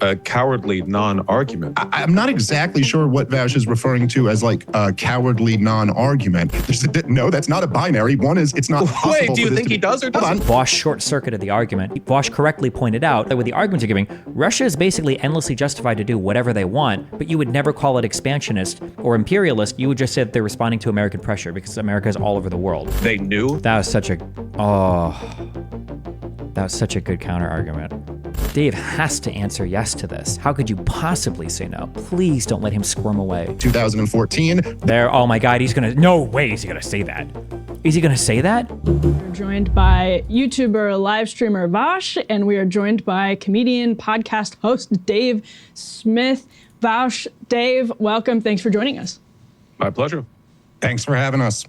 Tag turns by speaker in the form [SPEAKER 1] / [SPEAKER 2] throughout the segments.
[SPEAKER 1] a cowardly non-argument.
[SPEAKER 2] I'm not exactly sure what Vaush is referring to as like a cowardly non-argument. No, that's not a binary. One is, it's not possible.
[SPEAKER 1] Wait, do you think he does or doesn't?
[SPEAKER 3] Vaush short-circuited the argument. Vaush correctly pointed out that with the arguments you're giving, Russia is basically endlessly justified to do whatever they want, but you would never call it expansionist or imperialist. You would just say that they're responding to American pressure because America is all over the world.
[SPEAKER 1] They knew?
[SPEAKER 3] That was such a good counter-argument. Dave has to answer yes to this. How could you possibly say no? Please don't let him squirm away.
[SPEAKER 2] 2014.
[SPEAKER 3] There, oh my God, no way is he gonna say that. Is he gonna say that?
[SPEAKER 4] We're joined by YouTuber, live streamer Vaush, and we are joined by comedian, podcast host Dave Smith. Vaush, Dave, welcome. Thanks for joining us.
[SPEAKER 1] My pleasure.
[SPEAKER 2] Thanks for having us.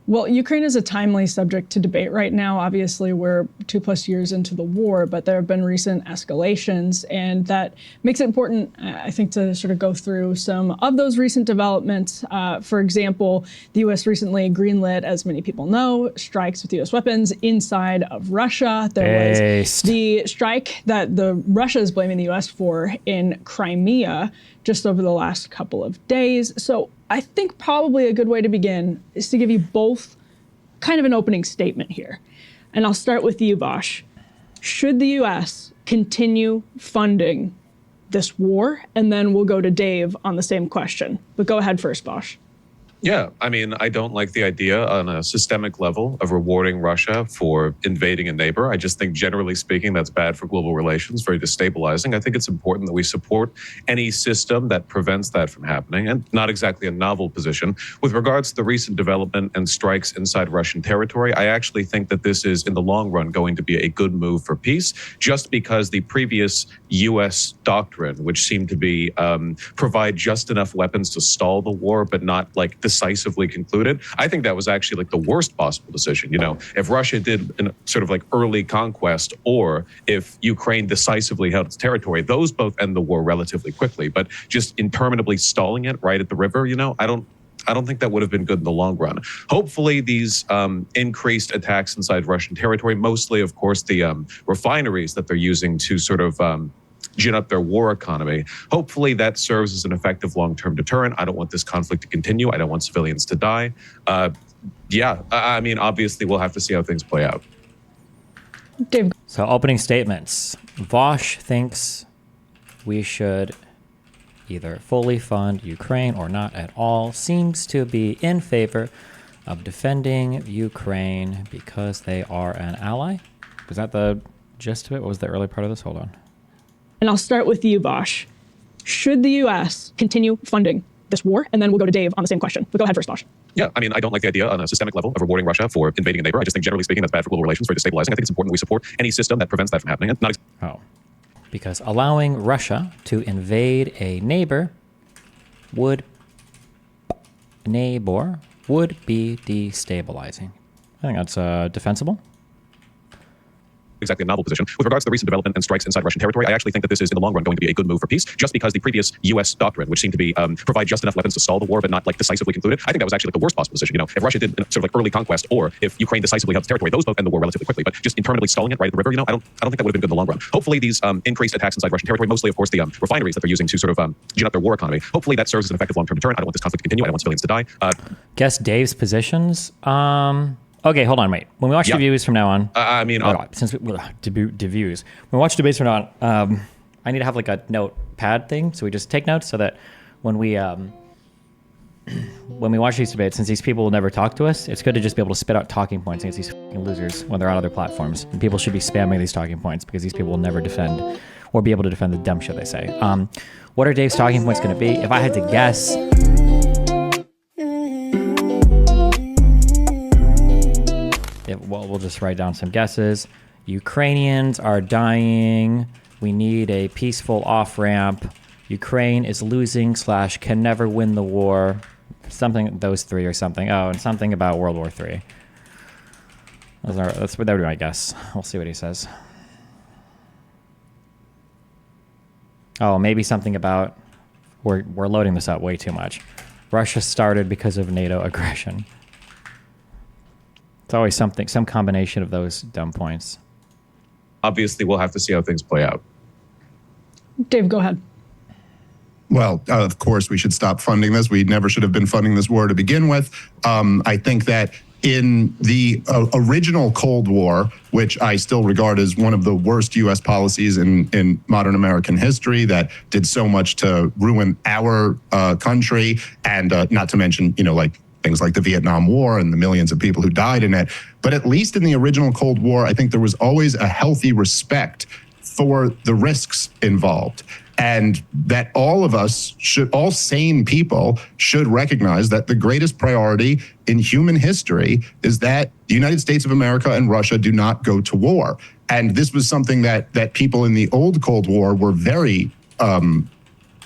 [SPEAKER 4] Well, Ukraine is a timely subject to debate right now. Obviously, we're 2+ years into the war, but there have been recent escalations, and that makes it important, I think, to sort of go through some of those recent developments. For example, the U.S. recently greenlit, as many people know, strikes with U.S. weapons inside of Russia. There was the strike that Russia is blaming the U.S. for in Crimea just over the last couple of days. So I think probably a good way to begin is to give you both kind of an opening statement here. And I'll start with you, Vaush. Should the U.S. continue funding this war? And then we'll go to Dave on the same question. But go ahead first, Vaush.
[SPEAKER 1] Yeah, I mean, I don't like the idea on a systemic level of rewarding Russia for invading a neighbor. I just think, generally speaking, that's bad for global relations, very destabilizing. I think it's important that we support any system that prevents that from happening, and not exactly a novel position. With regards to the recent development and strikes inside Russian territory, I actually think that this is, in the long run, going to be a good move for peace, just because the previous U.S. doctrine, which seemed to be provide just enough weapons to stall the war, but not like decisively concluded. I think that was actually like the worst possible decision. You know, if Russia did an sort of like early conquest, or if Ukraine decisively held its territory, those both end the war relatively quickly. But just interminably stalling it right at the river, you know, I don't think that would have been good in the long run. Hopefully these increased attacks inside Russian territory, mostly, of course, the refineries that they're using to sort of gin up their war economy. Hopefully that serves as an effective long-term deterrent. I don't want this conflict to continue. I don't want civilians to die. I mean, obviously we'll have to see how things play out.
[SPEAKER 4] Dave.
[SPEAKER 3] So opening statements. Vaush thinks we should either fully fund Ukraine or not at all. Seems to be in favor of defending Ukraine because they are an ally. Was that the gist of it? What was the early part of this? Hold on.
[SPEAKER 4] And I'll start with you, Vaush. Should the U.S. continue funding this war? And then we'll go to Dave on the same question. But go ahead first, Vaush.
[SPEAKER 1] Yeah, I mean, I don't like the idea on a systemic level of rewarding Russia for invading a neighbor. I just think, generally speaking, that's bad for global relations, very destabilizing. I think it's important that we support any system that prevents that from happening. And
[SPEAKER 3] because allowing Russia to invade a neighbor would be destabilizing. I think that's defensible.
[SPEAKER 1] Exactly a novel position. With regards to the recent development and strikes inside Russian territory, I actually think that this is, in the long run, going to be a good move for peace, just because the previous U.S. doctrine, which seemed to be provide just enough weapons to stall the war, but not like decisively concluded, I think that was actually like the worst possible position. You know, if Russia did sort of like early conquest, or if Ukraine decisively held its territory, those both end the war relatively quickly. But just interminably stalling it right at the river, you know, I don't think that would have been good in the long run. Hopefully these increased attacks inside Russian territory, mostly, of course, the refineries that they're using to sort of gin up their war economy, hopefully that serves as an effective long-term deterrent. I don't want this conflict to continue. I don't want civilians to die.
[SPEAKER 3] Guess Dave's positions. Okay, hold on, wait. When we watch the views from now on, since views, when we watch debates from now on, I need to have like a notepad thing, so we just take notes so that when we watch these debates, since these people will never talk to us, it's good to just be able to spit out talking points against these fucking losers when they're on other platforms. And people should be spamming these talking points because these people will never defend or be able to defend the dumb shit they say. What are Dave's talking points going to be? If I had to guess. We'll just write down some guesses. Ukrainians are dying. We need a peaceful off-ramp. Ukraine is losing / can never win the war. Something, those three or something. Oh, and something about World War III. That would be my guess. We'll see what he says. Oh, maybe something about, we're loading this up way too much. Russia started because of NATO aggression. It's always something, some combination of those dumb points.
[SPEAKER 1] Obviously, we'll have to see how things play out.
[SPEAKER 4] Dave, go ahead.
[SPEAKER 2] Well, of course, we should stop funding this. We never should have been funding this war to begin with. I think that in the original Cold War, which I still regard as one of the worst U.S. policies in modern American history, that did so much to ruin our country, and not to mention, like things like the Vietnam War and the millions of people who died in it. But at least in the original Cold War, I think there was always a healthy respect for the risks involved. And that all of us all sane people should recognize that the greatest priority in human history is that the United States of America and Russia do not go to war. And this was something that people in the old Cold War were very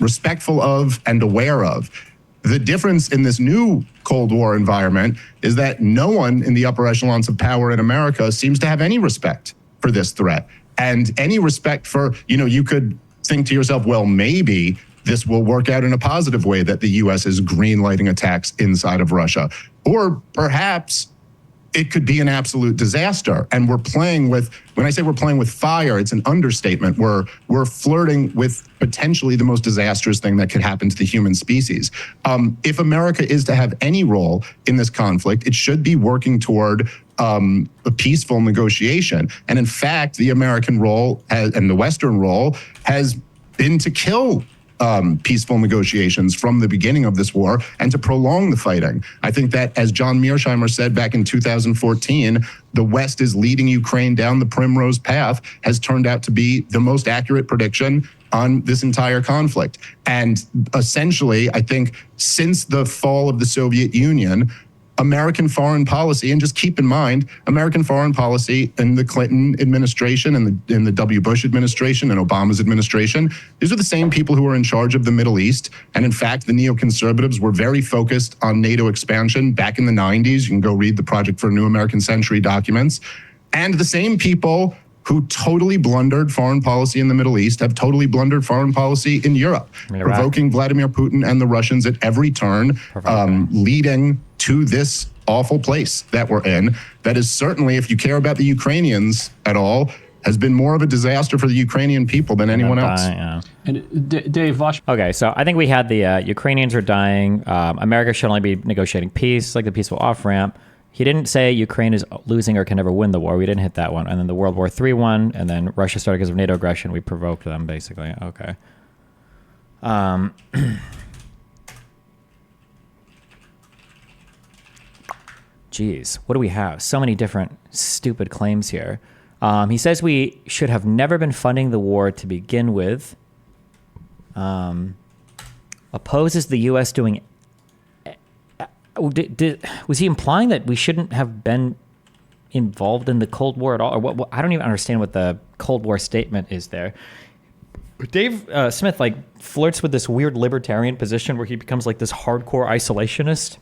[SPEAKER 2] respectful of and aware of. The difference in this new Cold War environment is that no one in the upper echelons of power in America seems to have any respect for this threat. And any respect for, you could think to yourself, well, maybe this will work out in a positive way, that the U.S. is greenlighting attacks inside of Russia. Or perhaps it could be an absolute disaster. And we're playing with, when I say we're playing with fire, it's an understatement. We're flirting with potentially the most disastrous thing that could happen to the human species. If America is to have any role in this conflict, it should be working toward a peaceful negotiation. And in fact, the American role and the Western role has been to kill peaceful negotiations from the beginning of this war and to prolong the fighting. I think that, as John Mearsheimer said back in 2014, the West is leading Ukraine down the primrose path has turned out to be the most accurate prediction on this entire conflict. And essentially, I think since the fall of the Soviet Union, American foreign policy, and just keep in mind, American foreign policy in the Clinton administration and in the W. Bush administration and Obama's administration, these are the same people who are in charge of the Middle East. And in fact, the neoconservatives were very focused on NATO expansion back in the 90s. You can go read the Project for a New American Century documents. And the same people who totally blundered foreign policy in the Middle East have totally blundered foreign policy in Europe, provoking Vladimir Putin and the Russians at every turn, leading to this awful place that we're in. That is certainly, if you care about the Ukrainians at all, has been more of a disaster for the Ukrainian people than anyone else.
[SPEAKER 5] And Dave, Vaush.
[SPEAKER 3] Okay, so I think we had the Ukrainians are dying. America should only be negotiating peace, like the peaceful off-ramp. He didn't say Ukraine is losing or can never win the war. We didn't hit that one. And then the World War III one, and then Russia started because of NATO aggression. We provoked them, basically. Okay. Geez, what do we have? So many different stupid claims here. He says we should have never been funding the war to begin with. Opposes the U.S. doing... was he implying that we shouldn't have been involved in the Cold War at all? Or what I don't even understand what the Cold War statement is there. Dave Smith flirts with this weird libertarian position where he becomes like this hardcore isolationist,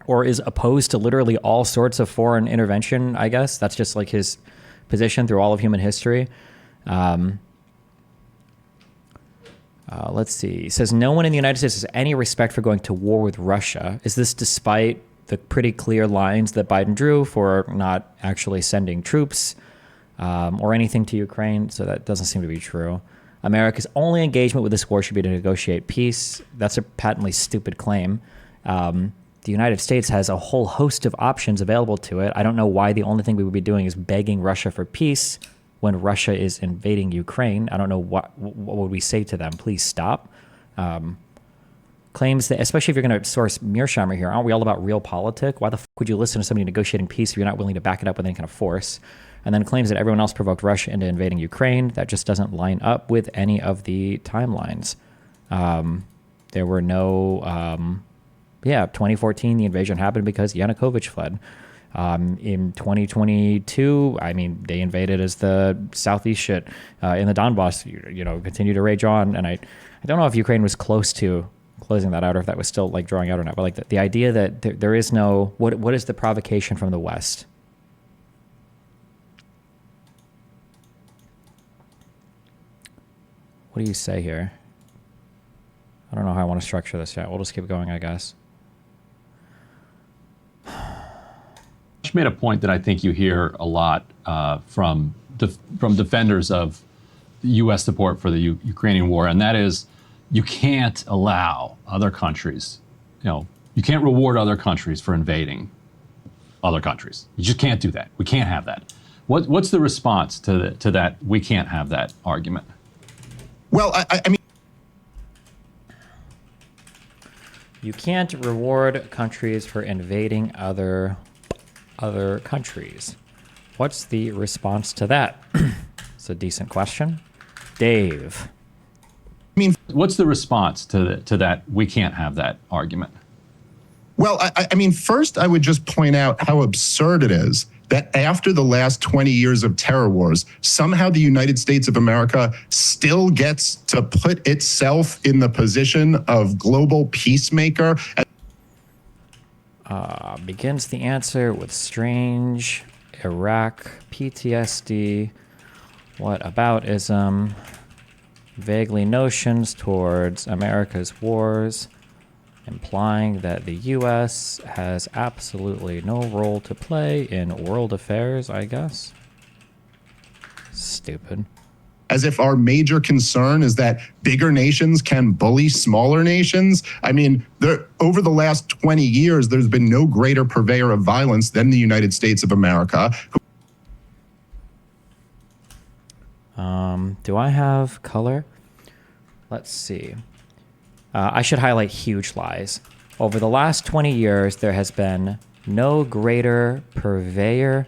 [SPEAKER 3] or is opposed to literally all sorts of foreign intervention, I guess. That's just like his position through all of human history. Let's see. He says, no one in the United States has any respect for going to war with Russia. Is this despite the pretty clear lines that Biden drew for not actually sending troops or anything to Ukraine? So that doesn't seem to be true. America's only engagement with this war should be to negotiate peace. That's a patently stupid claim. The United States has a whole host of options available to it. I don't know why the only thing we would be doing is begging Russia for peace when Russia is invading Ukraine. I don't know what would we say to them. Please stop. Claims that, especially if you're going to source Mearsheimer here, aren't we all about realpolitik? Why the fuck would you listen to somebody negotiating peace if you're not willing to back it up with any kind of force? And then claims that everyone else provoked Russia into invading Ukraine. That just doesn't line up with any of the timelines. There were no... 2014, the invasion happened because Yanukovych fled. In 2022, I mean, they invaded as the southeast shit in the Donbass, continue to rage on. And I don't know if Ukraine was close to closing that out or if that was still drawing out or not. But the idea that there is no, what is the provocation from the West? What do you say here? I don't know how I want to structure this yet. We'll just keep going, I guess.
[SPEAKER 5] Made a point that I think you hear a lot from defenders of U.S. support for the Ukrainian war, and that is you can't allow other countries, you can't reward other countries for invading other countries. You just can't do that. We can't have that. What's the response to that? We can't have that argument.
[SPEAKER 2] Well, I mean,
[SPEAKER 3] You can't reward countries for invading other countries. What's the response to that? It's a decent question. Dave.
[SPEAKER 5] What's the response to that? We can't have that argument.
[SPEAKER 2] well, I mean, first I would just point out how absurd it is that after the last 20 years of terror wars, somehow the United States of America still gets to put itself in the position of global peacemaker.
[SPEAKER 3] Begins the answer with strange Iraq, PTSD, whataboutism, vaguely notions towards America's wars, implying that the U.S. has absolutely no role to play in world affairs, I guess. Stupid.
[SPEAKER 2] As if our major concern is that bigger nations can bully smaller nations. I mean, over the last 20 years, there's been no greater purveyor of violence than the United States of America.
[SPEAKER 3] Do I have color? Let's see. I should highlight huge lies. Over the last 20 years, there has been no greater purveyor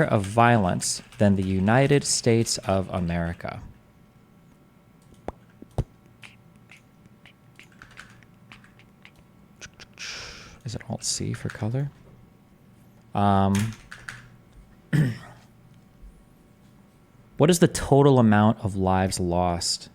[SPEAKER 3] of violence than the United States of America. Is it Alt C for color? What is the total amount of lives lost?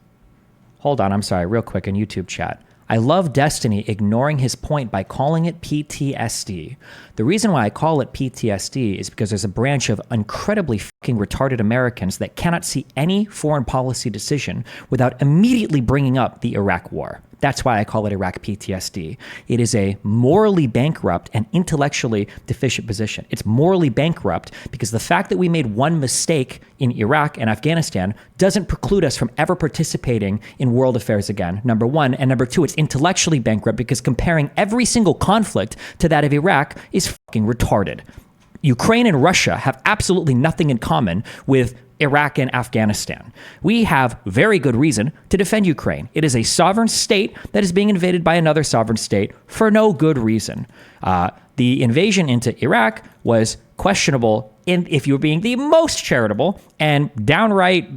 [SPEAKER 3] Hold on, I'm sorry, real quick in YouTube chat. I love Destiny ignoring his point by calling it PTSD. The reason why I call it PTSD is because there's a branch of incredibly fucking retarded Americans that cannot see any foreign policy decision without immediately bringing up the Iraq war. That's why I call it Iraq PTSD. It is a morally bankrupt and intellectually deficient position. It's morally bankrupt because the fact that we made one mistake in Iraq and Afghanistan doesn't preclude us from ever participating in world affairs again, number one. And number two, it's intellectually bankrupt because comparing every single conflict to that of Iraq is fucking retarded. Ukraine and Russia have absolutely nothing in common with Iraq and Afghanistan. We have very good reason to defend Ukraine. It is a sovereign state that is being invaded by another sovereign state for no good reason. The invasion into Iraq was questionable if you were being the most charitable and downright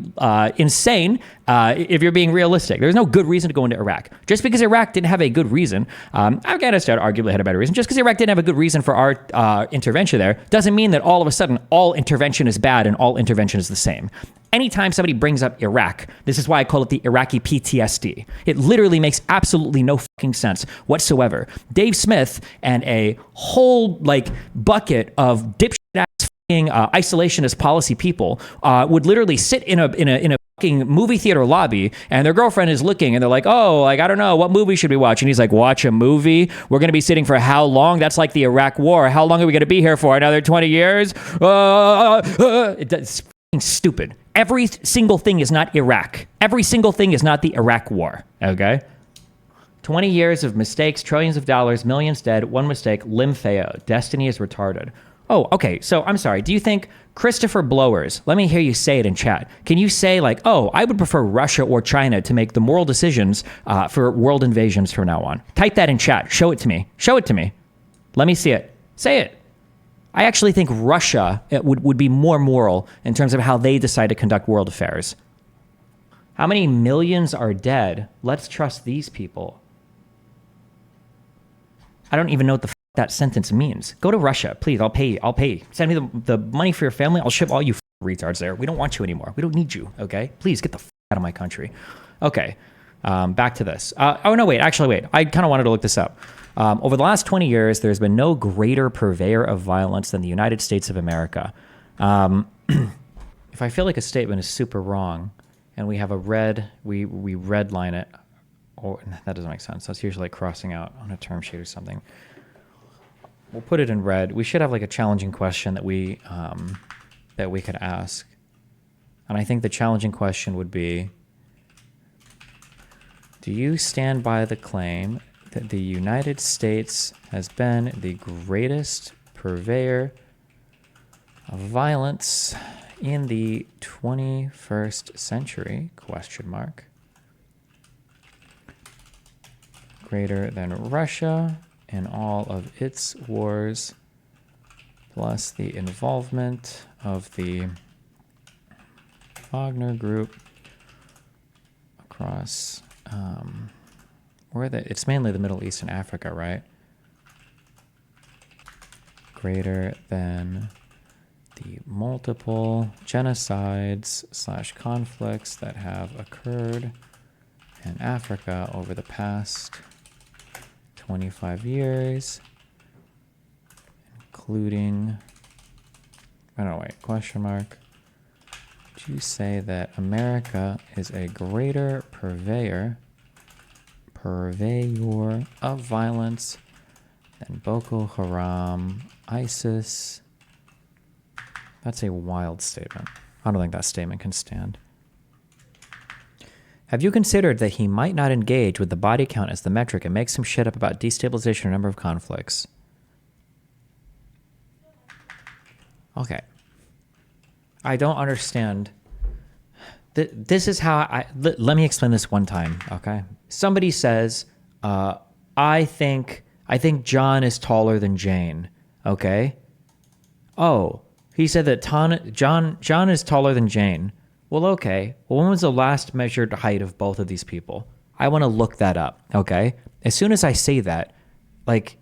[SPEAKER 3] insane if you're being realistic. There's no good reason to go into Iraq. Just because Iraq didn't have a good reason, Afghanistan arguably had a better reason. Just because Iraq didn't have a good reason for our intervention there doesn't mean that all of a sudden all intervention is bad and all intervention is the same. Anytime somebody brings up Iraq, this is why I call it the Iraqi PTSD. It literally makes absolutely no fucking sense whatsoever. Dave Smith and a whole bucket of dipshit ass isolationist policy people would literally sit in a fucking movie theater lobby, and their girlfriend is looking, and they're like, "Oh, I don't know, what movie should we watch?" And he's like, "Watch a movie? We're gonna be sitting for how long? That's like the Iraq War. How long are we gonna be here for? Another 20 years?" It's fucking stupid. Every single thing is not Iraq. Every single thing is not the Iraq War. Okay. 20 years of mistakes, trillions of dollars, millions dead, one mistake, limb-feo. Destiny is retarded. Oh, okay. So I'm sorry. Do you think Christopher Blowers, let me hear you say it in chat. Can you say oh, I would prefer Russia or China to make the moral decisions for world invasions from now on? Type that in chat. Show it to me. Show it to me. Let me see it. Say it. I actually think Russia would be more moral in terms of how they decide to conduct world affairs. How many millions are dead? Let's trust these people. I don't even know what the that sentence means. Go to Russia, please. I'll pay. Send me the money for your family. I'll ship all you retards there. We don't want you anymore. We don't need you. Okay? Please get the out of my country. Okay. Back to this. Oh no, wait. Actually, wait. I kind of wanted to look this up. Over the last 20 years, there's been no greater purveyor of violence than the United States of America. If I feel like a statement is super wrong, and we have a red, we redline it. Oh, that doesn't make sense. That's usually crossing out on a term sheet or something. We'll put it in red. We should have a challenging question that we could ask. And I think the challenging question would be, do you stand by the claim that the United States has been the greatest purveyor of violence in the 21st century? Question mark. Greater than Russia in all of its wars, plus the involvement of the Wagner Group across, it's mainly the Middle East and Africa, right? Greater than the multiple genocides / conflicts that have occurred in Africa over the past 25 years, including, question mark. Would you say that America is a greater purveyor of violence than Boko Haram, ISIS? That's a wild statement. I don't think that statement can stand. Have you considered that he might not engage with the body count as the metric and make some shit up about destabilization or number of conflicts? Okay. I don't understand. This is how let me explain this one time, okay? Somebody says, I think John is taller than Jane, okay? Oh, he said that John is taller than Jane. Well, okay. Well, when was the last measured height of both of these people? I want to look that up, okay? As soon as I say that, like,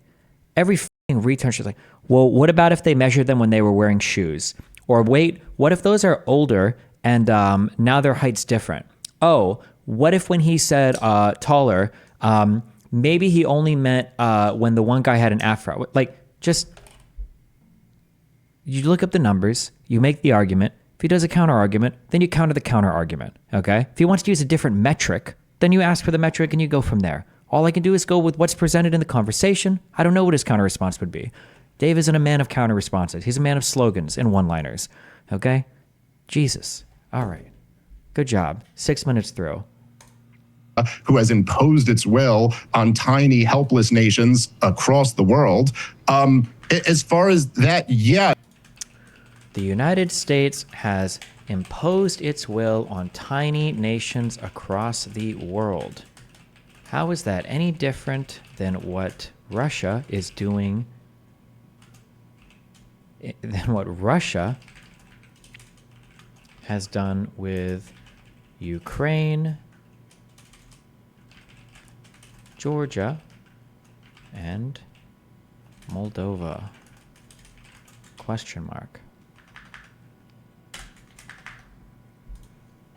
[SPEAKER 3] every fucking retard is like, well, what about if they measured them when they were wearing shoes? Or wait, what if those are older and now their height's different? Oh, what if when he said taller, maybe he only meant when the one guy had an afro? Like, just, you look up the numbers, you make the argument. If he does a counter argument, then you counter the counter argument, okay? If he wants to use a different metric, then you ask for the metric and you go from there. All I can do is go with what's presented in the conversation. I don't know what his counter response would be. Dave isn't a man of counter responses. He's a man of slogans and one-liners, okay? Jesus. All right. Good job. 6 minutes through.
[SPEAKER 2] Who has imposed its will on tiny, helpless nations across the world. As far as that, yeah.
[SPEAKER 3] The United States has imposed its will on tiny nations across the world. How is that any different than what Russia is doing? Than what Russia has done with Ukraine, Georgia, and Moldova? Question mark.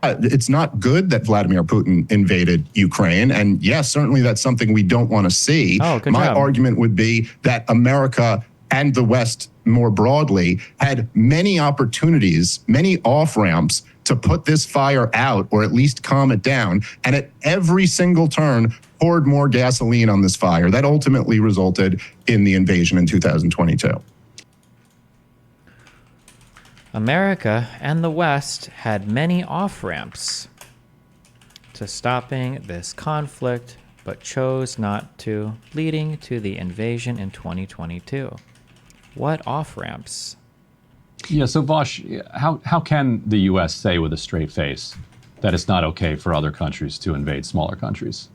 [SPEAKER 2] It's not good that Vladimir Putin invaded Ukraine. And yes, certainly that's something we don't want to see.
[SPEAKER 3] Oh, good
[SPEAKER 2] My
[SPEAKER 3] job.
[SPEAKER 2] argument would be that America and the West more broadly had many opportunities, many off-ramps to put this fire out or at least calm it down. And at every single turn, poured more gasoline on this fire. That ultimately resulted in the invasion in 2022.
[SPEAKER 3] America and the West had many off-ramps to stopping this conflict, but chose not to, leading to the invasion in 2022. What off-ramps?
[SPEAKER 5] Yeah, so Vaush, how can the U.S. say with a straight face that it's not okay for other countries to invade smaller countries?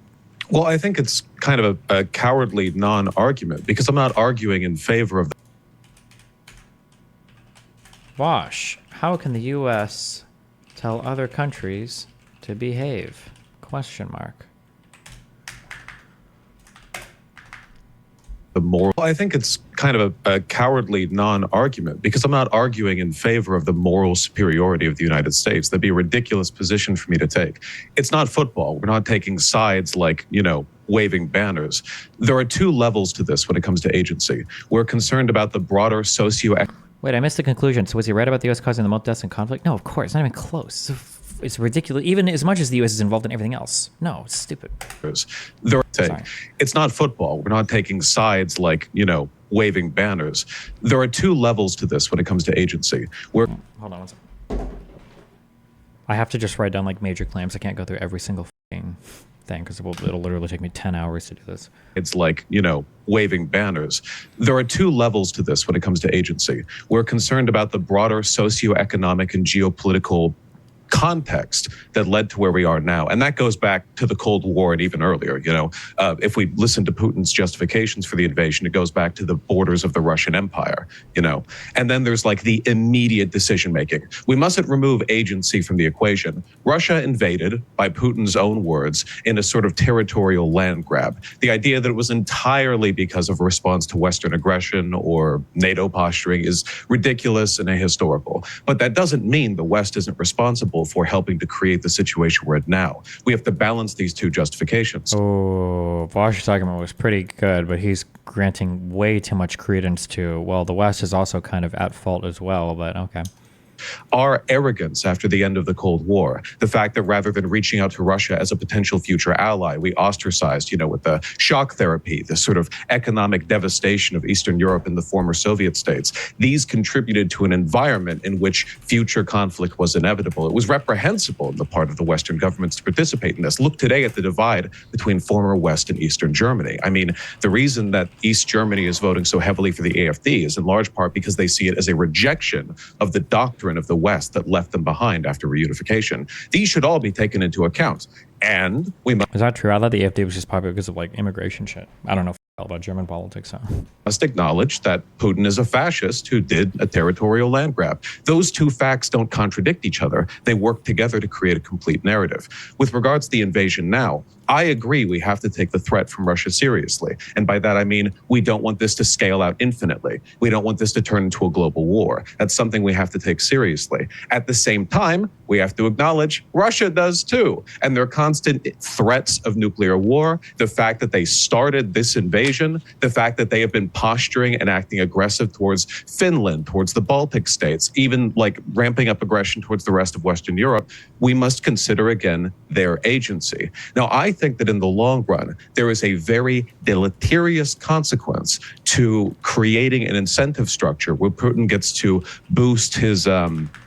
[SPEAKER 1] Well, I think it's kind of a cowardly non-argument because I'm not arguing in favor of
[SPEAKER 3] Vaush, how can the U.S. tell other countries to behave? Question mark.
[SPEAKER 1] the moral. I think it's kind of a cowardly non-argument because I'm not arguing in favor of the moral superiority of the United States. That'd be a ridiculous position for me to take. It's not football. We're not taking sides like, waving banners. There are two levels to this when it comes to agency. We're concerned about the broader socio-economic.
[SPEAKER 3] Wait, I missed the conclusion. So was he right about the U.S. causing the most deaths in conflict? No, of course. Not even close. It's ridiculous. Even as much as the U.S. is involved in everything else. No, it's stupid.
[SPEAKER 1] Sorry. It's not football. We're not taking sides like, waving banners. There are two levels to this when it comes to agency.
[SPEAKER 3] Hold on one second. I have to just write down like major claims. I can't go through every single thing because it'll literally take me 10 hours to do this.
[SPEAKER 1] It's like, waving banners. There are two levels to this when it comes to agency. We're concerned about the broader socioeconomic and geopolitical context that led to where we are now. And that goes back to the Cold War and even earlier. If we listen to Putin's justifications for the invasion, it goes back to the borders of the Russian Empire, And then there's like the immediate decision making. We mustn't remove agency from the equation. Russia invaded, by Putin's own words, in a sort of territorial land grab. The idea that it was entirely because of a response to Western aggression or NATO posturing is ridiculous and ahistorical. But that doesn't mean the West isn't responsible for helping to create the situation we're at now. We have to balance these two justifications.
[SPEAKER 3] Oh, Vaush's argument was pretty good, but he's granting way too much credence to, well, the West is also kind of at fault as well, but okay.
[SPEAKER 1] Our arrogance after the end of the Cold War, the fact that rather than reaching out to Russia as a potential future ally, we ostracized, with the shock therapy, the sort of economic devastation of Eastern Europe and the former Soviet states. These contributed to an environment in which future conflict was inevitable. It was reprehensible on the part of the Western governments to participate in this. Look today at the divide between former West and Eastern Germany. I mean, the reason that East Germany is voting so heavily for the AfD is in large part because they see it as a rejection of the doctrine of the West that left them behind after reunification. These should all be taken into account. And we
[SPEAKER 3] Is that true? I thought the AfD was just popular because of like immigration shit. I don't know about German politics. So.
[SPEAKER 1] must acknowledge that Putin is a fascist who did a territorial land grab. Those two facts don't contradict each other. They work together to create a complete narrative. With regards to the invasion now, I agree we have to take the threat from Russia seriously. And by that, I mean, we don't want this to scale out infinitely. We don't want this to turn into a global war. That's something we have to take seriously. At the same time, we have to acknowledge Russia does too. And their constant threats of nuclear war, the fact that they started this invasion, the fact that they have been posturing and acting aggressive towards Finland, towards the Baltic states, even like ramping up aggression towards the rest of Western Europe, we must consider again their agency. Now, I think that in the long run, there is a very deleterious consequence to creating an incentive structure where Putin gets to boost his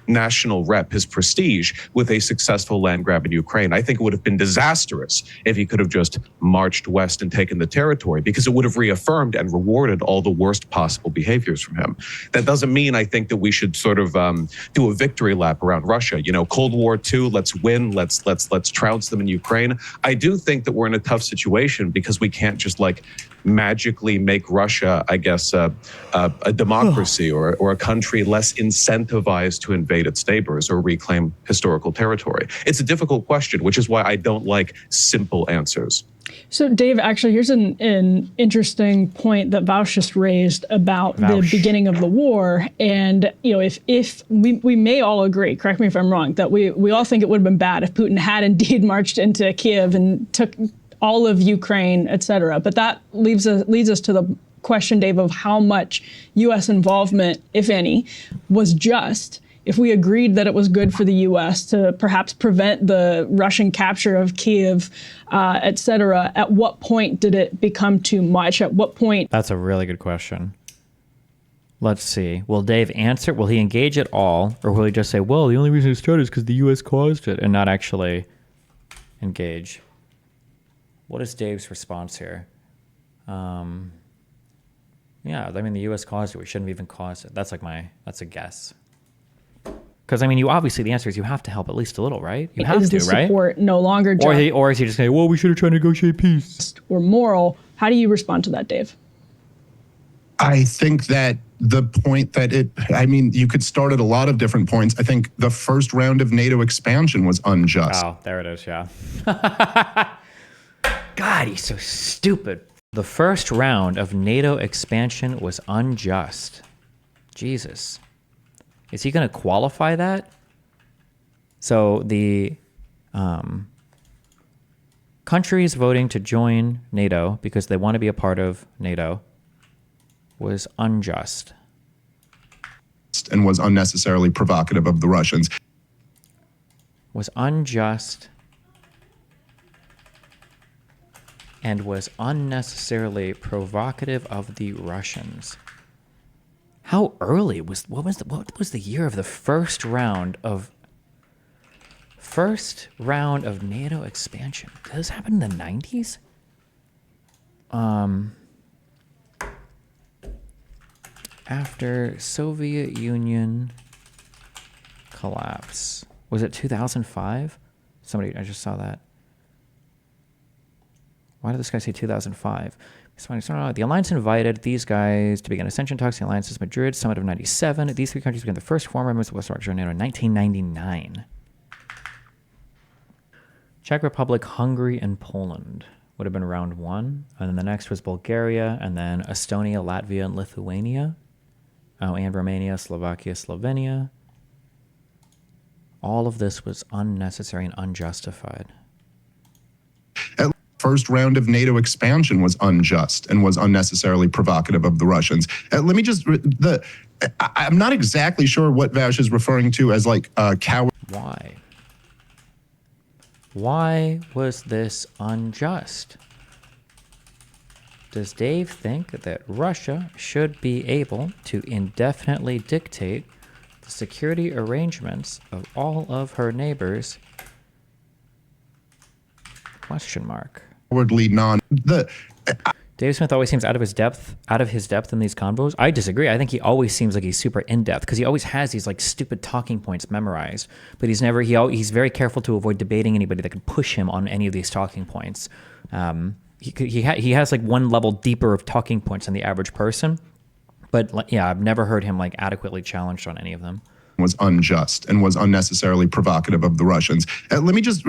[SPEAKER 1] national rep, his prestige, with a successful land grab in Ukraine. I think it would have been disastrous if he could have just marched west and taken the territory, because it would have reaffirmed and rewarded all the worst possible behaviors from him. That doesn't mean I think that we should sort of do a victory lap around Russia. You know, Cold War II, let's win, let's trounce them in Ukraine. I do think that we're in a tough situation because we can't just like magically make Russia, I guess, a democracy or a country less incentivized to invade its neighbors or reclaim historical territory. It's a difficult question, which is why I don't like simple answers.
[SPEAKER 4] So, Dave, actually, here's an interesting point that Vaush just raised about the beginning of the war. And, you know, if we may all agree, correct me if I'm wrong, that we all think it would have been bad if Putin had indeed marched into Kiev and took all of Ukraine, et cetera. But that leads us to the question, Dave, of how much U.S. involvement, if any, was just. If we agreed that it was good for the U.S. to perhaps prevent the Russian capture of Kiev, et cetera, at what point did it become too much? At what point?
[SPEAKER 3] That's a really good question. Let's see. Will Dave answer? Will he engage at all? Or will he just say, well, the only reason it started is because the U.S. caused it, and not actually engage? What is Dave's response here? Yeah, I mean, the U.S. caused it. We shouldn't have even caused it. That's a guess. Because, I mean, the answer is you have to help at least a little, right? You have
[SPEAKER 4] is
[SPEAKER 3] to,
[SPEAKER 4] the
[SPEAKER 3] right?
[SPEAKER 4] Support no longer just
[SPEAKER 3] or is he just saying, well, we should have tried to negotiate peace?
[SPEAKER 4] Or moral? How do you respond to that, Dave?
[SPEAKER 2] I think that the point that you could start at a lot of different points. I think the first round of NATO expansion was unjust.
[SPEAKER 3] Oh, there it is, yeah. God, he's so stupid. The first round of NATO expansion was unjust. Jesus. Is he going to qualify that? So the countries voting to join NATO because they want to be a part of NATO was unjust.
[SPEAKER 2] And was unnecessarily provocative of the Russians.
[SPEAKER 3] Was unjust and was unnecessarily provocative of the Russians. How early what was the year of the first round of first round of NATO expansion. Did this happen in the 90s? After Soviet Union collapse. Was it 2005? Somebody, I just saw that. Why did this guy say 2005? The alliance invited these guys to begin ascension talks. The alliance's Madrid summit of 97. These three countries became the first former members of Western Structure NATO in 1999. Czech Republic, Hungary, and Poland would have been round one. And then the next was Bulgaria, and then Estonia, Latvia, and Lithuania. Oh, and Romania, Slovakia, Slovenia. All of this was unnecessary and unjustified.
[SPEAKER 2] First round of NATO expansion was unjust and was unnecessarily provocative of the Russians. Let me just, I'm not exactly sure what Vaush is referring to as like coward.
[SPEAKER 3] Why? Why was this unjust? Does Dave think that Russia should be able to indefinitely dictate the security arrangements of all of her neighbors? Question mark.
[SPEAKER 2] Cowardly
[SPEAKER 3] Dave Smith always seems out of his depth in these convos. I disagree. I think he always seems like he's super in depth because he always has these like stupid talking points memorized, but he's very careful to avoid debating anybody that could push him on any of these talking points. He has like one level deeper of talking points than the average person, but yeah, I've never heard him like adequately challenged on any of them.
[SPEAKER 2] Was unjust and was unnecessarily provocative of the Russians. Let me just,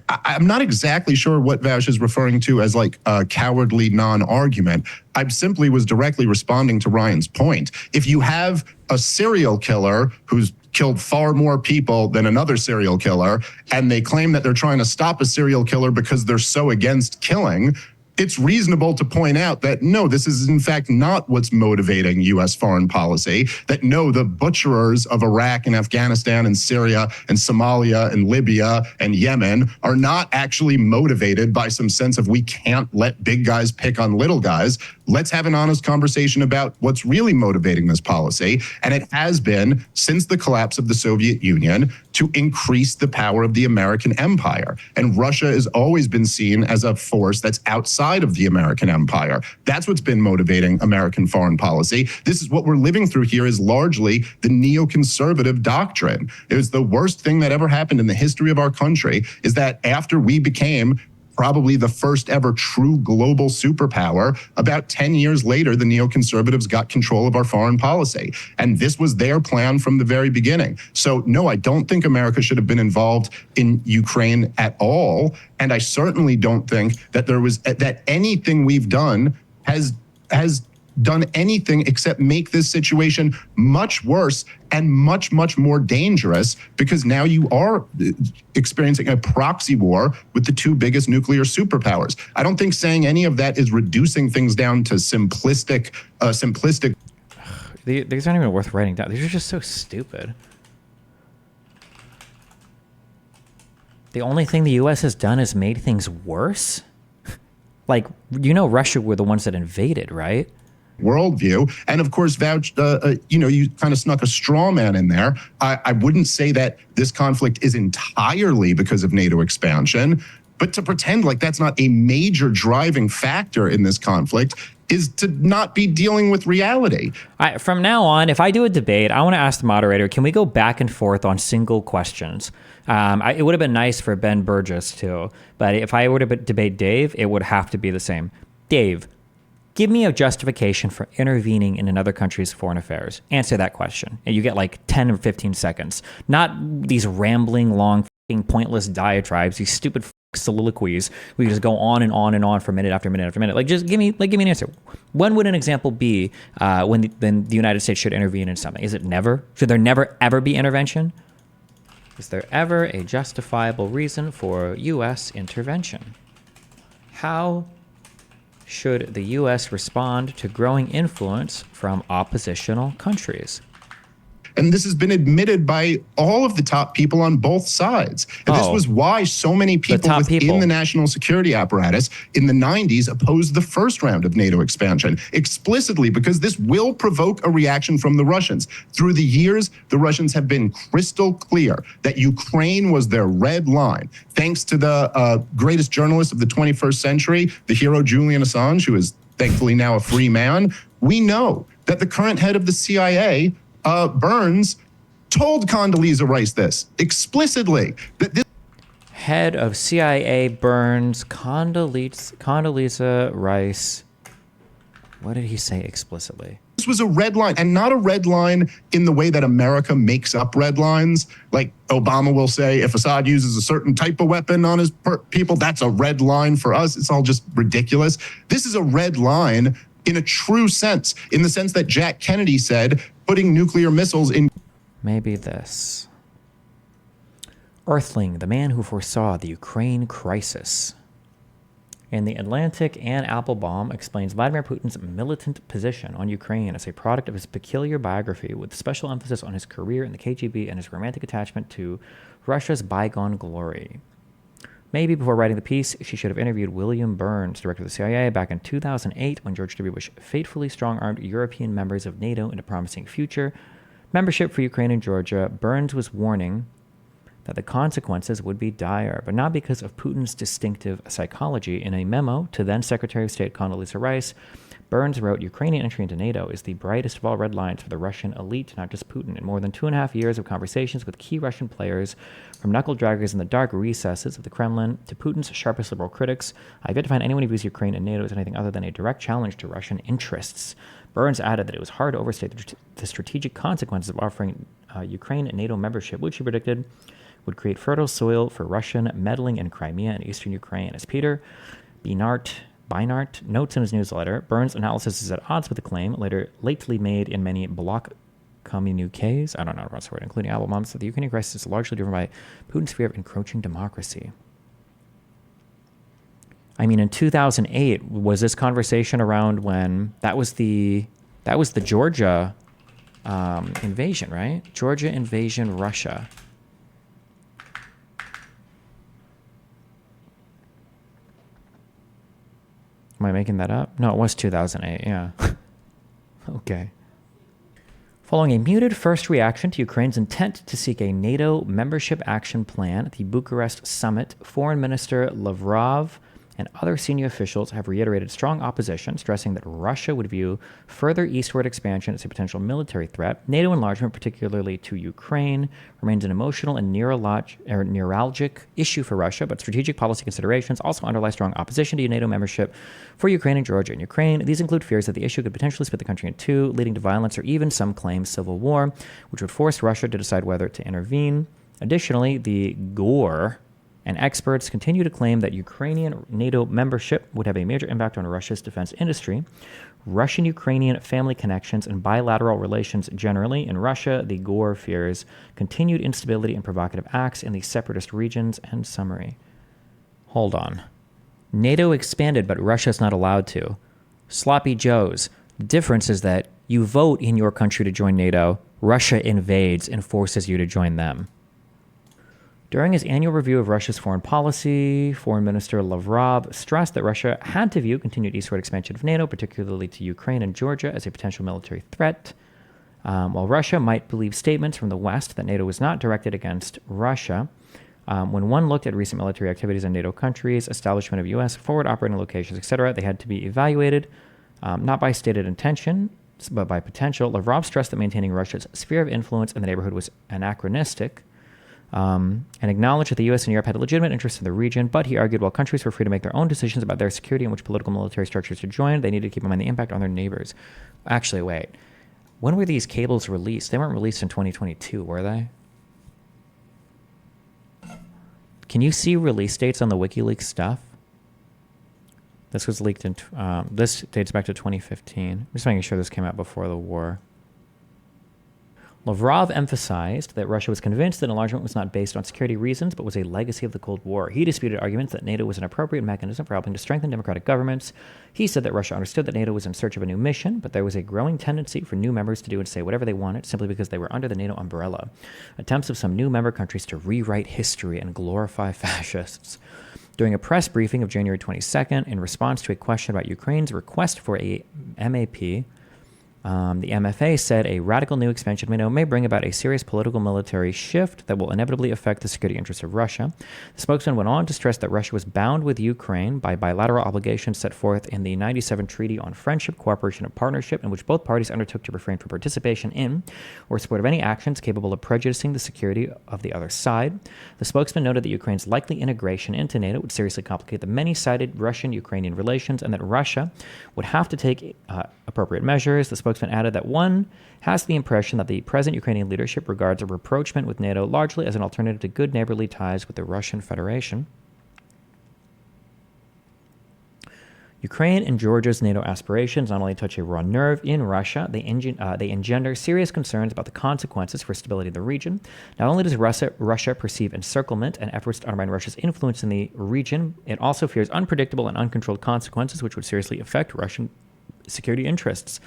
[SPEAKER 2] I'm not exactly sure what Vaush is referring to as like a cowardly non-argument. I simply was directly responding to Ryan's point. If you have a serial killer who's killed far more people than another serial killer, and they claim that they're trying to stop a serial killer because they're so against killing, it's reasonable to point out that no, this is in fact not what's motivating U.S. foreign policy, that no, the butcherers of Iraq and Afghanistan and Syria and Somalia and Libya and Yemen are not actually motivated by some sense of we can't let big guys pick on little guys. Let's have an honest conversation about what's really motivating this policy. And it has been, since the collapse of the Soviet Union, to increase the power of the American empire. And Russia has always been seen as a force that's outside of the American empire. That's what's been motivating American foreign policy. This is what we're living through here is largely the neoconservative doctrine. It was the worst thing that ever happened in the history of our country is that after we became probably the first ever true global superpower, about 10 years later, the neoconservatives got control of our foreign policy. And this was their plan from the very beginning. So no, I don't think America should have been involved in Ukraine at all. And I certainly don't think that that anything we've done has done anything except make this situation much worse and much, much more dangerous, because now you are experiencing a proxy war with the two biggest nuclear superpowers. I don't think saying any of that is reducing things down to simplistic.
[SPEAKER 3] These aren't even worth writing down. These are just so stupid. The only thing the U.S. has done is made things worse? Like, Russia were the ones that invaded, right?
[SPEAKER 2] Worldview. And of course, Vaush, you kind of snuck a straw man in there. I wouldn't say that this conflict is entirely because of NATO expansion, but to pretend like that's not a major driving factor in this conflict is to not be dealing with reality.
[SPEAKER 3] From now on, if I do a debate, I want to ask the moderator, can we go back and forth on single questions? It would have been nice for Ben Burgess too, but if I were to debate Dave, it would have to be the same. Dave, give me a justification for intervening in another country's foreign affairs. Answer that question. And you get like 10 or 15 seconds. Not these rambling, long, pointless diatribes, these stupid soliloquies where you just go on and on and on for minute after minute after minute. Like, just give me an answer. When would an example be when the United States should intervene in something? Is it never? Should there never, ever be intervention? Is there ever a justifiable reason for U.S. intervention? How should the U.S. respond to growing influence from oppositional countries?
[SPEAKER 2] And this has been admitted by all of the top people on both sides. And this was why so many people within the national security apparatus in the 90s opposed the first round of NATO expansion, explicitly because this will provoke a reaction from the Russians. Through the years, the Russians have been crystal clear that Ukraine was their red line. Thanks to the greatest journalist of the 21st century, the hero Julian Assange, who is thankfully now a free man, we know that the current head of the CIA, Burns, told Condoleezza Rice this explicitly, that this
[SPEAKER 3] Head of CIA Burns, Condoleezza Rice. What did he say explicitly?
[SPEAKER 2] this was a red line, and not a red line in the way that America makes up red lines. Like Obama will say, if Assad uses a certain type of weapon on his people, that's a red line for us. It's all just ridiculous. This is a red line in a true sense, in the sense that Jack Kennedy said, putting nuclear missiles in.
[SPEAKER 3] Maybe this. Earthling, the man who foresaw the Ukraine crisis. In The Atlantic, Anne Applebaum explains Vladimir Putin's militant position on Ukraine as a product of his peculiar biography, with special emphasis on his career in the KGB and his romantic attachment to Russia's bygone glory. Maybe before writing the piece, she should have interviewed William Burns, director of the CIA, back in 2008 when George W. Bush fatefully strong-armed European members of NATO into promising future membership for Ukraine and Georgia. Burns was warning that the consequences would be dire, but not because of Putin's distinctive psychology. In a memo to then Secretary of State Condoleezza Rice, Burns wrote, Ukrainian entry into NATO is the brightest of all red lines for the Russian elite, not just Putin. In more than 2.5 years of conversations with key Russian players, from knuckle-draggers in the dark recesses of the Kremlin to Putin's sharpest liberal critics, I've yet to find anyone who views Ukraine and NATO as anything other than a direct challenge to Russian interests. Burns added that it was hard to overstate the strategic consequences of offering Ukraine and NATO membership, which he predicted would create fertile soil for Russian meddling in Crimea and eastern Ukraine. As Peter Beinart notes in his newsletter, Burns' analysis is at odds with the claim, lately made in many bloc communiques, I don't know what's the word, including Applebaum's, that the Ukrainian crisis is largely driven by Putin's fear of encroaching democracy. I mean, in 2008, was this conversation around when that was the Georgia invasion, right? Georgia invasion, Russia. Am I making that up? No, it was 2008, yeah. Okay. Following a muted first reaction to Ukraine's intent to seek a NATO membership action plan at the Bucharest summit, Foreign Minister Lavrov and other senior officials have reiterated strong opposition, stressing that Russia would view further eastward expansion as a potential military threat. NATO enlargement, particularly to Ukraine, remains an emotional and neuralgic issue for Russia, but strategic policy considerations also underlie strong opposition to NATO membership for Ukraine and Georgia. In Ukraine, these include fears that the issue could potentially split the country in two, leading to violence or even, some claim, civil war, which would force Russia to decide whether to intervene. Additionally, the GOR and experts continue to claim that Ukrainian NATO membership would have a major impact on Russia's defense industry, Russian-Ukrainian family connections, and bilateral relations generally. In Russia, the GOR fears continued instability and provocative acts in the separatist regions. End summary. Hold on. NATO expanded, but Russia's not allowed to. Sloppy Joes. The difference is that you vote in your country to join NATO, Russia invades and forces you to join them. During his annual review of Russia's foreign policy, Foreign Minister Lavrov stressed that Russia had to view continued eastward expansion of NATO, particularly to Ukraine and Georgia, as a potential military threat. While Russia might believe statements from the West that NATO was not directed against Russia, when one looked at recent military activities in NATO countries, establishment of U.S. forward operating locations, etc., they had to be evaluated not by stated intention, but by potential. Lavrov stressed that maintaining Russia's sphere of influence in the neighborhood was anachronistic, and acknowledged that the U.S. and Europe had a legitimate interest in the region, but he argued while countries were free to make their own decisions about their security and which political military structures to join, they needed to keep in mind the impact on their neighbors. Actually, wait. When were these cables released? They weren't released in 2022, were they? Can you see release dates on the WikiLeaks stuff? This was leaked in... this dates back to 2015. I'm just making sure this came out before the war. Lavrov emphasized that Russia was convinced that enlargement was not based on security reasons, but was a legacy of the Cold War. He disputed arguments that NATO was an appropriate mechanism for helping to strengthen democratic governments. He said that Russia understood that NATO was in search of a new mission, but there was a growing tendency for new members to do and say whatever they wanted simply because they were under the NATO umbrella. Attempts of some new member countries to rewrite history and glorify fascists. During a press briefing of January 22nd, in response to a question about Ukraine's request for a MAP, the MFA said a radical new expansion of NATO may bring about a serious political military shift that will inevitably affect the security interests of Russia. The spokesman went on to stress that Russia was bound with Ukraine by bilateral obligations set forth in the 1997 Treaty on Friendship, Cooperation, and Partnership, in which both parties undertook to refrain from participation in or support of any actions capable of prejudicing the security of the other side. The spokesman noted that Ukraine's likely integration into NATO would seriously complicate the many-sided Russian-Ukrainian relations and that Russia would have to take appropriate measures. The spokesman added that one has the impression that the present Ukrainian leadership regards a rapprochement with NATO largely as an alternative to good neighborly ties with the Russian Federation. Ukraine and Georgia's NATO aspirations not only touch a raw nerve in Russia, they engender serious concerns about the consequences for stability in the region. Not only does Russia perceive encirclement and efforts to undermine Russia's influence in the region, it also fears unpredictable and uncontrolled consequences which would seriously affect Russian security interests.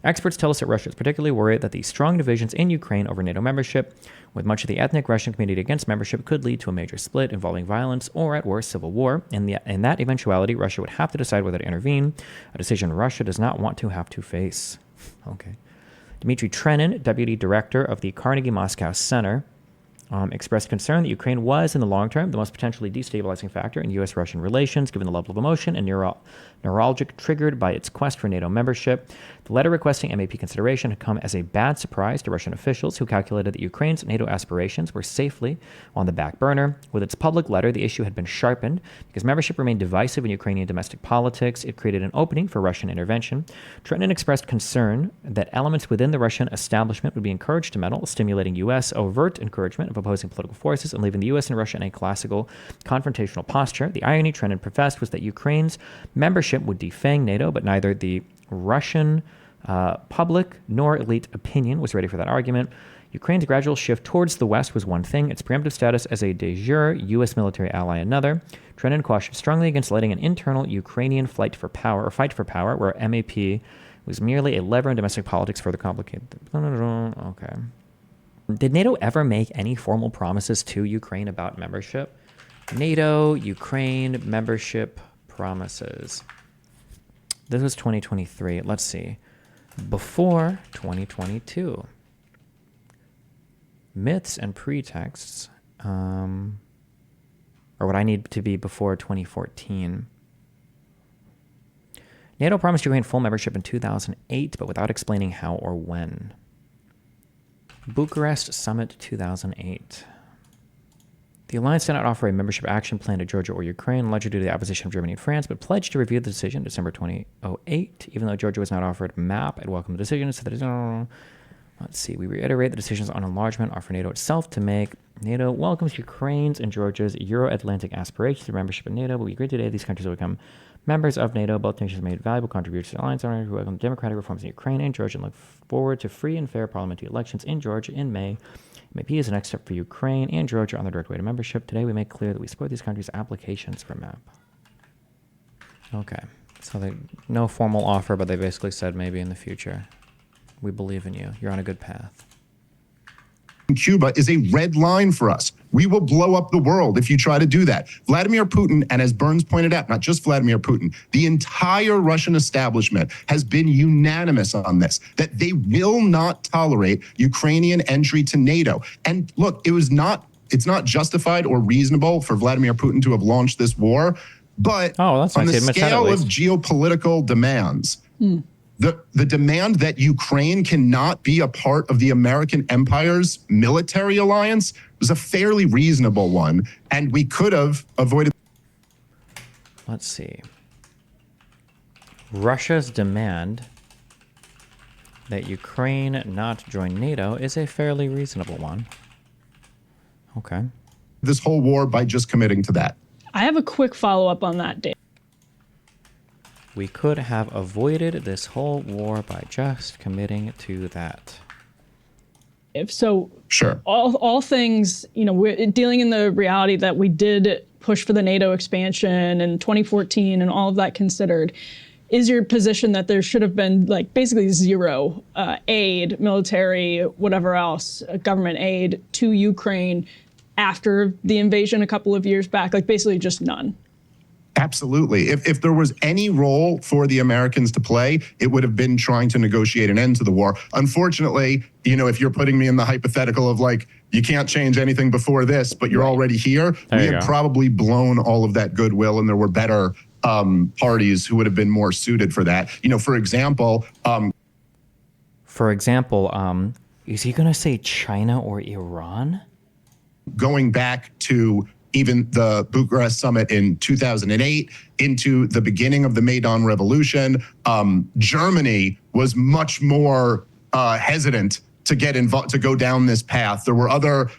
[SPEAKER 3] Experts tell us that Russia is particularly worried that the strong divisions in Ukraine over NATO membership, with much of the ethnic Russian community against membership, could lead to a major split involving violence or, at worst, civil war. In that eventuality, Russia would have to decide whether to intervene, a decision Russia does not want to have to face. Okay. Dmitry Trenin, deputy director of the Carnegie Moscow Center, expressed concern that Ukraine was, in the long term, the most potentially destabilizing factor in U.S.-Russian relations, given the level of emotion and neuralgic triggered by its quest for NATO membership. The letter requesting MAP consideration had come as a bad surprise to Russian officials who calculated that Ukraine's NATO aspirations were safely on the back burner. With its public letter, the issue had been sharpened because membership remained divisive in Ukrainian domestic politics. It created an opening for Russian intervention. Trenton expressed concern that elements within the Russian establishment would be encouraged to meddle, stimulating U.S. overt encouragement of opposing political forces and leaving the U.S. and Russia in a classical confrontational posture. The irony Trenton professed was that Ukraine's membership would defang NATO, but neither the Russian public nor elite opinion was ready for that argument. Ukraine's gradual shift towards the West was one thing, its preemptive status as a de jure U.S. military ally another. Trenton cautioned strongly against letting an internal Ukrainian fight for power, where MAP was merely a lever in domestic politics, further complicate. Okay. Did NATO ever make any formal promises to Ukraine about membership? NATO, Ukraine, membership promises. This was 2023. Let's see. Before 2022. Myths and pretexts, or what I need to be before 2014. NATO promised Ukraine full membership in 2008, but without explaining how or when. Bucharest Summit 2008. The alliance did not offer a membership action plan to Georgia or Ukraine, largely due to the opposition of Germany and France, but pledged to review the decision in December 2008. Even though Georgia was not offered a map, it welcomed the decision and said that let's see. We reiterate the decisions on enlargement are for NATO itself to make. NATO welcomes Ukraine's and Georgia's Euro-Atlantic aspirations to membership in NATO, but we agree today these countries will become members of NATO. Both nations made valuable contributions to the alliance, who welcome democratic reforms in Ukraine and Georgia and look forward to free and fair parliamentary elections in Georgia in May. MAP is the next step for Ukraine and Georgia on the direct way to membership. Today we make clear that we support these countries' applications for MAP. Okay, so no formal offer, but they basically said maybe in the future. We believe in you. You're on a good path.
[SPEAKER 2] Cuba is a red line for us. We will blow up the world if you try to do that. Vladimir Putin, and as Burns pointed out, not just Vladimir Putin, the entire Russian establishment has been unanimous on this, that they will not tolerate Ukrainian entry to NATO. And look, it's not justified or reasonable for Vladimir Putin to have launched this war, but on the scale of geopolitical demands, the demand that Ukraine cannot be a part of the American empire's military alliance was a fairly reasonable one, and we could have avoided.
[SPEAKER 3] Let's see. Russia's demand that Ukraine not join NATO is a fairly reasonable one. Okay.
[SPEAKER 2] This whole war by just committing to that.
[SPEAKER 4] I have a quick follow-up on that, Dave.
[SPEAKER 3] We could have avoided this whole war by just committing to that.
[SPEAKER 4] perspective. So
[SPEAKER 2] Sure.
[SPEAKER 4] all things, we're dealing in the reality that we did push for the NATO expansion in 2014 and all of that considered. Is your position that there should have been like basically zero aid, military, whatever else, government aid to Ukraine after the invasion a couple of years back? Like basically just none.
[SPEAKER 2] Absolutely. If there was any role for the Americans to play, it would have been trying to negotiate an end to the war. Unfortunately, if you're putting me in the hypothetical of like, you can't change anything before this, but you're already here, we had probably blown all of that goodwill, and there were better parties who would have been more suited for that. For example,
[SPEAKER 3] is he going to say China or Iran?
[SPEAKER 2] Going back to even the Bucharest summit in 2008 into the beginning of the Maidan Revolution, Germany was much more hesitant to get involved, to go down this path. There were other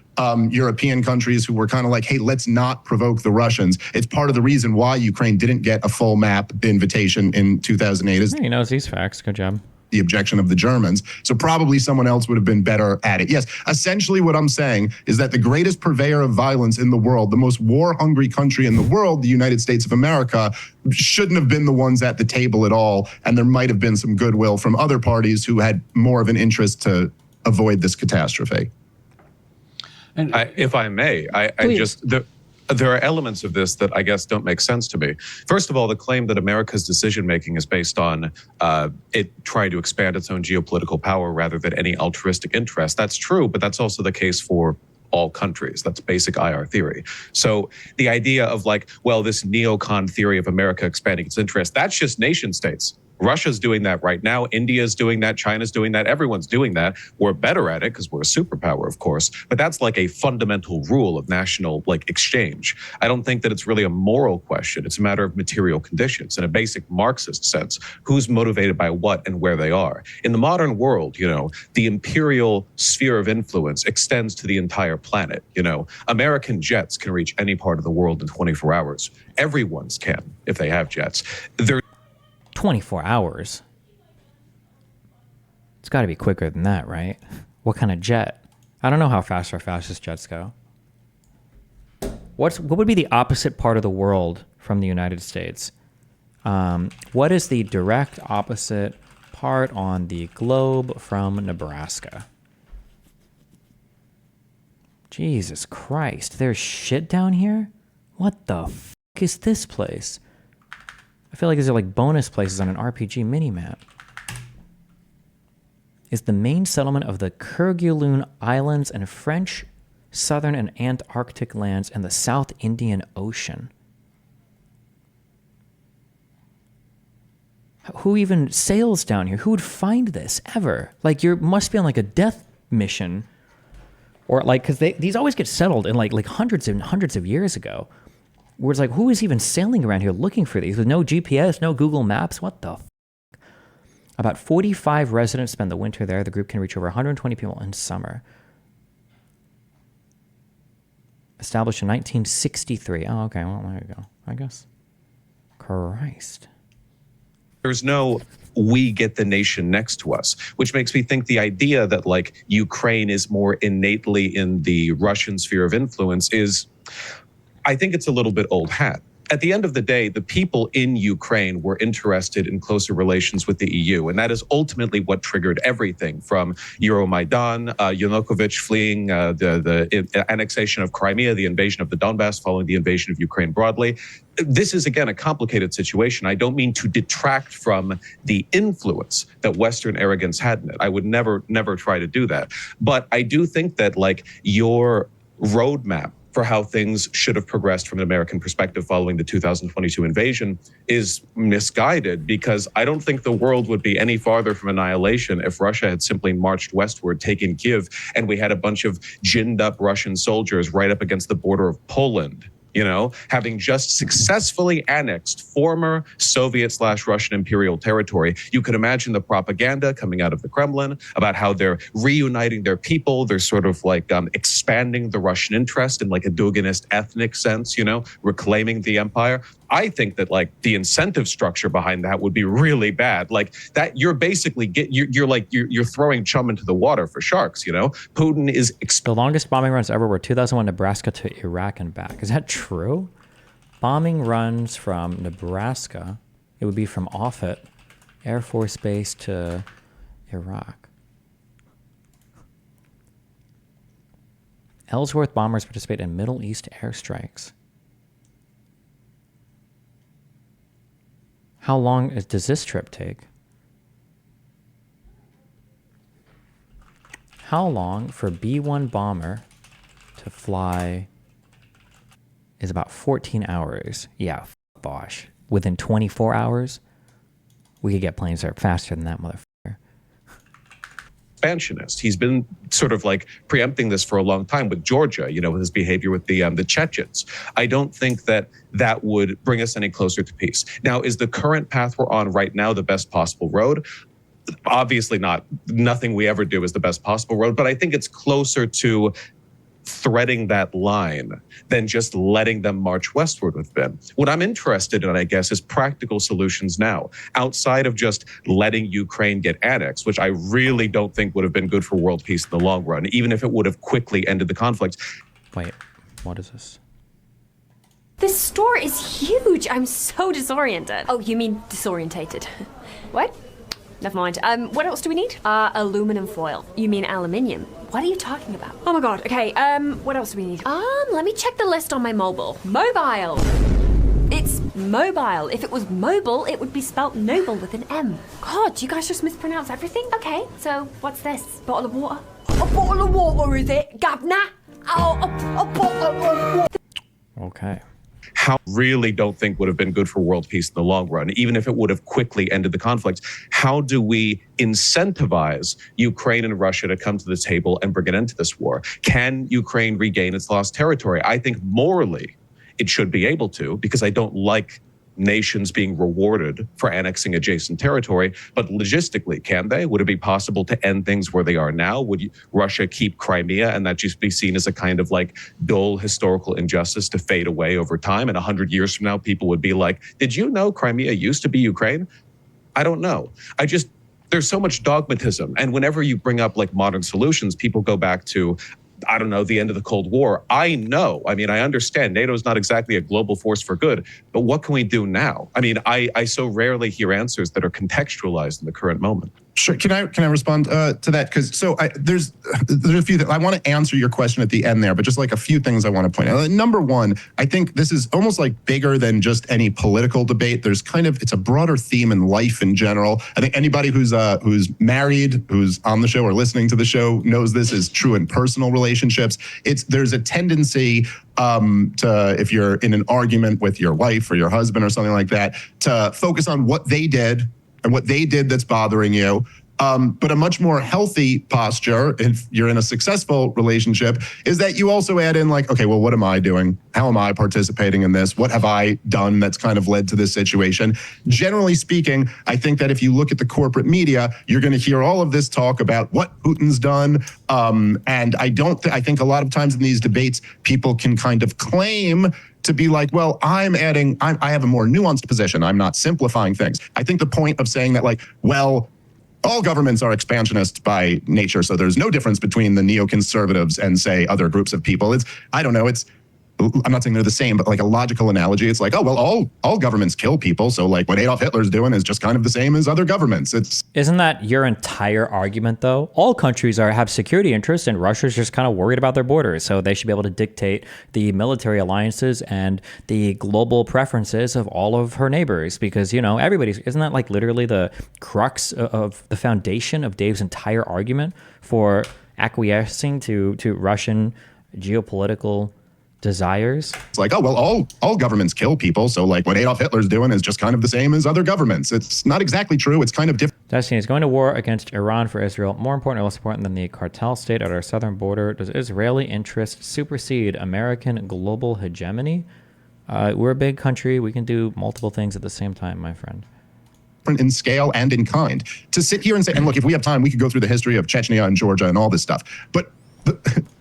[SPEAKER 2] European countries who were kind of like, hey, let's not provoke the Russians. It's part of the reason why Ukraine didn't get a full map invitation in 2008. Is
[SPEAKER 3] he knows these facts. Good job.
[SPEAKER 2] The objection of the Germans. So probably someone else would have been better at it. Yes, essentially what I'm saying is that the greatest purveyor of violence in the world, the most war-hungry country in the world, the United States of America, shouldn't have been the ones at the table at all. And there might have been some goodwill from other parties who had more of an interest to avoid this catastrophe.
[SPEAKER 1] And if I may, there are elements of this that I guess don't make sense to me. First of all, the claim that America's decision-making is based on it trying to expand its own geopolitical power rather than any altruistic interest. That's true, but that's also the case for all countries. That's basic IR theory. So the idea of like, well, this neocon theory of America expanding its interest, that's just nation states. Russia's doing that right now. India's doing that. China's doing that. Everyone's doing that. We're better at it because we're a superpower, of course. But that's like a fundamental rule of national exchange. I don't think that it's really a moral question. It's a matter of material conditions in a basic Marxist sense. Who's motivated by what and where they are. In the modern world, the imperial sphere of influence extends to the entire planet. American jets can reach any part of the world in 24 hours. Everyone's can if they have jets.
[SPEAKER 3] 24 hours. It's got to be quicker than that, right? What kind of jet? I don't know how fast our fastest jets go. What would be the opposite part of the world from the United States? What is the direct opposite part on the globe from Nebraska? Jesus Christ, there's shit down here? What the f*** is this place? I feel like these are like bonus places on an RPG mini-map. Is the main settlement of the Kerguelen Islands and French, Southern and Antarctic lands in the South Indian Ocean. Who even sails down here? Who would find this ever? Like, you must be on like a death mission, or like, because these always get settled in like hundreds and hundreds of years ago. Where it's like, who is even sailing around here looking for these? With no GPS, no Google Maps, what the f***? About 45 residents spend the winter there. The group can reach over 120 people in summer. Established in 1963. Oh, okay, well, there you go, I guess. Christ.
[SPEAKER 1] There's no we get the nation next to us, which makes me think the idea that like Ukraine is more innately in the Russian sphere of influence is, I think it's a little bit old hat. At the end of the day, the people in Ukraine were interested in closer relations with the EU, and that is ultimately what triggered everything from Euromaidan, Yanukovych fleeing the annexation of Crimea, the invasion of the Donbass following the invasion of Ukraine broadly. This is, again, a complicated situation. I don't mean to detract from the influence that Western arrogance had in it. I would never try to do that. But I do think that like your roadmap for how things should have progressed from an American perspective following the 2022 invasion is misguided, because I don't think the world would be any farther from annihilation if Russia had simply marched westward, taken Kyiv, and we had a bunch of ginned up Russian soldiers right up against the border of Poland, having just successfully annexed former Soviet/Russian imperial territory. You could imagine the propaganda coming out of the Kremlin about how they're reuniting their people. They're sort of like expanding the Russian interest in like a Duginist ethnic sense, reclaiming the empire. I think that like the incentive structure behind that would be really bad. Like that, you're basically you're throwing chum into the water for sharks. Putin is
[SPEAKER 3] The longest bombing runs ever were 2001 Nebraska to Iraq and back. Is that true? Bombing runs from Nebraska, it would be from Offutt Air Force Base to Iraq. Ellsworth bombers participate in Middle East airstrikes. How long does this trip take? How long for B-1 bomber to fly is about 14 hours. Yeah, Vaush. Within 24 hours, we could get planes there faster than that motherfucker.
[SPEAKER 1] Expansionist. He's been sort of like preempting this for a long time with Georgia, with his behavior with the Chechens. I don't think that would bring us any closer to peace. Now, is the current path we're on right now the best possible road? Obviously not. Nothing we ever do is the best possible road, but I think it's closer to threading that line than just letting them march westward with them. What I'm interested in, I guess, is practical solutions now, outside of just letting Ukraine get annexed, which I really don't think would have been good for world peace in the long run, even if it would have quickly ended the conflict.
[SPEAKER 3] Wait, what is this?
[SPEAKER 6] This store is huge. I'm so disoriented. Oh, you mean disorientated. What? Never mind. What else do we need? Aluminum foil. You mean aluminium? What are you talking about? Oh my god. Okay, what else do we need? Let me check the list on my mobile. Mobile! It's mobile. If it was mobile, it would be spelt noble with an M. God, you guys just mispronounce everything? Okay, so what's this? Bottle of water? A bottle of water, is it? Governor? Oh, a bottle of water.
[SPEAKER 3] Okay.
[SPEAKER 1] How really don't think would have been good for world peace in the long run, even if it would have quickly ended the conflict. How do we incentivize Ukraine and Russia to come to the table and bring an end to this war? Can Ukraine regain its lost territory? I think morally it should be able to, because I don't like nations being rewarded for annexing adjacent territory. But logistically, can they? Would it be possible to end things where they are now? Would Russia keep Crimea and that just be seen as a kind of like dull historical injustice to fade away over time? And 100 years from now, people would be like, did you know Crimea used to be Ukraine? I don't know. There's so much dogmatism. And whenever you bring up like modern solutions, people go back to, I don't know, the end of the Cold War. I understand NATO is not exactly a global force for good, but what can we do now? I so rarely hear answers that are contextualized in the current moment.
[SPEAKER 2] Sure. Can I respond to that? Because there's a few that I want to answer your question at the end there, but just like a few things I want to point out. Number one, I think this is almost like bigger than just any political debate. There's it's a broader theme in life in general. I think anybody who's married, who's on the show or listening to the show knows this is true in personal relationships. There's a tendency to, if you're in an argument with your wife or your husband or something like that, to focus on what they did and what they did that's bothering you. But a much more healthy posture, if you're in a successful relationship, is that you also add in like, okay, well, what am I doing? How am I participating in this? What have I done that's kind of led to this situation? Generally speaking, I think that if you look at the corporate media, you're going to hear all of this talk about what Putin's done. And I think a lot of times in these debates, people can kind of claim to be like, well, I have a more nuanced position. I'm not simplifying things. I think the point of saying that like, well, all governments are expansionist by nature, so there's no difference between the neoconservatives and, say, other groups of people. I'm not saying they're the same, but like a logical analogy, it's like, oh, well, all governments kill people, so like what Adolf Hitler's doing is just kind of the same as other governments.
[SPEAKER 3] Isn't that your entire argument, though? All countries have security interests, and Russia's just kind of worried about their borders, so they should be able to dictate the military alliances and the global preferences of all of her neighbors, because, isn't that like literally the crux of the foundation of Dave's entire argument for acquiescing to Russian geopolitical desires?
[SPEAKER 2] It's like, oh, well, all governments kill people, so like what Adolf Hitler's doing is just kind of the same as other governments. It's not exactly true. It's kind of different.
[SPEAKER 3] Destiny is going to war against Iran for Israel more important or less important than the cartel state at our southern border. Does Israeli interest supersede American global hegemony? We're a big country. We can do multiple things at the same time, my friend.
[SPEAKER 2] In scale and in kind. To sit here and say, and look, if we have time, we could go through the history of Chechnya and Georgia and all this stuff. But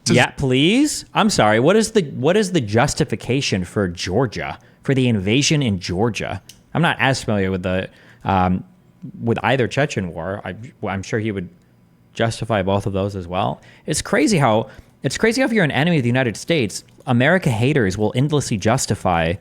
[SPEAKER 3] yeah, please. I'm sorry. What is the justification for Georgia, for the invasion in Georgia? I'm not as familiar with the with either Chechen war. I'm sure he would justify both of those as well. It's crazy how if you're an enemy of the United States, America haters will endlessly justify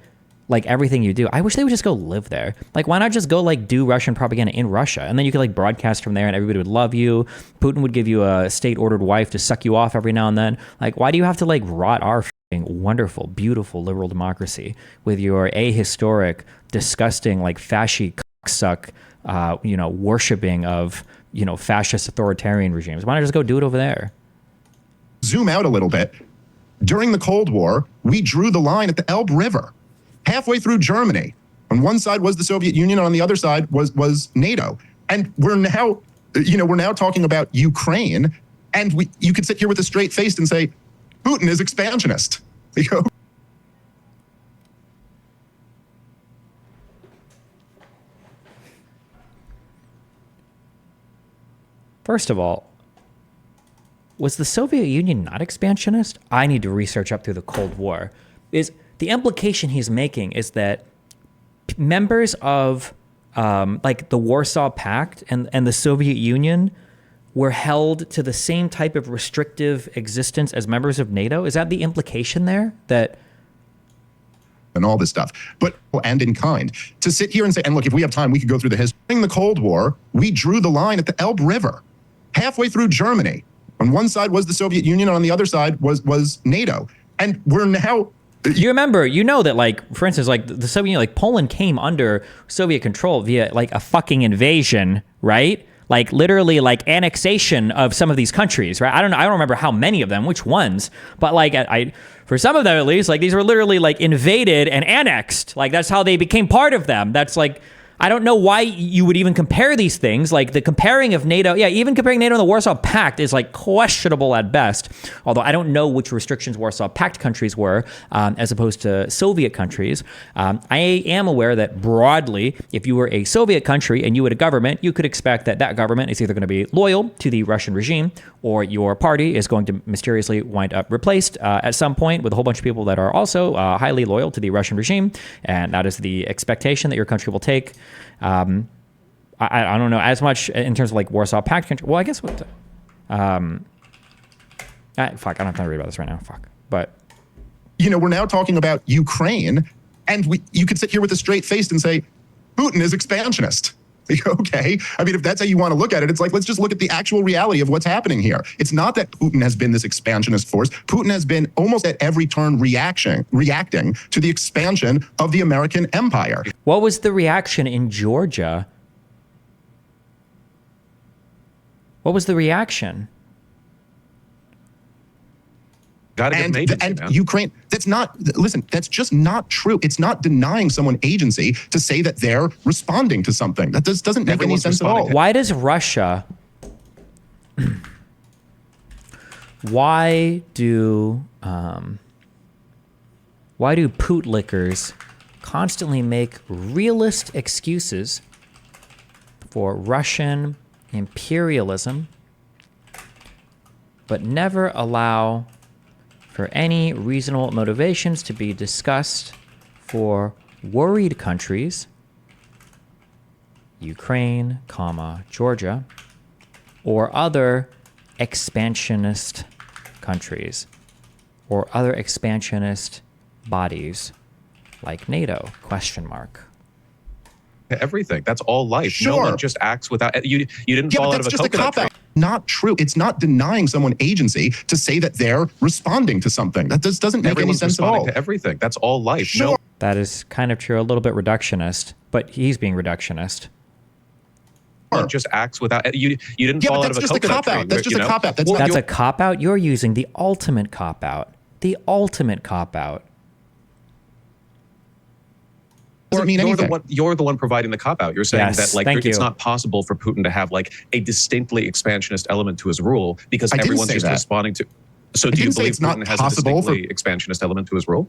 [SPEAKER 3] like everything you do. I wish they would just go live there. Like, why not just go like do Russian propaganda in Russia, and then you could like broadcast from there, and everybody would love you. Putin would give you a state-ordered wife to suck you off every now and then. Like, why do you have to like rot our wonderful, beautiful liberal democracy with your ahistoric, disgusting, like fascist cocksuck, worshiping of fascist authoritarian regimes? Why not just go do it over there?
[SPEAKER 2] Zoom out a little bit. During the Cold War, we drew the line at the Elbe River. Halfway through Germany. On one side was the Soviet Union, and on the other side was NATO. And we're now talking about Ukraine, and you could sit here with a straight face and say, Putin is expansionist.
[SPEAKER 3] First of all, was the Soviet Union not expansionist? I need to research up through the Cold War. The implication he's making is that members of like the Warsaw Pact and the Soviet Union were held to the same type of restrictive existence as members of NATO. Is that the implication there? That
[SPEAKER 2] and all this stuff, and in kind. To sit here and say, and look, if we have time, we could go through the history. During the Cold War, we drew the line at the Elbe River. Halfway through Germany. On one side was the Soviet Union, and on the other side was NATO. And we're now...
[SPEAKER 3] You remember, that, like, for instance, like the Soviet Union, like Poland came under Soviet control via like a fucking invasion, right? Like literally like annexation of some of these countries, right? I don't remember how many of them, which ones, but like for some of them at least, like these were literally like invaded and annexed. Like that's how they became part of them. That's like, I don't know why you would even compare these things. Like the comparing of NATO, even comparing NATO and the Warsaw Pact is like questionable at best. Although I don't know which restrictions Warsaw Pact countries were as opposed to Soviet countries. I am aware that broadly, if you were a Soviet country and you had a government, you could expect that government is either going to be loyal to the Russian regime or your party is going to mysteriously wind up replaced at some point with a whole bunch of people that are also highly loyal to the Russian regime. And that is the expectation that your country will take. I don't know as much in terms of like Warsaw Pact country. Well, I guess what, I don't have time to read about this right now. But
[SPEAKER 2] we're now talking about Ukraine, and you could sit here with a straight face and say, Putin is expansionist. Okay. I mean, if that's how you want to look at it, it's like, let's just look at the actual reality of what's happening here. It's not that Putin has been this expansionist force. Putin has been almost at every turn reacting to the expansion of the American empire.
[SPEAKER 3] What was the reaction in Georgia? What was the reaction?
[SPEAKER 2] And Ukraine, that's just not true. It's not denying someone agency to say that they're responding to something. That doesn't make any sense at all.
[SPEAKER 3] Why does Russia, why do pootlickers constantly make realist excuses for Russian imperialism, but never allow for any reasonable motivations to be discussed for worried countries, Ukraine, Georgia, or other expansionist countries, or other expansionist bodies like NATO, ?
[SPEAKER 1] Everything. That's all life.
[SPEAKER 2] Sure.
[SPEAKER 1] No one just acts without you didn't fall out of a
[SPEAKER 2] just
[SPEAKER 1] coconut
[SPEAKER 2] a cop-out.
[SPEAKER 1] tree.
[SPEAKER 2] Not true. It's not denying someone agency to say that they're responding to something. That doesn't make any sense at all.
[SPEAKER 1] To everything. That's all life.
[SPEAKER 2] Sure.
[SPEAKER 1] No.
[SPEAKER 3] That is kind of true, a little bit reductionist, but he's being reductionist.
[SPEAKER 1] One just acts without you didn't fall out of a coconut tree.
[SPEAKER 2] That's just a cop-out.
[SPEAKER 3] That's a cop-out? You're using the ultimate cop-out. The ultimate cop-out.
[SPEAKER 2] Doesn't mean anything.
[SPEAKER 1] You're the one providing the cop out. You're saying
[SPEAKER 3] Yes,
[SPEAKER 1] that like
[SPEAKER 3] thank
[SPEAKER 1] it's
[SPEAKER 3] you.
[SPEAKER 1] not possible for Putin to have like a distinctly expansionist element to his rule because
[SPEAKER 2] I didn't
[SPEAKER 1] everyone's
[SPEAKER 2] say
[SPEAKER 1] just
[SPEAKER 2] that.
[SPEAKER 1] responding to. So
[SPEAKER 2] I
[SPEAKER 1] do you
[SPEAKER 2] didn't say
[SPEAKER 1] believe
[SPEAKER 2] it's not
[SPEAKER 1] Putin has a
[SPEAKER 2] possible for.
[SPEAKER 1] distinctly expansionist element to his rule?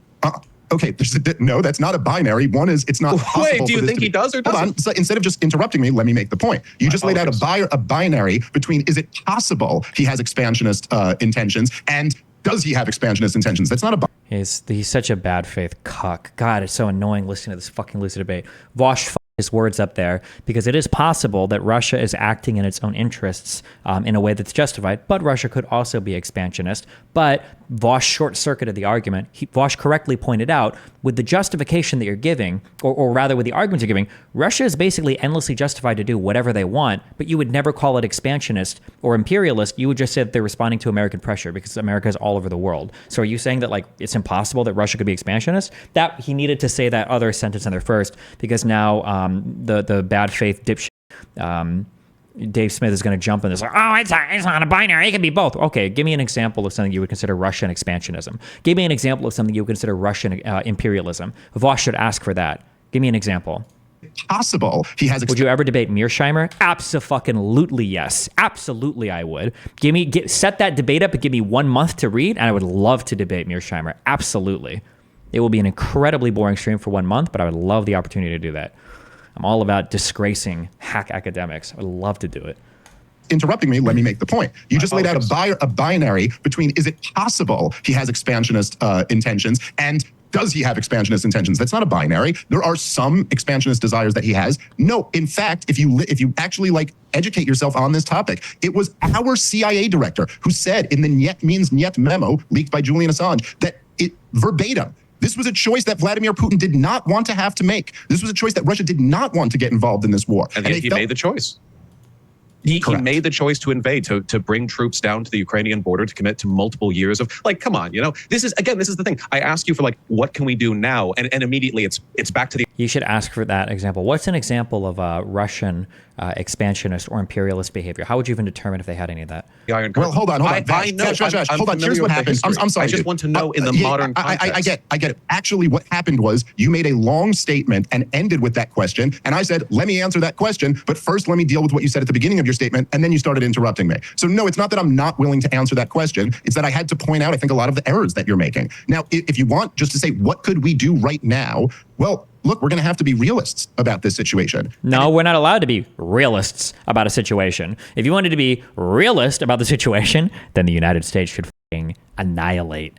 [SPEAKER 2] Okay, no, that's not a binary. One is it's not possible.
[SPEAKER 1] Wait, do
[SPEAKER 2] for
[SPEAKER 1] you
[SPEAKER 2] this
[SPEAKER 1] think
[SPEAKER 2] to
[SPEAKER 1] he
[SPEAKER 2] be-
[SPEAKER 1] does or
[SPEAKER 2] Hold
[SPEAKER 1] doesn't?
[SPEAKER 2] on. So instead of just interrupting me, let me make the point. You just laid out
[SPEAKER 1] apologize.
[SPEAKER 2] a binary between is it possible he has expansionist intentions and does he have expansionist intentions? That's not a
[SPEAKER 3] He's such a bad faith cuck. God, it's so annoying listening to this fucking loser debate. Vaush his words up there because it is possible that Russia is acting in its own interests in a way that's justified, but Russia could also be expansionist. But Vaush short-circuited the argument. Vaush correctly pointed out, with the justification that you're giving, or rather with the arguments you're giving, Russia is basically endlessly justified to do whatever they want, but you would never call it expansionist or imperialist. You would just say that they're responding to American pressure because America is all over the world. So are you saying that like it's impossible that Russia could be expansionist? That he needed to say that other sentence in there first because now the bad faith dipshit Dave Smith is going to jump in this like, oh, it's not a binary. It can be both. Okay, give me an example of something you would consider Russian expansionism. Give me an example of something you would consider Russian imperialism. Vaush should ask for that. Give me an example.
[SPEAKER 2] possible he has.
[SPEAKER 3] Would you ever debate Mearsheimer? Absolutely yes. Absolutely I would. Set that debate up and give me 1 month to read, and I would love to debate Mearsheimer. Absolutely. It will be an incredibly boring stream for 1 month, but I would love the opportunity to do that. I'm all about disgracing hack academics. I would love to do it.
[SPEAKER 2] Interrupting me, let me make the point. You just laid out a binary between is it possible he has expansionist intentions and does he have expansionist intentions? That's not a binary. There are some expansionist desires that he has. No, in fact, if you actually educate yourself on this topic, it was our CIA director who said in the Niet Means Niet memo leaked by Julian Assange that it verbatim, this was a choice that Vladimir Putin did not want to have to make. This was a choice that Russia did not want to get involved in this war.
[SPEAKER 1] And he made the choice. He made the choice to invade, to bring troops down to the Ukrainian border, to commit to multiple years of, come on, this is the thing. I ask you for, what can we do now? And immediately it's back to the...
[SPEAKER 3] You should ask for that example. What's an example of Russian expansionist or imperialist behavior? How would you even determine if they had any of that?
[SPEAKER 1] The Iron
[SPEAKER 2] Well, hold on.
[SPEAKER 1] I know.
[SPEAKER 2] Hold on. Here's what happened. I'm sorry.
[SPEAKER 1] I just want to know in the modern context.
[SPEAKER 2] I get it. Actually, what happened was you made a long statement and ended with that question. And I said, let me answer that question. But first, let me deal with what you said at the beginning of your statement. And then you started interrupting me. So no, it's not that I'm not willing to answer that question. It's that I had to point out, I think, a lot of the errors that you're making. Now, if you want just to say, what could we do right now? Well, look, we're going to have to be realists about this situation.
[SPEAKER 3] No, we're not allowed to be realists about a situation. If you wanted to be realist about the situation, then the United States should fucking annihilate.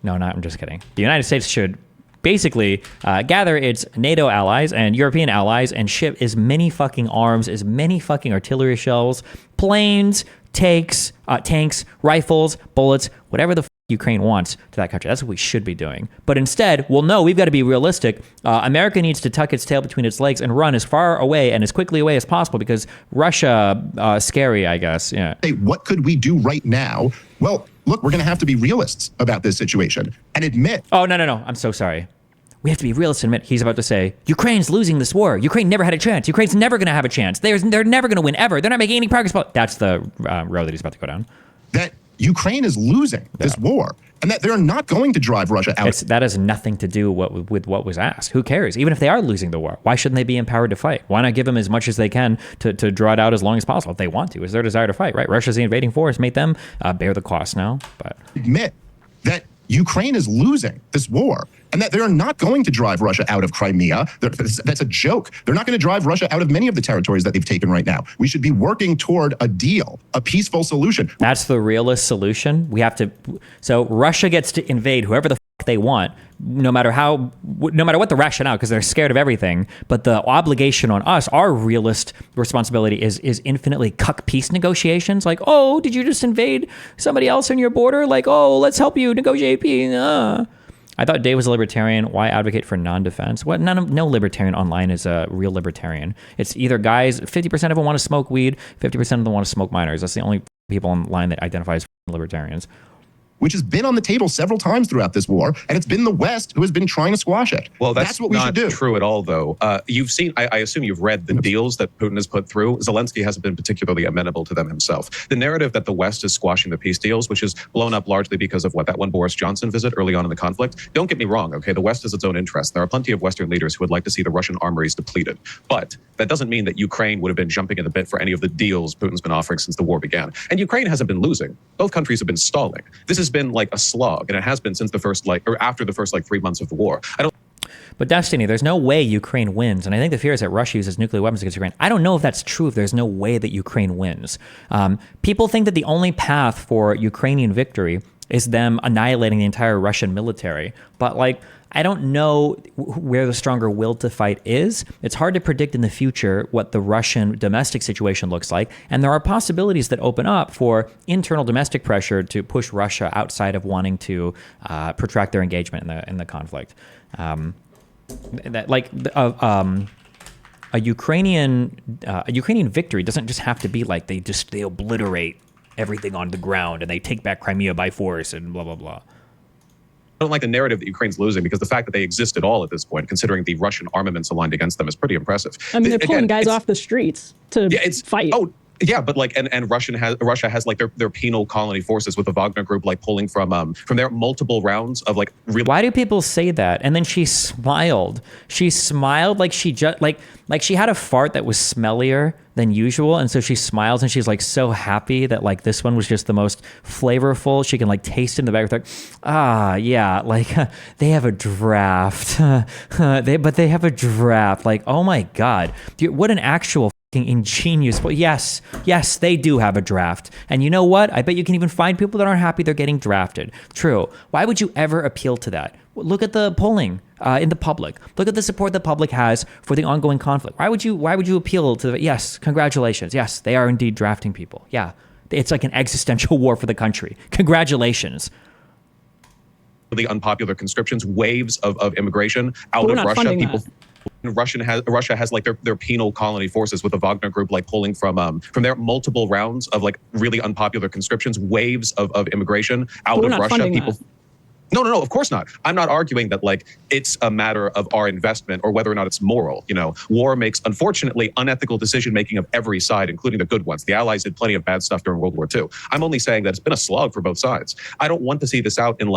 [SPEAKER 3] No, I'm just kidding. The United States should basically gather its NATO allies and European allies and ship as many fucking arms, as many fucking artillery shells, planes, tanks, rifles, bullets, whatever the Ukraine wants to that country. That's what we should be doing. But instead, well, no, we've got to be realistic. America needs to tuck its tail between its legs and run as far away and as quickly away as possible because Russia, scary, I guess. Yeah.
[SPEAKER 2] Hey, what could we do right now? Well, look, we're going to have to be realists about this situation and admit.
[SPEAKER 3] Oh, no. I'm so sorry. We have to be realists and admit he's about to say, Ukraine's losing this war. Ukraine never had a chance. Ukraine's never going to have a chance. They're never going to win ever. They're not making any progress. That's the road that he's about to go down.
[SPEAKER 2] That Ukraine is losing this war and that they're not going to drive Russia out.
[SPEAKER 3] That has nothing to do with what was asked. Who cares? Even if they are losing the war, why shouldn't they be empowered to fight? Why not give them as much as they can to draw it out as long as possible if they want to? It's their desire to fight, right? Russia's the invading force. Make them bear the cost now. But
[SPEAKER 2] admit that Ukraine is losing this war and that they're not going to drive Russia out of Crimea. That's a joke. They're not going to drive Russia out of many of the territories that they've taken right now. We should be working toward a deal, a peaceful solution.
[SPEAKER 3] That's the realist solution. So Russia gets to invade whoever the fuck they want, no matter what the rationale, because they're scared of everything. But the obligation on us, our realist responsibility is infinitely cuck peace negotiations. Like, oh, did you just invade somebody else on your border? Like, oh, let's help you negotiate peace. I thought Dave was a libertarian. Why advocate for non-defense? What? No libertarian online is a real libertarian. It's either guys, 50% of them want to smoke weed, 50% of them want to smoke minors. That's the only people online that identify as libertarians.
[SPEAKER 2] Which has been on the table several times throughout this war, and it's been the West who has been trying to squash it.
[SPEAKER 1] Well, that's
[SPEAKER 2] what we should do.
[SPEAKER 1] Not true at all, though. You've seen, I assume you've read the deals that Putin has put through. Zelensky hasn't been particularly amenable to them himself. The narrative that the West is squashing the peace deals, which is blown up largely because of that one Boris Johnson visit early on in the conflict. Don't get me wrong, okay? The West has its own interests. There are plenty of Western leaders who would like to see the Russian armories depleted. But that doesn't mean that Ukraine would have been jumping at the bit for any of the deals Putin's been offering since the war began. And Ukraine hasn't been losing. Both countries have been stalling. This has been like a slog, and it has been since the first, or after the first 3 months of the war.
[SPEAKER 3] But Destiny, there's no way Ukraine wins. And I think the fear is that Russia uses nuclear weapons against Ukraine. I don't know if that's true, if there's no way that Ukraine wins. People think that the only path for Ukrainian victory is them annihilating the entire Russian military. But I don't know where the stronger will to fight is. It's hard to predict in the future what the Russian domestic situation looks like. And there are possibilities that open up for internal domestic pressure to push Russia outside of wanting to protract their engagement in the conflict. A Ukrainian victory doesn't just have to be like they obliterate everything on the ground and they take back Crimea by force and blah blah blah.
[SPEAKER 1] I don't like the narrative that Ukraine's losing, because the fact that they exist at all at this point, considering the Russian armaments aligned against them, is pretty impressive.
[SPEAKER 4] I mean, they're pulling guys off the streets to fight.
[SPEAKER 1] Oh, yeah, but and Russia has their penal colony forces with the Wagner group pulling from their multiple rounds of
[SPEAKER 3] Why do people say that? And then she smiled. She smiled like she just like she had a fart that was smellier than usual, and so she smiles and she's so happy that this one was just the most flavorful. She can taste it in the back of yeah, they have a draft. They have a draft. Oh my god, dude, what an actual ingenious. Well, yes, they do have a draft. And you know what? I bet you can even find people that aren't happy they're getting drafted. True. Why would you ever appeal to that? Look at the polling in the public. Look at the support the public has for the ongoing conflict. Why would you appeal to yes, congratulations. Yes, they are indeed drafting people. Yeah. It's like an existential war for the country. Congratulations.
[SPEAKER 1] The unpopular conscriptions, waves of immigration out of Russia. Russia has their penal colony forces with the Wagner group pulling from their multiple rounds of really unpopular conscriptions, waves of immigration out of Russia. People. No, of course not. I'm not arguing that it's a matter of our investment or whether or not it's moral. War makes, unfortunately, unethical decision-making of every side, including the good ones. The Allies did plenty of bad stuff during World War II. I'm only saying that it's been a slog for both sides. I don't want to see this out in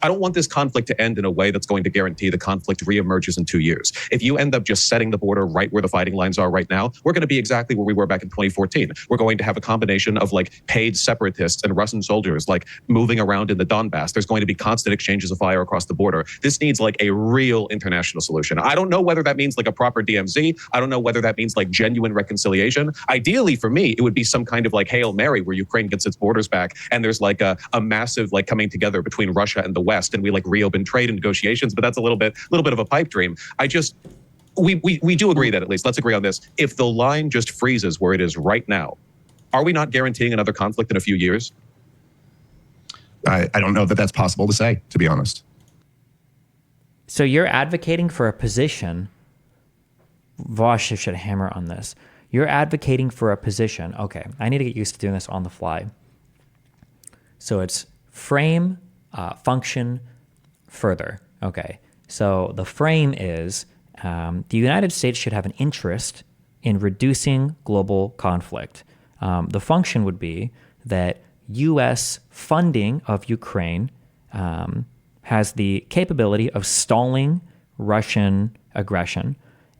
[SPEAKER 1] I don't want this conflict to end in a way that's going to guarantee the conflict reemerges in 2 years. If you end up just setting the border right where the fighting lines are right now, we're going to be exactly where we were back in 2014. We're going to have a combination of paid separatists and Russian soldiers moving around in the Donbass. There's going to be constant exchanges of fire across the border. This needs a real international solution. I don't know whether that means a proper DMZ. I don't know whether that means genuine reconciliation. Ideally for me, it would be some kind of Hail Mary where Ukraine gets its borders back and there's a massive coming together between Russia and the West, and we reopen trade and negotiations, but that's a little bit of a pipe dream. We do agree that, at least let's agree on this. If the line just freezes where it is right now, are we not guaranteeing another conflict in a few years?
[SPEAKER 2] I don't know that that's possible to say, to be honest.
[SPEAKER 3] So you're advocating for a position. Vaush should hammer on this. You're advocating for a position. Okay, I need to get used to doing this on the fly. So it's frame, function, further. Okay, so the frame is the United States should have an interest in reducing global conflict. The function would be that U.S. funding of Ukraine has the capability of stalling Russian aggression,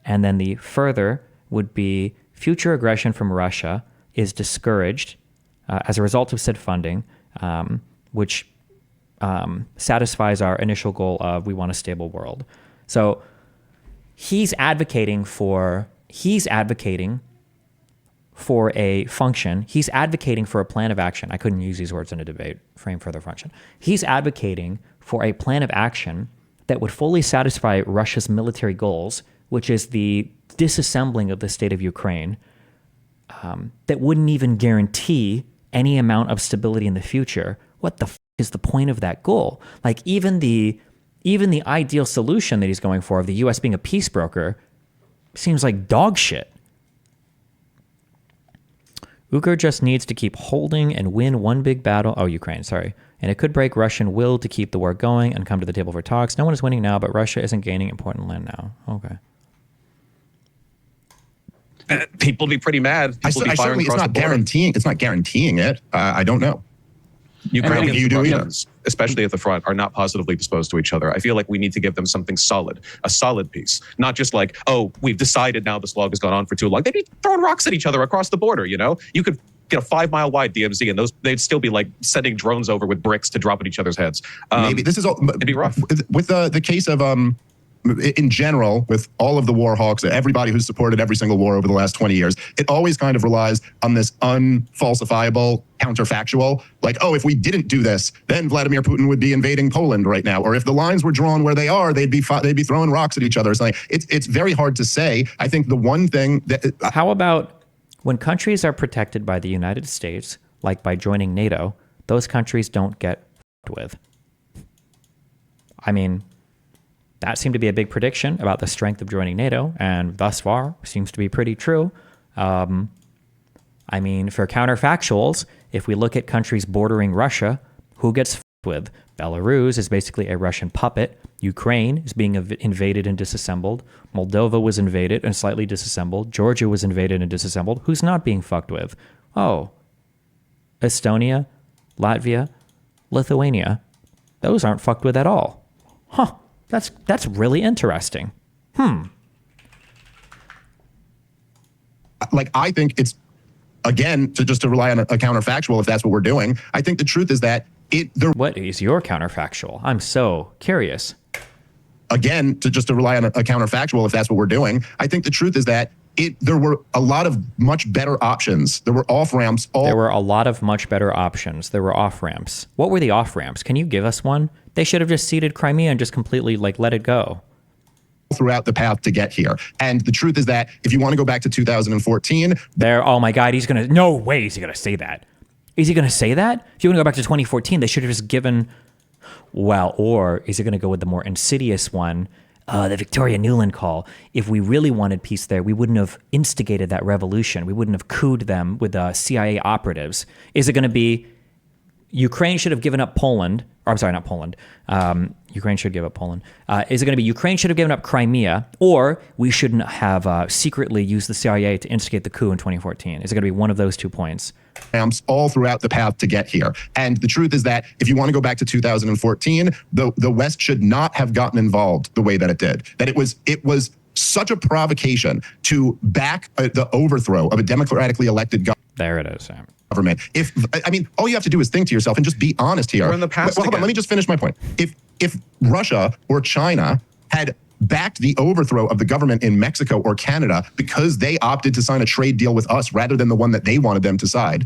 [SPEAKER 3] and then the further would be future aggression from Russia is discouraged as a result of said funding, which satisfies our initial goal of we want a stable world. So he's advocating for a function. He's advocating for a plan of action. I couldn't use these words in a debate. Frame, further, function. He's advocating for a plan of action that would fully satisfy Russia's military goals, which is the disassembling of the state of Ukraine, that wouldn't even guarantee any amount of stability in the future. What the is the point of that goal? Even the ideal solution that he's going for of the U.S. being a peace broker seems like dog shit. Ugur just needs to keep holding and win one big battle. Oh, Ukraine, sorry. And it could break Russian will to keep the war going and come to the table for talks. No one is winning now, but Russia isn't gaining important land now. Okay.
[SPEAKER 1] People be pretty mad. People be firing across the border.
[SPEAKER 2] It's not guaranteeing it. I don't know.
[SPEAKER 1] Ukrainians
[SPEAKER 2] you
[SPEAKER 1] and
[SPEAKER 2] do either.
[SPEAKER 1] Russians, especially at the front, are not positively disposed to each other. I feel like we need to give them something solid, a solid piece, not just like, oh, we've decided now this log has gone on for too long. They'd be throwing rocks at each other across the border, you know? You could get a 5-mile wide DMZ and they'd still be like sending drones over with bricks to drop at each other's heads.
[SPEAKER 2] Maybe this is all,
[SPEAKER 1] it'd be rough.
[SPEAKER 2] With the case of in general, with all of the war hawks, everybody who's supported every single war over the last 20 years, it always kind of relies on this unfalsifiable counterfactual. Like, oh, if we didn't do this, then Vladimir Putin would be invading Poland right now. Or if the lines were drawn where they are, they'd be throwing rocks at each other. Or something. It's very hard to say. I think the one thing that
[SPEAKER 3] How about when countries are protected by the United States, like by joining NATO, those countries don't get f***ed with? I mean, that seemed to be a big prediction about the strength of joining NATO, and thus far seems to be pretty true. I mean, for counterfactuals, if we look at countries bordering Russia, who gets f***ed with? Belarus is basically a Russian puppet. Ukraine is being invaded and disassembled. Moldova was invaded and slightly disassembled. Georgia was invaded and disassembled. Who's not being fucked with? Oh, Estonia, Latvia, Lithuania. Those aren't fucked with at all. Huh. That's really interesting.
[SPEAKER 2] Like, I think it's, again, to rely on a counterfactual, if that's what we're doing. I think the truth is that
[SPEAKER 3] What is your counterfactual? I'm so curious.
[SPEAKER 2] Again, to rely on a counterfactual, if that's what we're doing. I think the truth is that there were a lot of much better options. There were off-ramps.
[SPEAKER 3] There were a lot of much better options. There were off-ramps. What were the off-ramps? Can you give us one? They should have just ceded Crimea and just completely let it go.
[SPEAKER 2] Throughout the path to get here. And the truth is that if you want to go back to 2014.
[SPEAKER 3] Oh my God, no way is he going to say that. Is he going to say that? If you want to go back to 2014, they should have just given, or is it going to go with the more insidious one? The Victoria Nuland call. If we really wanted peace there, we wouldn't have instigated that revolution. We wouldn't have cooed them with CIA operatives. Is it going to be Ukraine should have given up Poland? Or I'm sorry, not Poland. Ukraine should give up Poland. Is it going to be Ukraine should have given up Crimea, or we shouldn't have secretly used the CIA to instigate the coup in 2014? Is it going to be one of those 2 points?
[SPEAKER 2] All throughout the path to get here. And the truth is that if you want to go back to 2014, the West should not have gotten involved the way that it did. That it was such a provocation to back the overthrow of a democratically elected government.
[SPEAKER 3] There it is, Sam.
[SPEAKER 2] Government. All you have to do is think to yourself and just be honest here.
[SPEAKER 1] We're in the past
[SPEAKER 2] Hold on,
[SPEAKER 1] again.
[SPEAKER 2] let me just finish my point. If Russia or China had backed the overthrow of the government in Mexico or Canada because they opted to sign a trade deal with us rather than the one that they wanted them to sign,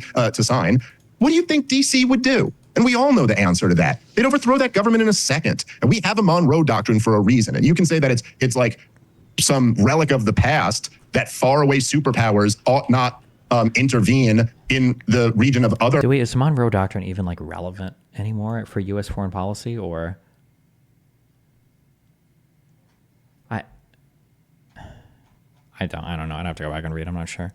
[SPEAKER 2] what do you think DC would do? And we all know the answer to that. They'd overthrow that government in a second. And we have a Monroe Doctrine for a reason. And you can say that it's like some relic of the past that faraway superpowers ought not intervene in the region of other.
[SPEAKER 3] Is the Monroe Doctrine even relevant anymore for U.S. foreign policy, or? I don't know. I'd have to go back and read. I'm not sure.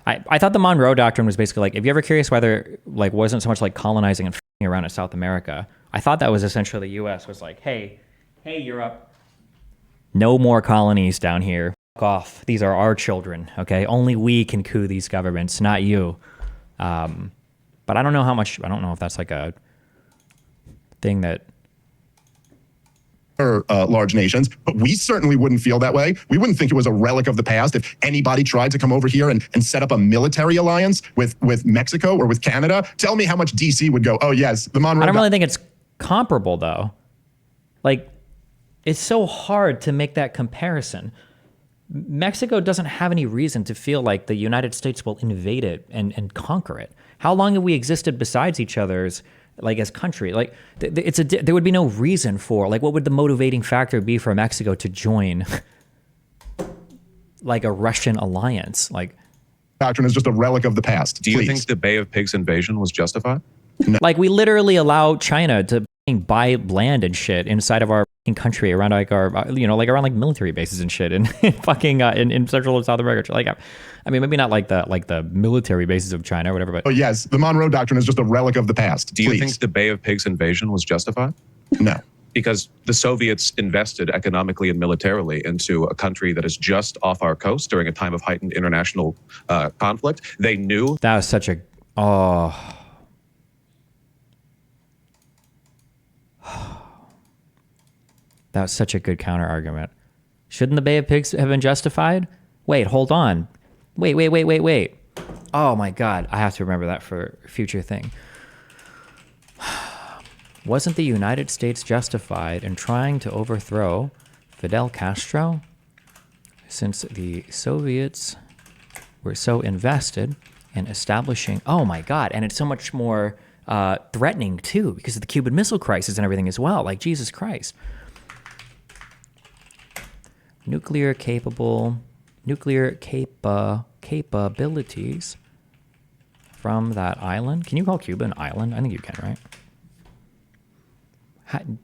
[SPEAKER 3] I thought the Monroe Doctrine was basically if you're ever curious whether wasn't so much colonizing and f***ing around in South America, I thought that was essentially the U.S. was hey Europe, no more colonies down here. Fuck off. These are our children. Okay, only we can coup these governments, not you. But I don't know how much. I don't know if that's a thing that.
[SPEAKER 2] Large nations, but we certainly wouldn't feel that way. We wouldn't think it was a relic of the past if anybody tried to come over here and set up a military alliance with Mexico or with Canada. Tell me how much DC would go, oh yes, the Monroe.
[SPEAKER 3] I don't really think it's comparable though. It's so hard to make that comparison. Mexico doesn't have any reason to feel like the United States will invade it and conquer it. How long have we existed besides each other's as country? There would be no reason for what would the motivating factor be for Mexico to join a Russian alliance?
[SPEAKER 2] Doctrine is just a relic of the past.
[SPEAKER 1] Do you think the Bay of Pigs invasion was justified?
[SPEAKER 2] No.
[SPEAKER 3] We literally allow China to buy land and shit inside of our country around our around military bases and shit in in Central and South America. Maybe not the military bases of China or whatever, but
[SPEAKER 2] oh yes, the Monroe Doctrine is just a relic of the past.
[SPEAKER 1] Do you think the Bay of Pigs invasion was justified?
[SPEAKER 2] No.
[SPEAKER 1] Because the Soviets invested economically and militarily into a country that is just off our coast during a time of heightened international conflict. They knew
[SPEAKER 3] that was such a That was such a good counter argument. Shouldn't the Bay of Pigs have been justified? Wait, hold on. Wait. Oh my God, I have to remember that for a future thing. Wasn't the United States justified in trying to overthrow Fidel Castro, since the Soviets were so invested in establishing, oh my God, and it's so much more threatening too, because of the Cuban Missile Crisis and everything as well, like Jesus Christ. Nuclear capabilities from that island. Can you call Cuba an island? I think you can, right?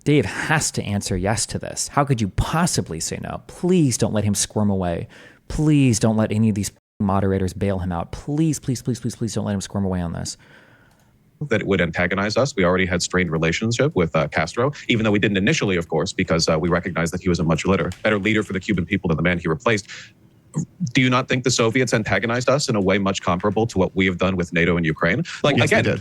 [SPEAKER 3] Dave has to answer yes to this. How could you possibly say no? Please don't let him squirm away. Please don't let any of these moderators bail him out. Please don't let him squirm away on this.
[SPEAKER 1] That it would antagonize us. We already had strained relationship with Castro, even though we didn't initially, of course, because we recognized that he was a much better leader for the Cuban people than the man he replaced. Do you not think the Soviets antagonized us in a way much comparable to what we have done with NATO and Ukraine? Like,
[SPEAKER 2] yes,
[SPEAKER 1] again,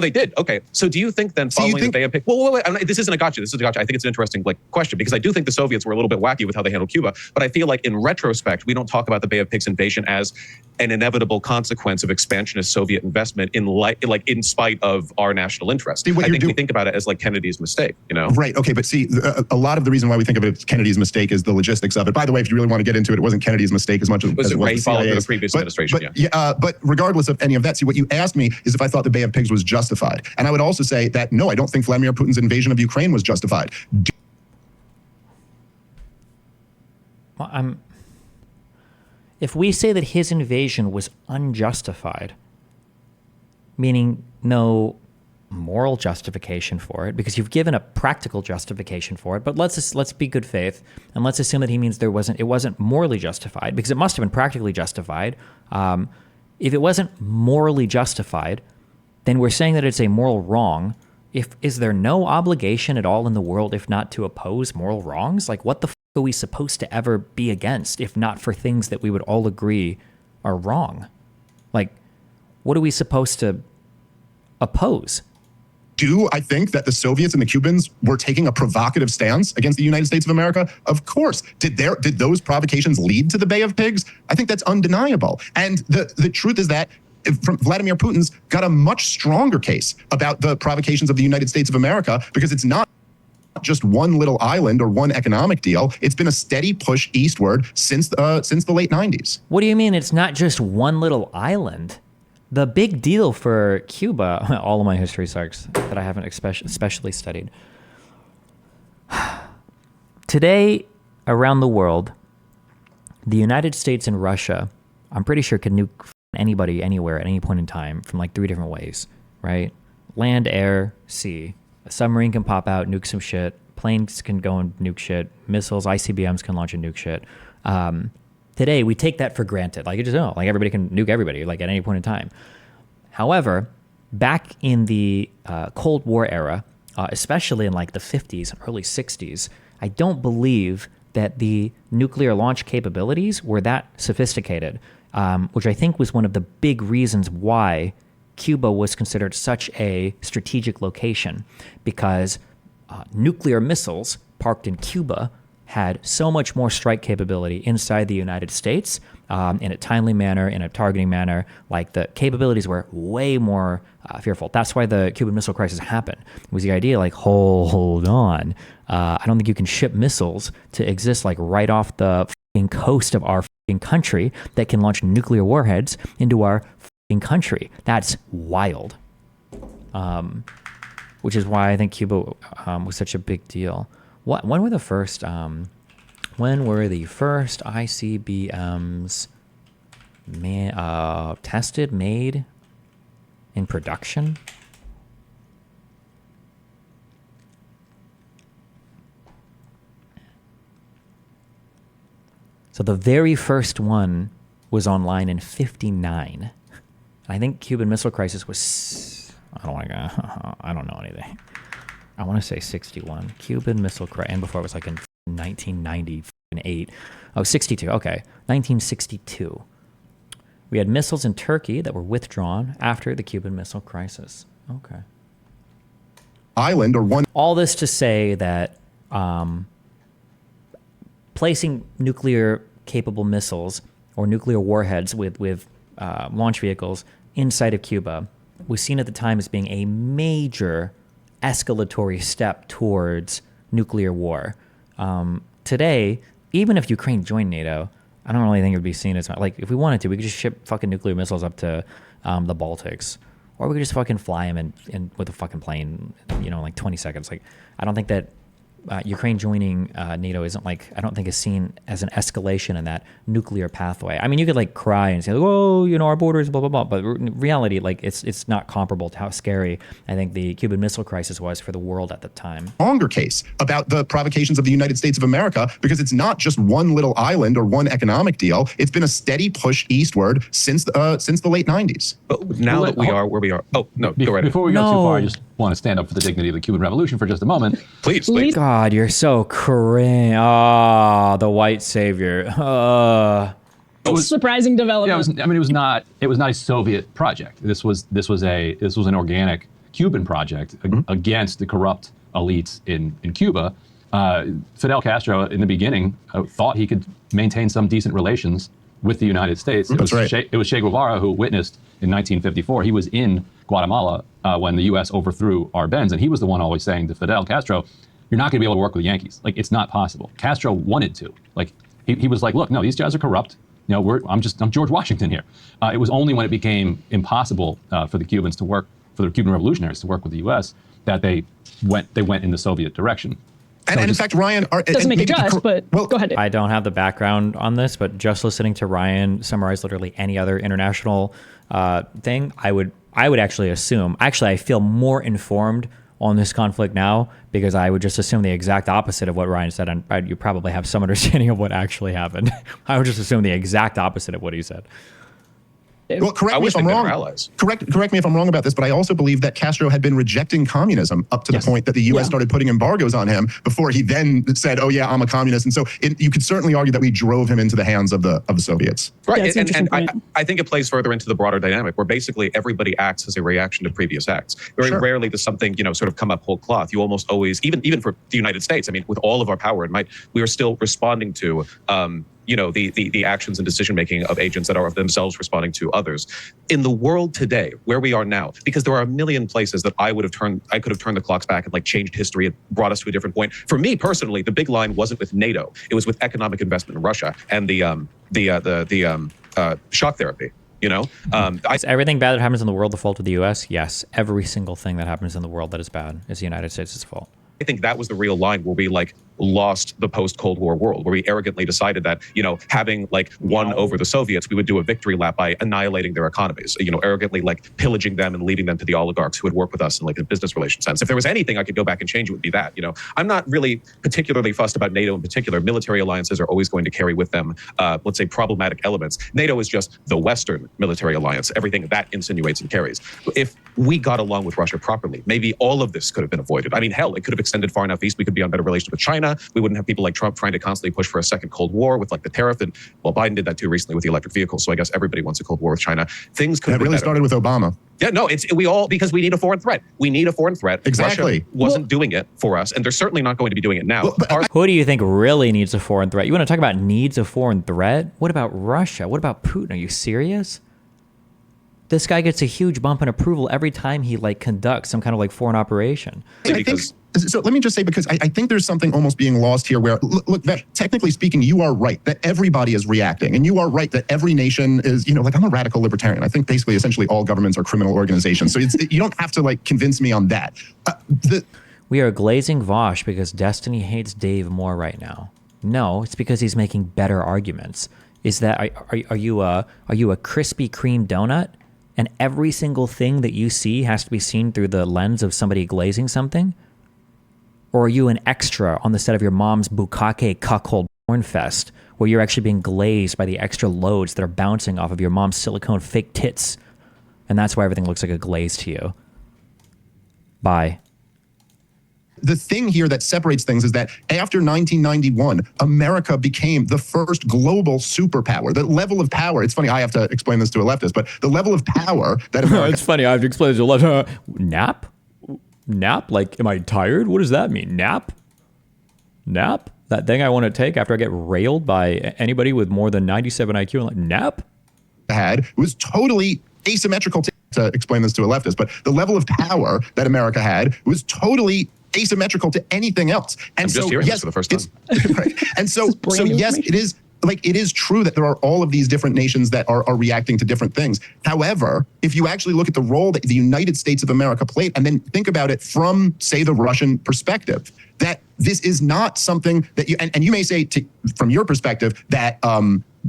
[SPEAKER 1] they did. Okay. So do you think then following the Bay of Pigs? Wait. This isn't a gotcha. This is a gotcha. I think it's an interesting question, because I do think the Soviets were a little bit wacky with how they handled Cuba. But I feel like in retrospect, we don't talk about the Bay of Pigs invasion as an inevitable consequence of expansionist Soviet investment in spite of our national interest. I think we think about it as like Kennedy's mistake, you know?
[SPEAKER 2] Right. Okay. But see, a lot of the reason why we think of it as Kennedy's mistake is the logistics of it. By the way, if you really want to get into it, it wasn't Kennedy's mistake as much as it was the CIA's.
[SPEAKER 1] The previous administration.
[SPEAKER 2] But regardless of any of that, see, what you asked me is if I thought the Bay of Pigs was justified. And I would also say that, no, I don't think Vladimir Putin's invasion of Ukraine was justified.
[SPEAKER 3] Well, if we say that his invasion was unjustified, meaning no moral justification for it, because you've given a practical justification for it, but let's be good faith and let's assume that he means it wasn't morally justified, because it must have been practically justified. If it wasn't morally justified, then we're saying that it's a moral wrong. Is there no obligation at all in the world if not to oppose moral wrongs? Like, what the are we supposed to ever be against if not for things that we would all agree are wrong? Like, what are we supposed to oppose?
[SPEAKER 2] Do I think that the Soviets and the Cubans were taking a provocative stance against the United States of America? Of course. Did those provocations lead to the Bay of Pigs? I think that's undeniable. And the truth is that Vladimir Putin's got a much stronger case about the provocations of the United States of America, because it's not just one little island or one economic deal. It's been a steady push eastward since the late 90s.
[SPEAKER 3] What do you mean it's not just one little island? The big deal for Cuba, all of my history sucks that I haven't especially studied. Today, around the world, the United States and Russia, I'm pretty sure, can nuke anybody, anywhere, at any point in time from like 3 different ways, right? Land, air, sea. A submarine can pop out, nuke some shit. Planes can go and nuke shit. Missiles, ICBMs can launch and nuke shit. Today, we take that for granted. Like, you just know, like, everybody can nuke everybody, like, at any point in time. However, back in the Cold War era, especially in like the 50s and early 60s, I don't believe that the nuclear launch capabilities were that sophisticated, which I think was one of the big reasons why Cuba was considered such a strategic location, because nuclear missiles parked in Cuba had so much more strike capability inside the United States in a timely manner, in a targeting manner. Like, the capabilities were way more fearful. That's why the Cuban Missile Crisis happened. It was the idea, like, hold on. I don't think you can ship missiles to exist like right off the coast of our country that can launch nuclear warheads into our country. That's wild. Which is why I think Cuba was such a big deal. When were the first ICBMs tested, made, in production? So the very first one was online in 1959. I think Cuban Missile Crisis was, I don't know anything. I want to say 61. Cuban Missile Crisis, and before it was like in 1998. Oh, 62, okay. 1962. We had missiles in Turkey that were withdrawn after the Cuban Missile Crisis. Okay.
[SPEAKER 2] Island or one.
[SPEAKER 3] All this to say that placing nuclear capable missiles or nuclear warheads with launch vehicles inside of Cuba was seen at the time as being a major escalatory step towards nuclear war. Today, even if Ukraine joined NATO, I don't really think it would be seen as like, if we wanted to, we could just ship fucking nuclear missiles up to the Baltics, or we could just fucking fly them in with a fucking plane, in like 20 seconds. Like, I don't think that Ukraine joining NATO isn't like, I don't think is seen as an escalation in that nuclear pathway. I mean, you could like cry and say, "Oh, our borders, blah blah blah," but in reality, like it's not comparable to how scary I think the Cuban Missile Crisis was for the world at the time.
[SPEAKER 2] Longer case about the provocations of the United States of America, because it's not just one little island or one economic deal. It's been a steady push eastward since the late 90s.
[SPEAKER 1] But now that we are where we are, oh no, go right ahead.
[SPEAKER 5] Before we go too far, I just want to stand up for the dignity of the Cuban Revolution for just a moment.
[SPEAKER 1] Please.
[SPEAKER 3] God, you're so cringe. Ah, the white savior.
[SPEAKER 5] It was
[SPEAKER 4] Surprising development.
[SPEAKER 5] Yeah, it was not a Soviet project. This was an organic Cuban project against the corrupt elites in Cuba. Fidel Castro, in the beginning, thought he could maintain some decent relations with the United States.
[SPEAKER 2] That's right.
[SPEAKER 5] It was Che Guevara who witnessed in 1954. He was in Guatemala when the U.S. overthrew Arbenz, and he was the one always saying to Fidel Castro, "You're not going to be able to work with the Yankees. Like, it's not possible." Castro wanted to. Like, he was like, "Look, no, these guys are corrupt. I'm George Washington here." It was only when it became impossible for the Cubans to work, for the Cuban revolutionaries to work with the U.S., that they went in the Soviet direction.
[SPEAKER 2] And in fact, Ryan...
[SPEAKER 4] Doesn't make it just, but go ahead.
[SPEAKER 3] I don't have the background on this, but just listening to Ryan summarize literally any other international thing, I would actually assume... Actually, I feel more informed on this conflict now because I would just assume the exact opposite of what Ryan said, and you probably have some understanding of what actually happened. I would just assume the exact opposite of what he said.
[SPEAKER 2] Well, correct me if I'm wrong. Correct me if I'm wrong about this, but I also believe that Castro had been rejecting communism up to the point that the U.S. started putting embargoes on him before he then said, "Oh yeah, I'm a communist." And so you could certainly argue that we drove him into the hands of the Soviets.
[SPEAKER 1] Right, and I think it plays further into the broader dynamic where basically everybody acts as a reaction to previous acts. Very rarely does something sort of come up whole cloth. You almost always, even for the United States, I mean, with all of our power and might, we are still responding to the actions and decision making of agents that are of themselves responding to others. In the world today, where we are now, because there are a million places that I could have turned the clocks back and like changed history and brought us to a different point. For me personally, the big line wasn't with NATO; it was with economic investment in Russia and the shock therapy.
[SPEAKER 3] Is everything bad that happens in the world the fault of the U.S.? Yes, every single thing that happens in the world that is bad is the United States' fault.
[SPEAKER 1] I think that was the real line where we lost the post-Cold War world, where we arrogantly decided that, having won over the Soviets, we would do a victory lap by annihilating their economies, arrogantly pillaging them and leaving them to the oligarchs who would work with us in a business relation sense. If there was anything I could go back and change, it would be that. I'm not really particularly fussed about NATO in particular. Military alliances are always going to carry with them, let's say, problematic elements. NATO is just the Western military alliance, everything that insinuates and carries. If we got along with Russia properly, maybe all of this could have been avoided. I mean, hell, it could have extended far enough east. We could be on better relations with China. We wouldn't have people like Trump trying to constantly push for a second Cold War with the tariff. And well, Biden did that too recently with the electric vehicles. So I guess everybody wants a Cold War with China. Things could have been better.
[SPEAKER 2] Started with Obama.
[SPEAKER 1] Yeah, no, because we need a foreign threat. We need a foreign threat.
[SPEAKER 2] Exactly.
[SPEAKER 1] Russia wasn't doing it for us, and they're certainly not going to be doing it now.
[SPEAKER 3] Who do you think really needs a foreign threat? You want to talk about needs a foreign threat? What about Russia? What about Putin? Are you serious? This guy gets a huge bump in approval every time he conducts some kind of foreign operation.
[SPEAKER 2] So let me just say, because I think there's something almost being lost here where, look, that technically speaking, you are right that everybody is reacting. And you are right that every nation is, I'm a radical libertarian. I think basically, essentially all governments are criminal organizations. So you don't have to convince me on that.
[SPEAKER 3] We are glazing Vaush because Destiny hates Dave more right now. No, it's because he's making better arguments. Is that, are you a Krispy Kreme donut? And every single thing that you see has to be seen through the lens of somebody glazing something? Or are you an extra on the set of your mom's bukkake cuckold porn fest, where you're actually being glazed by the extra loads that are bouncing off of your mom's silicone fake tits? And that's why everything looks like a glaze to you. Bye.
[SPEAKER 2] The thing here that separates things is that after 1991, America became the first global superpower. The level of power, it's funny, I have to explain this to a leftist, but the level of power that America...
[SPEAKER 3] It's funny, I have to explain this to a leftist. Nap? Nap? Am I tired? What does that mean? Nap? Nap? That thing I want to take after I get railed by anybody with more than 97 IQ. I'm like, nope.
[SPEAKER 2] had was totally asymmetrical to explain this to a leftist, but the level of power that America had was totally asymmetrical to anything else. And
[SPEAKER 1] I'm just hearing this for the first time.
[SPEAKER 2] Right. And so yes,
[SPEAKER 4] information.
[SPEAKER 2] it is true that there are all of these different nations that are reacting to different things. However, if you actually look at the role that the United States of America played, and then think about it from, say, the Russian perspective, that this is not something that you, and you may say from your perspective that,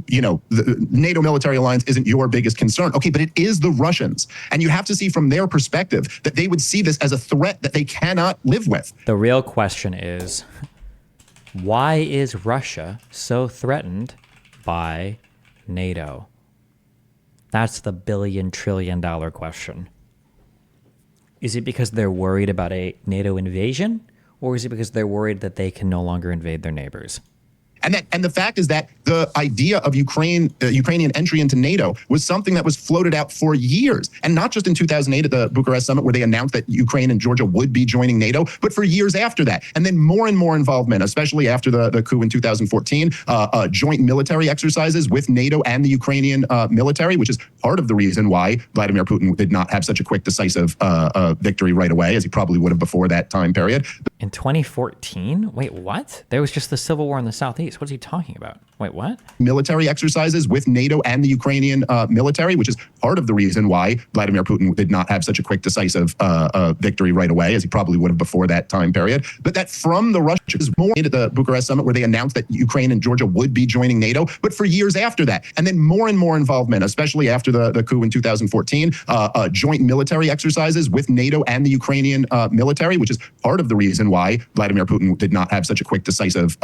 [SPEAKER 2] the NATO military alliance isn't your biggest concern. Okay, but it is the Russians. And you have to see from their perspective that they would see this as a threat that they cannot live with.
[SPEAKER 3] The real question is, why is Russia so threatened by NATO? That's the billion-trillion-dollar question. Is it because they're worried about a NATO invasion? Or is it because they're worried that they can no longer invade their neighbors?
[SPEAKER 2] And the fact is that the idea of Ukrainian entry into NATO was something that was floated out for years, and not just in 2008 at the Bucharest summit where they announced that Ukraine and Georgia would be joining NATO, but for years after that. And then more and more involvement, especially after the coup in 2014, joint military exercises with NATO and the Ukrainian military, which is part of the reason why Vladimir Putin did not have such a quick, decisive victory right away, as he probably would have before that time period.
[SPEAKER 3] In 2014? Wait, what? There was just the civil war in the Southeast. What's he talking about? Wait, what?
[SPEAKER 2] Military exercises with NATO and the Ukrainian military, which is part of the reason why Vladimir Putin did not have such a quick, decisive victory right away, as he probably would have before that time period. But that from the Russians, more at the Bucharest summit where they announced that Ukraine and Georgia would be joining NATO, but for years after that. And then more and more involvement, especially after the coup in 2014, joint military exercises with NATO and the Ukrainian military, which is part of the reason why Vladimir Putin did not have such a quick, decisive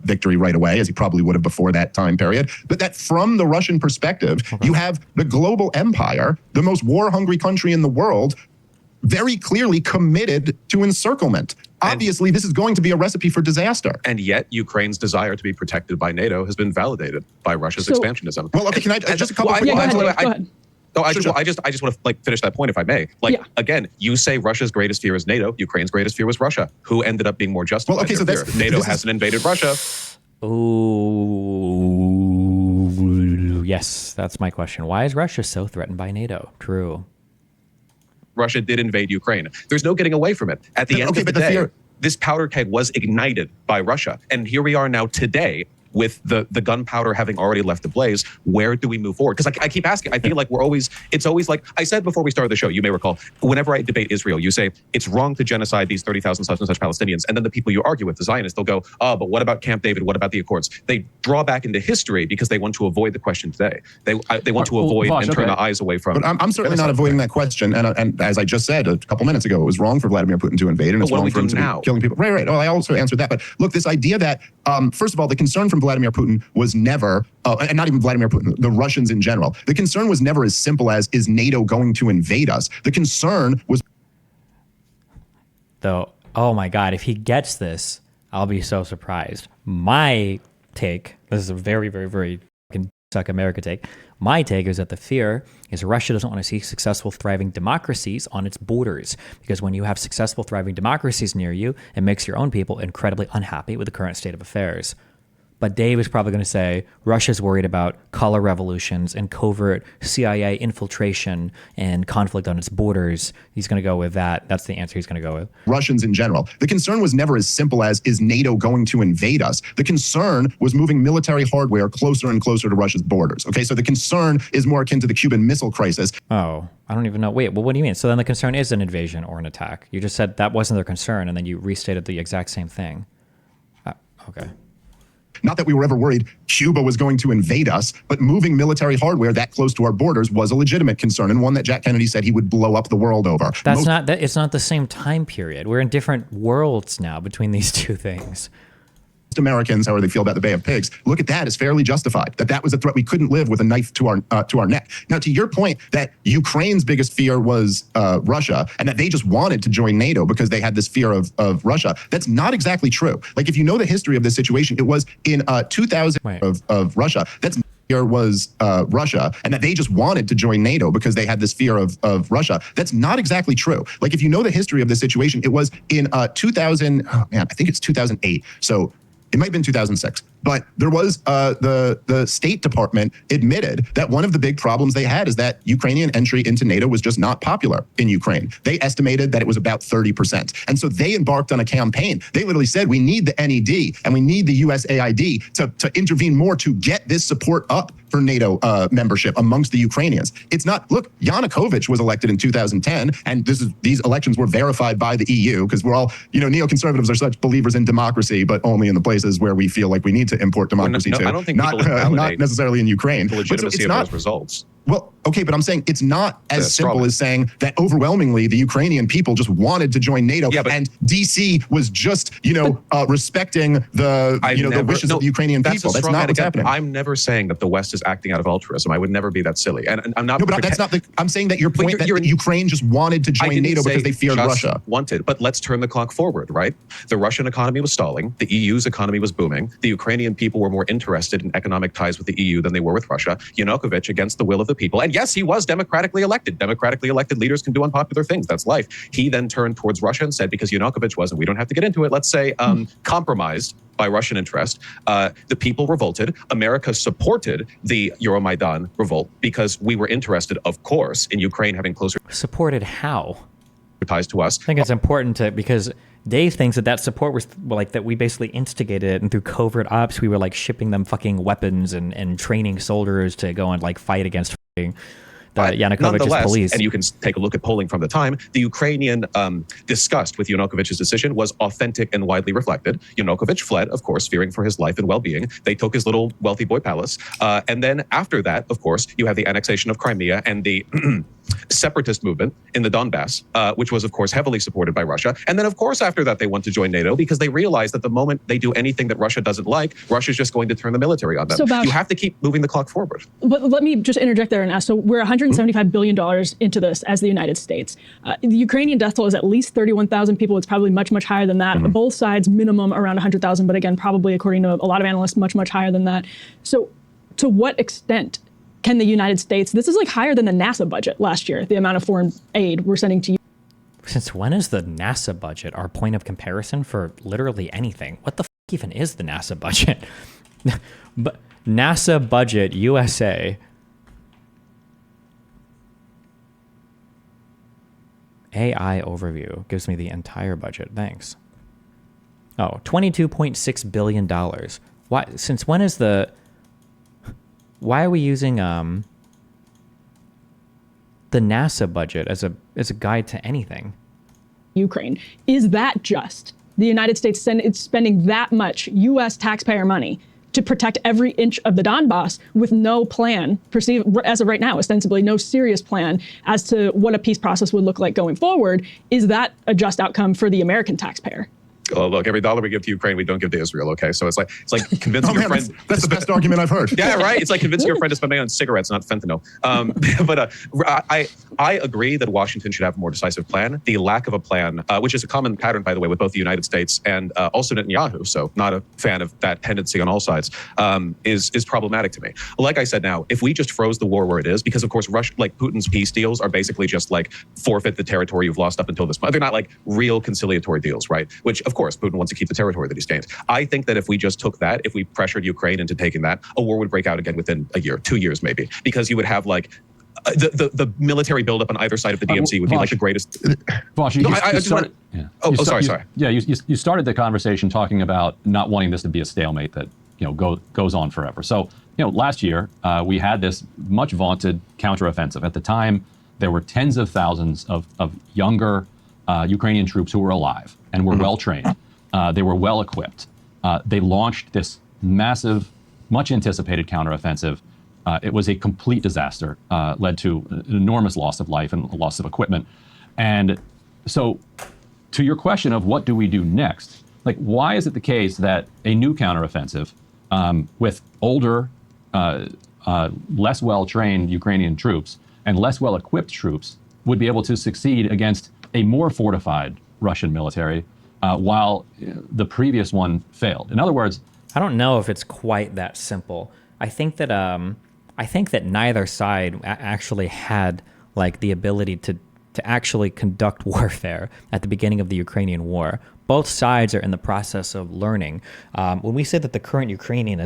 [SPEAKER 2] victory right away, as he probably would have before that time period. But that from the Russian perspective, you have the global empire, the most war-hungry country in the world, very clearly committed to encirclement. Obviously, this is going to be a recipe for disaster.
[SPEAKER 1] And yet, Ukraine's desire to be protected by NATO has been validated by Russia's
[SPEAKER 4] So-
[SPEAKER 1] expansionism.
[SPEAKER 2] Well, okay, can I just a couple quick
[SPEAKER 4] Yeah,
[SPEAKER 2] lines?
[SPEAKER 4] go ahead.
[SPEAKER 1] No, I
[SPEAKER 2] Sure,
[SPEAKER 1] just
[SPEAKER 2] sure.
[SPEAKER 1] want to finish that point if I may. Again, you say Russia's greatest fear is NATO. Ukraine's greatest fear was Russia. Who ended up being more justified?
[SPEAKER 2] Well, okay,
[SPEAKER 1] in
[SPEAKER 2] so
[SPEAKER 1] their
[SPEAKER 2] that's-
[SPEAKER 1] fear? NATO
[SPEAKER 2] this is-
[SPEAKER 1] hasn't invaded Russia.
[SPEAKER 3] Oh, yes, that's my question. Why is Russia so threatened by NATO? True.
[SPEAKER 1] Russia did invade Ukraine. There's no getting away from it. At the end
[SPEAKER 2] Okay,
[SPEAKER 1] of the
[SPEAKER 2] but the
[SPEAKER 1] day,
[SPEAKER 2] fear-
[SPEAKER 1] this powder keg was ignited by Russia. And here we are now today with the gunpowder having already left the blaze. Where do we move forward? Because I keep asking, I feel like it's always like, I said before we started the show, you may recall, whenever I debate Israel, you say, it's wrong to genocide these 30,000 such and such Palestinians. And then the people you argue with, the Zionists, they'll go, oh, but what about Camp David? What about the Accords? They draw back into history because they want to avoid the question today. They want to avoid
[SPEAKER 5] Vaush,
[SPEAKER 1] and turn
[SPEAKER 5] okay.
[SPEAKER 1] the eyes away from.
[SPEAKER 2] But I'm certainly not
[SPEAKER 1] genocide.
[SPEAKER 2] avoiding that question. And as I just said a couple minutes ago, it was wrong for Vladimir Putin to invade, and
[SPEAKER 1] But
[SPEAKER 2] it's
[SPEAKER 1] what do
[SPEAKER 2] wrong
[SPEAKER 1] we
[SPEAKER 2] for him
[SPEAKER 1] do
[SPEAKER 2] to
[SPEAKER 1] now?
[SPEAKER 2] be killing people. Right. Oh, I also answered that. But look, this idea that, first of all, the concern from Vladimir Putin was never, and not even Vladimir Putin, the Russians in general, the concern was never as simple as, is NATO going to invade us? The concern was,
[SPEAKER 3] Though, oh my God, if he gets this, I'll be so surprised. My take, this is a very, very, very fucking suck America take. My take is that the fear is Russia doesn't want to see successful, thriving democracies on its borders. Because when you have successful, thriving democracies near you, it makes your own people incredibly unhappy with the current state of affairs. But Dave is probably going to say Russia's worried about color revolutions and covert CIA infiltration and conflict on its borders. He's going to go with that. That's the answer he's going to go with.
[SPEAKER 2] Russians in general. The concern was never as simple as, is NATO going to invade us? The concern was moving military hardware closer and closer to Russia's borders. Okay, so the concern is more akin to the Cuban Missile Crisis.
[SPEAKER 3] Oh, I don't even know. Wait, well, what do you mean? So then the concern is an invasion or an attack. You just said that wasn't their concern, and then you restated the exact same thing. Okay.
[SPEAKER 2] Not that we were ever worried Cuba was going to invade us, but moving military hardware that close to our borders was a legitimate concern, and one that Jack Kennedy said he would blow up the world over.
[SPEAKER 3] That's not that. It's not the same time period. We're in different worlds now between these two things.
[SPEAKER 2] Most Americans, however they feel about the Bay of Pigs, look at that as fairly justified, that was a threat. We couldn't live with a knife to our neck. Now, to your point that Ukraine's biggest fear was Russia, and that they just wanted to join NATO because they had this fear of Russia, that's not exactly true. Like, if you know the history of this situation, it was in 2000 of Russia. That's fear was Russia, and that they just wanted to join NATO because they had this fear of Russia. That's not exactly true. Like, if you know the history of this situation, it was in 2000, I think it's 2008. So it might have been 2006, but there was the State Department admitted that one of the big problems they had is that Ukrainian entry into NATO was just not popular in Ukraine. They estimated that it was about 30%. And so they embarked on a campaign. They literally said, we need the NED and we need the USAID to intervene more to get this support up for NATO membership amongst the Ukrainians. It's not, look, Yanukovych was elected in 2010, and these elections were verified by the EU, because we're all, neoconservatives are such believers in democracy, but only in the places where we feel like we need to import democracy to.
[SPEAKER 1] I don't think
[SPEAKER 2] not, not necessarily in Ukraine.
[SPEAKER 1] The legitimacy of those results.
[SPEAKER 2] Well, okay, but I'm saying it's not as simple as saying that overwhelmingly the Ukrainian people just wanted to join NATO, and DC was just, respecting the wishes of the Ukrainian people. That's not what's happening.
[SPEAKER 1] I'm never saying that the West is acting out of altruism. I would never be that silly. And I'm not.
[SPEAKER 2] No, but that's not the. I'm saying that your point that Ukraine just wanted to join NATO because they feared Russia.
[SPEAKER 1] But let's turn the clock forward, right? The Russian economy was stalling. The EU's economy was booming. The Ukrainian people were more interested in economic ties with the EU than they were with Russia. Yanukovych, against the will of the people, and yes, he was democratically elected. Democratically elected leaders can do unpopular things. That's life. He then turned towards Russia and said, because Yanukovych was, and we don't have to get into it, let's say, compromised by Russian interest, the people revolted. America supported the Euromaidan revolt because we were interested, of course, in Ukraine having closer
[SPEAKER 3] Supported how?
[SPEAKER 1] ties to us.
[SPEAKER 3] I think it's important because Dave thinks that support was like that we basically instigated it, and through covert ops we were like shipping them fucking weapons and training soldiers to go and like fight against Yanukovych's police.
[SPEAKER 1] And you can take a look at polling from the time. The Ukrainian disgust with Yanukovych's decision was authentic and widely reflected. Yanukovych fled, of course, fearing for his life and well-being. They took his little wealthy boy palace. And then after that, of course, you have the annexation of Crimea and the separatist movement in the Donbass, which was, of course, heavily supported by Russia. And then, of course, after that, they want to join NATO because they realize that the moment they do anything that Russia doesn't like, Russia's just going to turn the military on them.
[SPEAKER 4] So, Vaush,
[SPEAKER 1] you have to keep moving the clock forward.
[SPEAKER 4] But let me just interject there and ask. So we're $175 billion into this as the United States. The Ukrainian death toll is at least 31,000 people. It's probably much, much higher than that. Both sides, minimum around 100,000. But again, probably according to a lot of analysts, much, much higher than that. So to what extent can the United States, this is like higher than the NASA budget last year, the amount of foreign aid we're sending to you.
[SPEAKER 3] Since when is the NASA budget our point of comparison for literally anything? What the f even is the NASA budget? But NASA budget USA. AI overview gives me the entire budget. Thanks. Oh, $22.6 billion. Why? Since when is the... Why are we using the NASA budget as a guide to anything?
[SPEAKER 4] Ukraine. Is that just the United States spending that much U.S. taxpayer money to protect every inch of the Donbass with no plan, as of right now, ostensibly no serious plan as to what a peace process would look like going forward? Is that a just outcome for the American taxpayer?
[SPEAKER 1] Oh, look, every dollar we give to Ukraine, we don't give to Israel. Okay, so it's like convincing your friend.
[SPEAKER 2] That's the best argument I've heard.
[SPEAKER 1] Yeah, right. It's like convincing your friend to spend money on cigarettes, not fentanyl. But I agree that Washington should have a more decisive plan. The lack of a plan, which is a common pattern, by the way, with both the United States and also Netanyahu, so not a fan of that tendency on all sides, is problematic to me. Like I said, now, if we just froze the war where it is, because of course, Putin's peace deals are basically just like forfeit the territory you've lost up until this point. They're not like real conciliatory deals, right? Which, of course, Putin wants to keep the territory that he's gained. I think that if we just took that, if we pressured Ukraine into taking that, a war would break out again within a year, 2 years maybe, because you would have like the military buildup on either side of the DMZ would be like the greatest.
[SPEAKER 5] Vaush,
[SPEAKER 1] sorry.
[SPEAKER 5] Yeah, you started the conversation talking about not wanting this to be a stalemate that goes on forever. So last year we had this much vaunted counteroffensive. At the time, there were tens of thousands of younger Ukrainian troops who were alive and were well trained. They were well equipped. They launched this massive, much anticipated counteroffensive. It was a complete disaster, led to an enormous loss of life and loss of equipment. And so to your question of what do we do next, like why is it the case that a new counteroffensive with older, less well-trained Ukrainian troops and less well-equipped troops would be able to succeed against a more fortified Russian military while the previous one failed? In other words,
[SPEAKER 3] I don't know if it's quite that simple. I think that neither side actually had like the ability to actually conduct warfare at the beginning of the Ukrainian war. both sides are in the process of learning. When we say that the current Ukrainian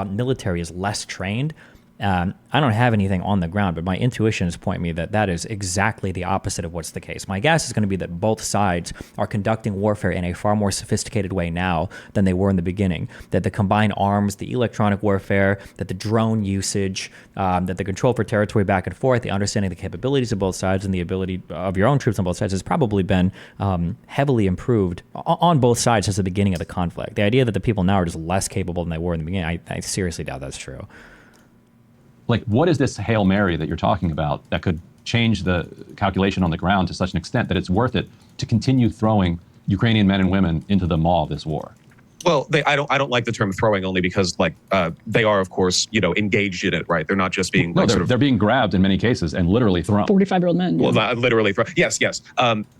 [SPEAKER 3] military is less trained, I don't have anything on the ground, but my intuitions point me that that is exactly the opposite of what's the case. My guess is going to be that both sides are conducting warfare in a far more sophisticated way now than they were in the beginning. That the combined arms, the electronic warfare, that the drone usage, that the control for territory back and forth, the understanding of the capabilities of both sides and the ability of your own troops on both sides has probably been heavily improved on both sides since the beginning of the conflict. The idea that the people now are just less capable than they were in the beginning, I seriously doubt that's true.
[SPEAKER 5] Like, what is this Hail Mary that you're talking about that could change the calculation on the ground to such an extent that it's worth it to continue throwing Ukrainian men and women into the maw of this war?
[SPEAKER 1] Well, I don't like the term throwing, only because they are, of course, engaged in it, right? They're not just being
[SPEAKER 5] they're being grabbed in many cases and literally thrown.
[SPEAKER 4] 45-year-old men.
[SPEAKER 1] Well, not literally thrown. Yes.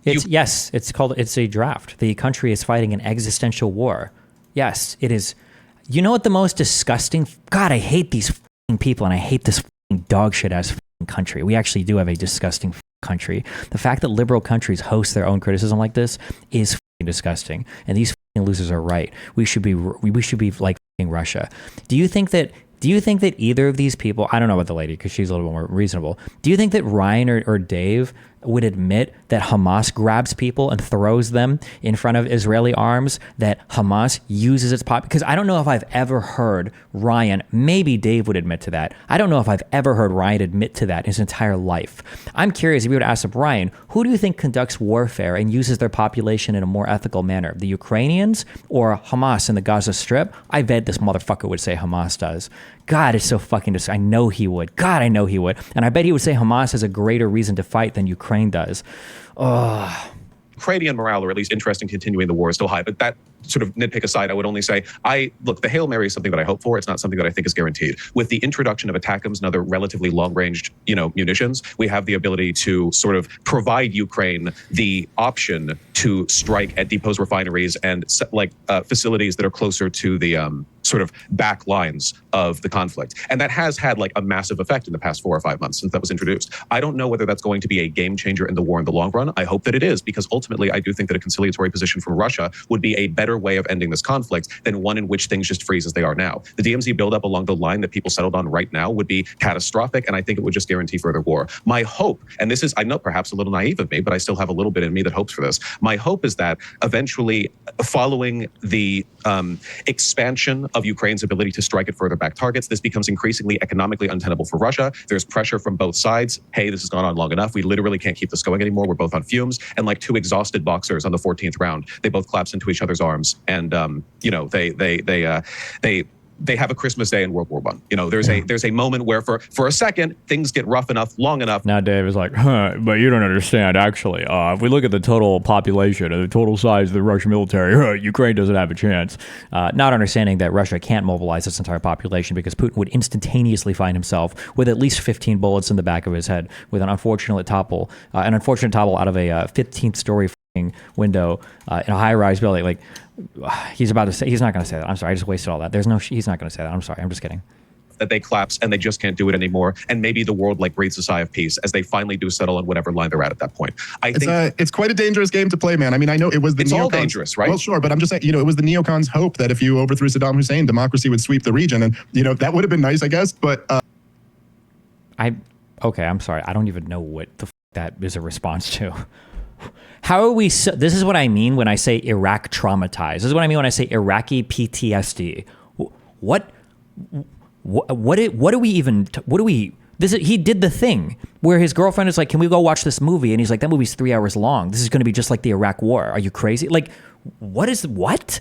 [SPEAKER 3] It's a draft. The country is fighting an existential war. Yes, it is. You know what the most disgusting? God, I hate these people, and I hate this dog shit ass country. We actually do have a disgusting country. The fact that liberal countries host their own criticism like this is disgusting, and these losers are right. We should be like Russia. Do you think that either of these people, I don't know about the lady because she's a little bit more reasonable, do you think that Ryan or Dave would admit that Hamas grabs people and throws them in front of Israeli arms, that Hamas uses its because I don't know if I've ever heard Ryan, maybe Dave would admit to that. I don't know if I've ever heard Ryan admit to that in his entire life. I'm curious, if you were to ask Ryan, who do you think conducts warfare and uses their population in a more ethical manner, the Ukrainians or Hamas in the Gaza Strip? I bet this motherfucker would say Hamas does. God, it's so fucking disgusting. I know he would. God, I know he would. And I bet he would say Hamas has a greater reason to fight than Ukraine does.
[SPEAKER 1] Ukrainian morale, or at least interest in continuing the war, is still high. But that sort of nitpick aside, I would only say, the Hail Mary is something that I hope for. It's not something that I think is guaranteed. With the introduction of ATACMS and other relatively long-range, munitions, we have the ability to sort of provide Ukraine the option to strike at depots, refineries, and facilities that are closer to the sort of back lines of the conflict. And that has had a massive effect in the past 4 or 5 months since that was introduced. I don't know whether that's going to be a game changer in the war in the long run. I hope that it is, because ultimately I do think that a conciliatory position from Russia would be a better way of ending this conflict than one in which things just freeze as they are now. The DMZ buildup along the line that people settled on right now would be catastrophic, and I think it would just guarantee further war. My hope, and this is, I know, perhaps a little naive of me, but I still have a little bit in me that hopes for this. My hope is that eventually, following the expansion of Ukraine's ability to strike at further back targets, this becomes increasingly economically untenable for Russia. There's pressure from both sides. Hey, this has gone on long enough. We literally can't keep this going anymore. We're both on fumes. And like two exhausted boxers on the 14th round, they both collapse into each other's arms. And they have a Christmas Day in World War I. There's a moment where for a second things get rough enough, long enough.
[SPEAKER 3] Now Dave is like, but you don't understand. Actually, if we look at the total population and the total size of the Russian military, Ukraine doesn't have a chance. Not understanding that Russia can't mobilize its entire population because Putin would instantaneously find himself with at least 15 bullets in the back of his head, with an unfortunate topple out of a 15th story window in a high-rise building. He's about to say, he's not going to say that. I'm sorry, I just wasted all that. He's not going to say that. I'm sorry, I'm just kidding.
[SPEAKER 1] That they collapse and they just can't do it anymore. And maybe the world breathes a sigh of peace as they finally do settle on whatever line they're at that point. I think
[SPEAKER 2] it's quite a dangerous game to play, man. I mean, I know it was the
[SPEAKER 1] it's
[SPEAKER 2] neocons.
[SPEAKER 1] All dangerous, right?
[SPEAKER 2] Well, sure, but I'm just saying, it was the neocons' hope that if you overthrew Saddam Hussein, democracy would sweep the region. And, that would have been nice, I guess. But
[SPEAKER 3] okay, I'm sorry. I don't even know what the that is a response to. How are we? This is what I mean when I say Iraq traumatized. This is what I mean when I say Iraqi PTSD. What do we even? What do we? He did the thing where his girlfriend is like, "Can we go watch this movie?" And he's like, "That movie's 3 hours long. This is going to be just like the Iraq War. Are you crazy? What?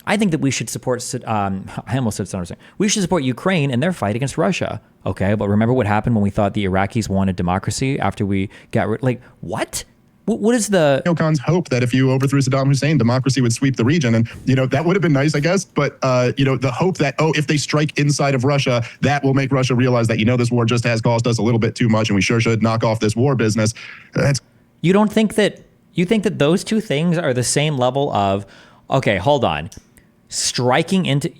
[SPEAKER 3] I think that we should support. I almost said something. We should support Ukraine in their fight against Russia. Okay, but remember what happened when we thought the Iraqis wanted democracy after we got what? What is the
[SPEAKER 2] neocons' hope that if you overthrew Saddam Hussein, democracy would sweep the region? And, that would have been nice, I guess. But, the hope that, if they strike inside of Russia, that will make Russia realize that, this war just has cost us a little bit too much and we sure should knock off this war business.
[SPEAKER 3] You don't think that, you think that those two things are the same level of, okay, hold on. Striking into,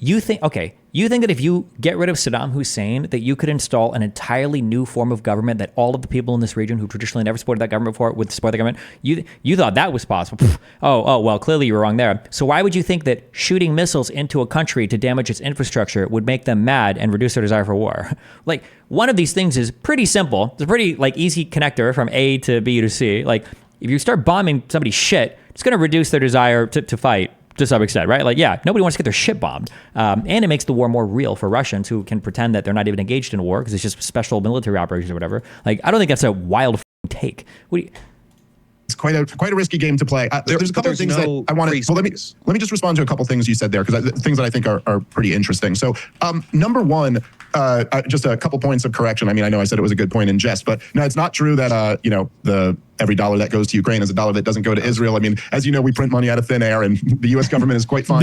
[SPEAKER 3] You think that if you get rid of Saddam Hussein, that you could install an entirely new form of government that all of the people in this region who traditionally never supported that government before would support the government? You thought that was possible. Well, clearly you were wrong there. So why would you think that shooting missiles into a country to damage its infrastructure would make them mad and reduce their desire for war? Like, one of these things is pretty simple. It's a pretty easy connector from A to B to C. Like, if you start bombing somebody's shit, it's going to reduce their desire to fight. To some extent, right? Like, yeah, nobody wants to get their shit bombed. And it makes the war more real for Russians who can pretend that they're not even engaged in a war because it's just special military operations or whatever. Like, I don't think that's a wild take.
[SPEAKER 2] It's quite a risky game to play. There's a couple of things that I want to. Well, let me just respond to a couple things you said there, because things that I think are pretty interesting. So, number one, just a couple points of correction. I mean, I know I said it was a good point in jest, but no, it's not true that every dollar that goes to Ukraine is a dollar that doesn't go to Israel. I mean, as you know, we print money out of thin air, and the U.S. government is quite fine.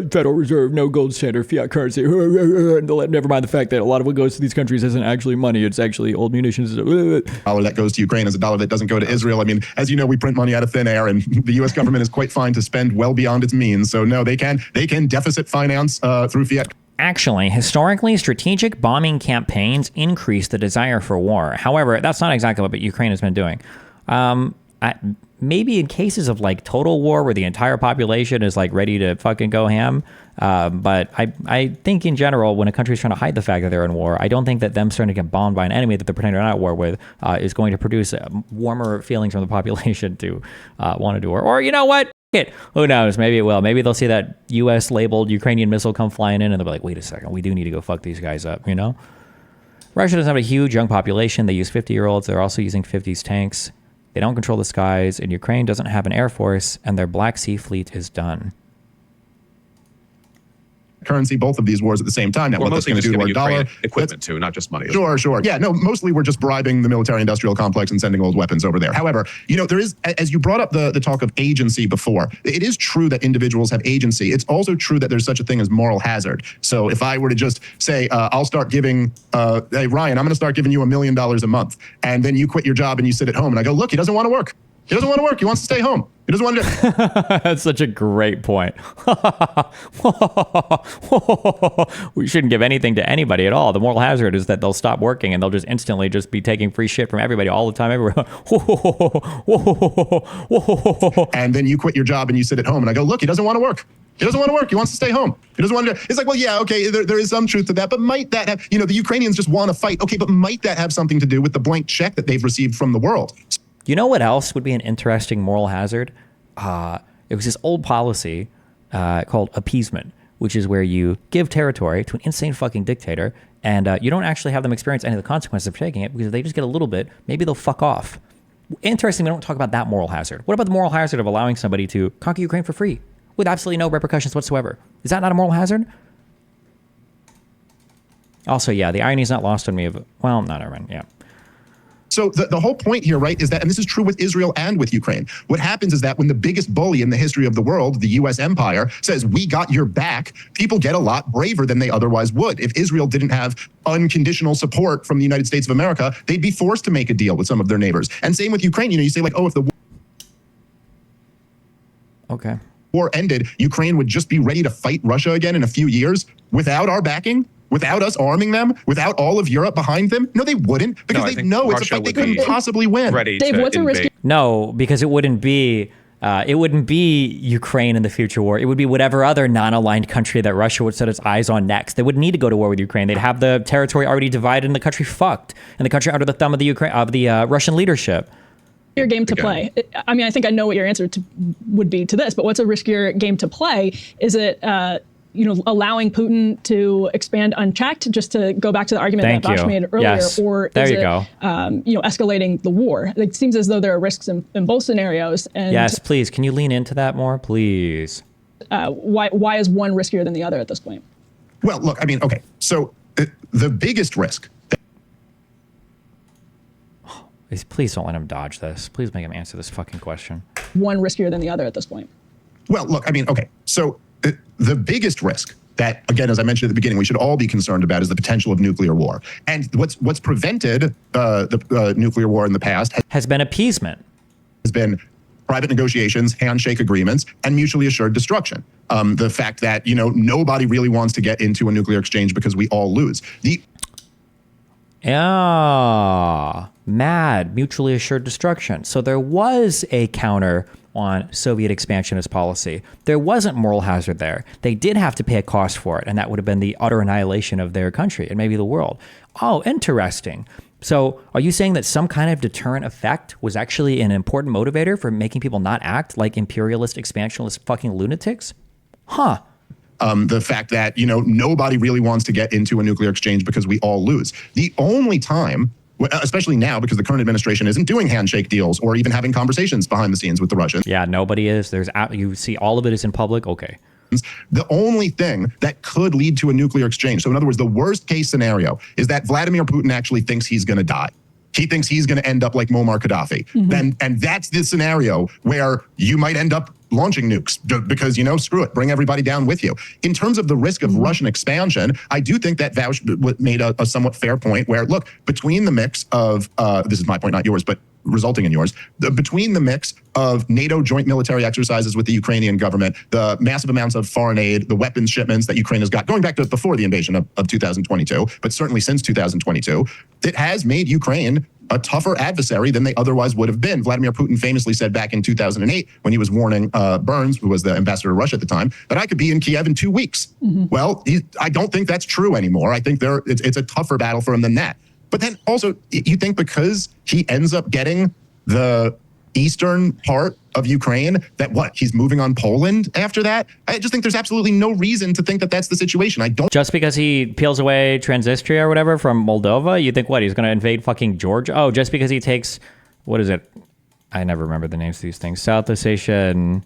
[SPEAKER 3] Federal Reserve, no gold standard, fiat currency. Never mind the fact that a lot of what goes to these countries isn't actually money; it's actually old munitions.
[SPEAKER 2] Dollar that goes to Ukraine is a dollar that doesn't go to Israel. I mean, as you know, we print money out of thin air, and the U.S. government is quite fine to spend well beyond its means. So no, they can deficit finance through fiat.
[SPEAKER 3] Actually, historically, strategic bombing campaigns increase the desire for war. However, that's not exactly what Ukraine has been doing. Maybe in cases of total war where the entire population is ready to fucking go ham. But I think in general, when a country is trying to hide the fact that they're in war, I don't think that them starting to get bombed by an enemy that they're pretending they're not at war with is going to produce warmer feelings from the population to want to do war. Or you know what? Who knows? Maybe it will. Maybe they'll see that U.S. labeled Ukrainian missile come flying in and they'll be like, wait a second, we do need to go fuck these guys up, you know? Russia doesn't have a huge young population. They use 50-year-olds. They're also using 50s tanks. They don't control the skies. And Ukraine doesn't have an air force, and their Black Sea fleet is done.
[SPEAKER 2] Currency, both of these wars at the same time. Now, what that's going to do to our dollar?
[SPEAKER 1] Equipment too, not just money.
[SPEAKER 2] Sure. Yeah, no, mostly we're just bribing the military-industrial complex and sending old weapons over there. However, there is, as you brought up the talk of agency before, it is true that individuals have agency. It's also true that there's such a thing as moral hazard. So if I were to just say, I'll start giving, hey, Ryan, I'm going to start giving you $1 million a month, and then you quit your job and you sit at home, and I go, look, he doesn't want to work. He doesn't want to work. He wants to stay home. He doesn't want to.
[SPEAKER 3] That's such a great point. We shouldn't give anything to anybody at all. The moral hazard is that they'll stop working and they'll just instantly just be taking free shit from everybody all the time, everywhere.
[SPEAKER 2] And then you quit your job and you sit at home, and I go, look, he doesn't want to work. He doesn't want to work. He wants to stay home. He doesn't want to. It's like, well, yeah, okay, there is some truth to that, but might that have, the Ukrainians just want to fight. Okay, but might that have something to do with the blank check that they've received from the world?
[SPEAKER 3] You know what else would be an interesting moral hazard? It was this old policy called appeasement, which is where you give territory to an insane fucking dictator, and you don't actually have them experience any of the consequences of taking it, because if they just get a little bit, maybe they'll fuck off. Interesting, we don't talk about that moral hazard. What about the moral hazard of allowing somebody to conquer Ukraine for free with absolutely no repercussions whatsoever? Is that not a moral hazard? Also, yeah, the irony is not lost on me of, well, no, never mind, yeah.
[SPEAKER 2] So the whole point here, right, is that, and this is true with Israel and with Ukraine, what happens is that when the biggest bully in the history of the world, the U.S. empire, says, we got your back, people get a lot braver than they otherwise would. If Israel didn't have unconditional support from the United States of America, they'd be forced to make a deal with some of their neighbors. And same with Ukraine. You say if the war ended, Ukraine would just be ready to fight Russia again in a few years without our backing? Without us arming them, without all of Europe behind them? No, they wouldn't, because they know it's a fight they couldn't possibly win.
[SPEAKER 4] Dave, what's a risky?
[SPEAKER 3] No, because it wouldn't be Ukraine in the future war. It would be whatever other non-aligned country that Russia would set its eyes on next. They wouldn't need to go to war with Ukraine. They'd have the territory already divided and the country fucked, and the country under the thumb of the Russian leadership.
[SPEAKER 4] Your game to play. I mean, I think I know what your answer would be to this, but what's a riskier game to play? Is it allowing Putin to expand unchecked, just to go back to the argument that Vaush made earlier, or is it escalating the war? It seems as though there are risks in both scenarios. And
[SPEAKER 3] yes, please, can you lean into that more, please?
[SPEAKER 4] Why is one riskier than the other at this point?
[SPEAKER 2] Well, look, I mean, okay, so the biggest risk.
[SPEAKER 3] Please don't let him dodge this. Please make him answer this fucking question.
[SPEAKER 4] One riskier than the other at this point.
[SPEAKER 2] Well, look, I mean, okay, so the biggest risk that, again, as I mentioned at the beginning, we should all be concerned about is the potential of nuclear war. And what's prevented the nuclear war in the past
[SPEAKER 3] has been appeasement.
[SPEAKER 2] Has been private negotiations, handshake agreements, and mutually assured destruction. The fact that, nobody really wants to get into a nuclear exchange because we all lose.
[SPEAKER 3] Mad, mutually assured destruction. So there was a counter on Soviet expansionist policy. There wasn't moral hazard there. They did have to pay a cost for it, and that would have been the utter annihilation of their country and maybe the world. Oh, interesting. So are you saying that some kind of deterrent effect was actually an important motivator for making people not act like imperialist, expansionist fucking lunatics? Huh.
[SPEAKER 2] The fact that, nobody really wants to get into a nuclear exchange because we all lose. The only time, especially now, because the current administration isn't doing handshake deals or even having conversations behind the scenes with the Russians.
[SPEAKER 3] Yeah, nobody is. You see all of it is in public. Okay.
[SPEAKER 2] The only thing that could lead to a nuclear exchange, so in other words, the worst case scenario is that Vladimir Putin actually thinks he's going to die. He thinks he's going to end up like Muammar Gaddafi. And that's the scenario where you might end up launching nukes because, screw it, bring everybody down with you. In terms of the risk of Russian expansion, I do think that Vaush made a somewhat fair point where, look, between the mix of, this is my point, not yours, but resulting in yours, between the mix of NATO joint military exercises with the Ukrainian government, the massive amounts of foreign aid, the weapons shipments that Ukraine has got, going back to before the invasion of 2022, but certainly since 2022, it has made Ukraine a tougher adversary than they otherwise would have been. Vladimir Putin famously said back in 2008, when he was warning Burns, who was the ambassador to Russia at the time, that I could be in Kiev in 2 weeks. Well, I don't think that's true anymore. I think it's a tougher battle for him than that. But then also, you think because he ends up getting the eastern part of Ukraine, that he's moving on Poland after that? I just think there's absolutely no reason to think that that's the situation. I don't.
[SPEAKER 3] Just because he peels away Transnistria or whatever from Moldova, you think he's going to invade fucking Georgia? Oh, just because he takes, what is it? I never remember the names of these things. South Ossetia and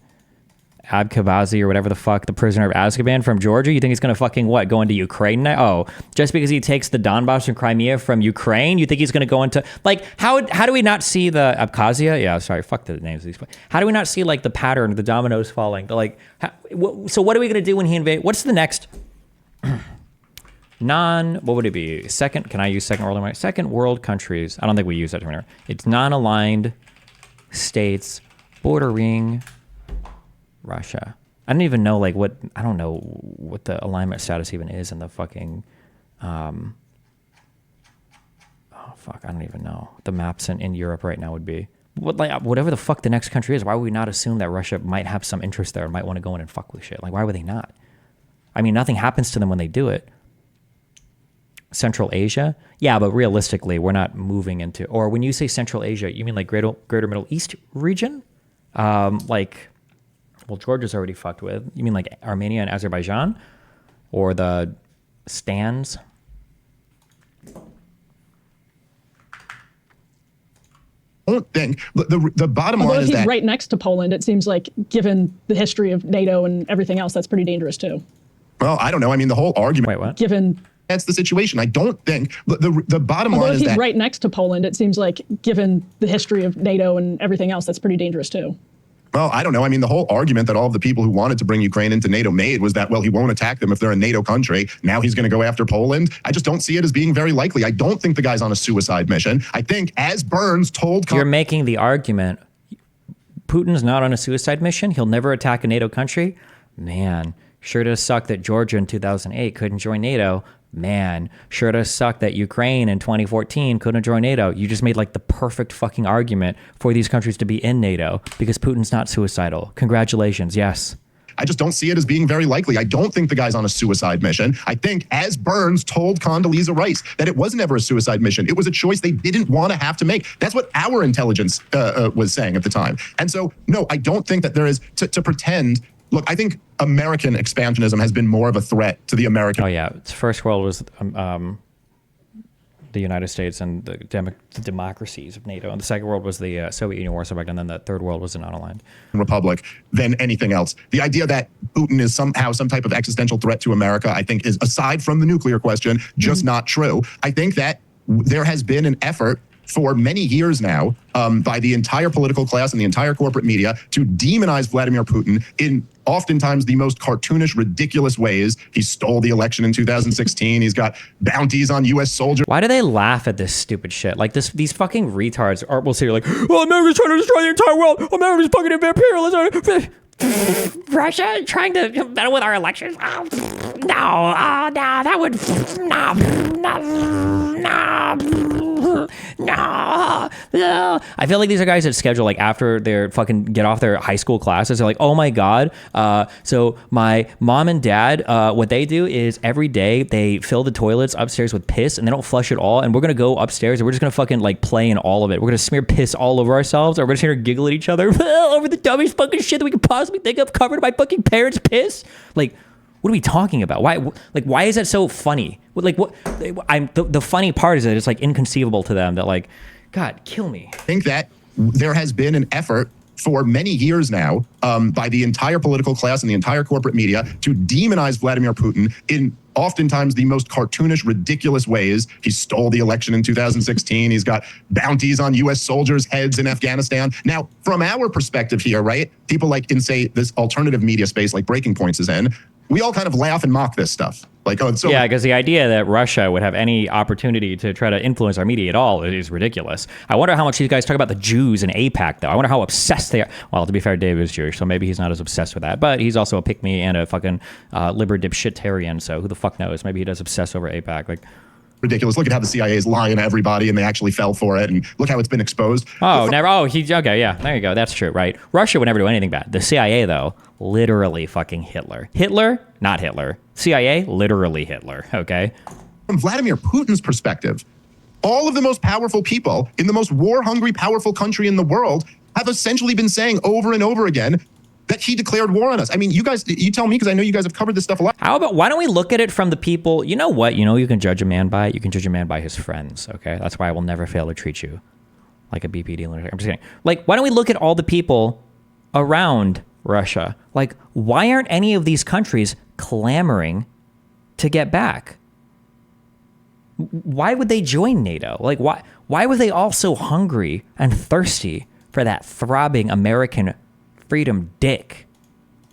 [SPEAKER 3] Abkhazia or whatever the fuck, the prisoner of Azkaban from Georgia. You think he's going to fucking go into Ukraine now? Oh, just because he takes the Donbass and Crimea from Ukraine, you think he's going to go into, how do we not see the Abkhazia? Yeah, sorry, fuck the names of these. How do we not see the pattern of the dominoes falling? So what are we going to do when he invades? What's the next what would it be? Can I use second world? Second world countries. I don't think we use that term anymore. It's non-aligned states bordering Russia. I don't even know I don't know what the alignment status even is in the fucking I don't even know. The maps in Europe right now would be whatever the fuck the next country is. Why would we not assume that Russia might have some interest there and might want to go in and fuck with shit? Why would they not? I mean, nothing happens to them when they do it. Central Asia? Yeah, but realistically, we're not moving into, or when you say Central Asia, you mean Greater Middle East region? Well, Georgia's already fucked with. You mean Armenia and Azerbaijan? Or the Stans?
[SPEAKER 2] I don't think the bottom line is
[SPEAKER 4] he's
[SPEAKER 2] that
[SPEAKER 4] right next to Poland, it seems like, given the history of NATO and everything else, that's pretty dangerous too.
[SPEAKER 2] Well, I don't know. I mean, the whole argument.
[SPEAKER 3] Wait, what?
[SPEAKER 4] Given
[SPEAKER 2] that's the situation. I don't think the bottom line is
[SPEAKER 4] he's
[SPEAKER 2] that
[SPEAKER 4] right next to Poland, it seems like, given the history of NATO and everything else, that's pretty dangerous too.
[SPEAKER 2] Well, I don't know. I mean, the whole argument that all of the people who wanted to bring Ukraine into NATO made was that, he won't attack them if they're a NATO country. Now he's going to go after Poland. I just don't see it as being very likely. I don't think the guy's on a suicide mission. I think, as Burns told...
[SPEAKER 3] You're making the argument, Putin's not on a suicide mission? He'll never attack a NATO country? Man, sure does suck that Georgia in 2008 couldn't join NATO. Man, sure does suck that Ukraine in 2014 couldn't join NATO. You just made the perfect fucking argument for these countries to be in NATO because Putin's not suicidal. Congratulations, yes.
[SPEAKER 2] I just don't see it as being very likely. I don't think the guy's on a suicide mission. I think, as Burns told Condoleezza Rice, that it was never a suicide mission. It was a choice they didn't want to have to make. That's what our intelligence was saying at the time. And so, no, I don't think that there is to pretend. Look, I think American expansionism has been more of a threat to the American.
[SPEAKER 3] Oh yeah, first world was the United States and the democracies of NATO, and the second world was the Soviet Union, Warsaw Pact, and then the third world was the non-aligned
[SPEAKER 2] republic than anything else. The idea that Putin is somehow some type of existential threat to America, I think, is, aside from the nuclear question, just not true. I think that there has been an effort for many years now by the entire political class and the entire corporate media to demonize Vladimir Putin in oftentimes the most cartoonish, ridiculous ways. He stole the election in 2016. He's got bounties on U.S. soldiers.
[SPEAKER 3] Why do they laugh at this stupid shit? Like these fucking retards will say like, "Oh, America's trying to destroy the entire world. America's fucking imperialism." Russia trying to meddle with our elections? Oh, no, oh, no, that would no. I feel like these are guys that schedule like after their fucking get off their high school classes. They're like, oh my god. So my mom and dad, what they do is every day they fill the toilets upstairs with piss and they don't flush it all. And we're gonna go upstairs and we're just gonna fucking like play in all of it. We're gonna smear piss all over ourselves, or we're just gonna giggle at each other over the dumbest fucking shit that we could possibly think of, covered in my fucking parents' piss. Like, what are we talking about? Why is that so funny? Like, what? The funny part is that it's like inconceivable to them that like, God, kill me.
[SPEAKER 2] I think that there has been an effort for many years now by the entire political class and the entire corporate media to demonize Vladimir Putin in oftentimes the most cartoonish, ridiculous ways. He stole the election in 2016. He's got bounties on U.S. soldiers' heads in Afghanistan. Now, from our perspective here, right, people like in, say, this alternative media space like Breaking Points is in, we all kind of laugh and mock this stuff. Like, oh, it's so
[SPEAKER 3] yeah, because the idea that Russia would have any opportunity to try to influence our media at all is ridiculous. I wonder how much these guys talk about the Jews in AIPAC, though. I wonder how obsessed they are. Well, to be fair, Dave is Jewish, so maybe he's not as obsessed with that. But he's also a pick-me and a fucking liber-dipshitarian, so who the fuck knows? Maybe he does obsess over AIPAC. Like,
[SPEAKER 2] ridiculous. Look at how the CIA is lying to everybody, and they actually fell for it. And look how it's been exposed.
[SPEAKER 3] Oh, never. Oh, okay, yeah. There you go. That's true, right? Russia would never do anything bad. The CIA, though, literally fucking Hitler. Hitler, not Hitler. CIA, literally Hitler. Okay.
[SPEAKER 2] From Vladimir Putin's perspective, all of the most powerful people in the most war-hungry, powerful country in the world have essentially been saying over and over again that he declared war on us. I mean, you guys, you tell me, because I know you guys have covered this stuff a lot.
[SPEAKER 3] How about, why don't we look at it from the people, you know what? You know, you can judge a man by, you can judge a man by his friends, okay? That's why I will never fail to treat you like a BP dealer. I'm just kidding. Like, why don't we look at all the people around Russia? Like, why aren't any of these countries clamoring to get back? Why would they join NATO? Like, why were they all so hungry and thirsty for that throbbing American freedom dick?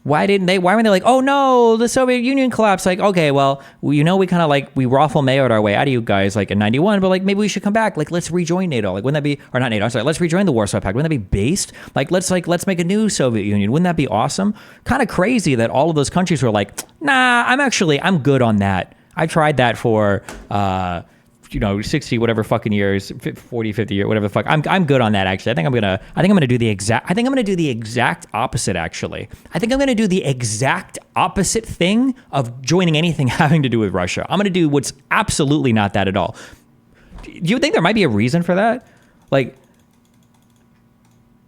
[SPEAKER 3] Why weren't they like, oh no, the Soviet Union collapsed? Like, okay, well, you know, we kind of like, we raffle mayoed our way out of you guys like in 91, but like, maybe we should come back. Like, let's rejoin NATO. Like, wouldn't that be, or not NATO, I'm sorry, let's rejoin the Warsaw Pact. Wouldn't that be based? Let's make a new Soviet Union. Wouldn't that be awesome? Kind of crazy that all of those countries were like, nah, I'm good on that. I tried that for, 60 whatever fucking years, 40, 50 years, whatever the fuck. I'm good on that, actually. I think I'm gonna do the exact opposite, actually. I think I'm gonna do the exact opposite thing of joining anything having to do with Russia. I'm gonna do what's absolutely not that at all. Do you think there might be a reason for that? Like,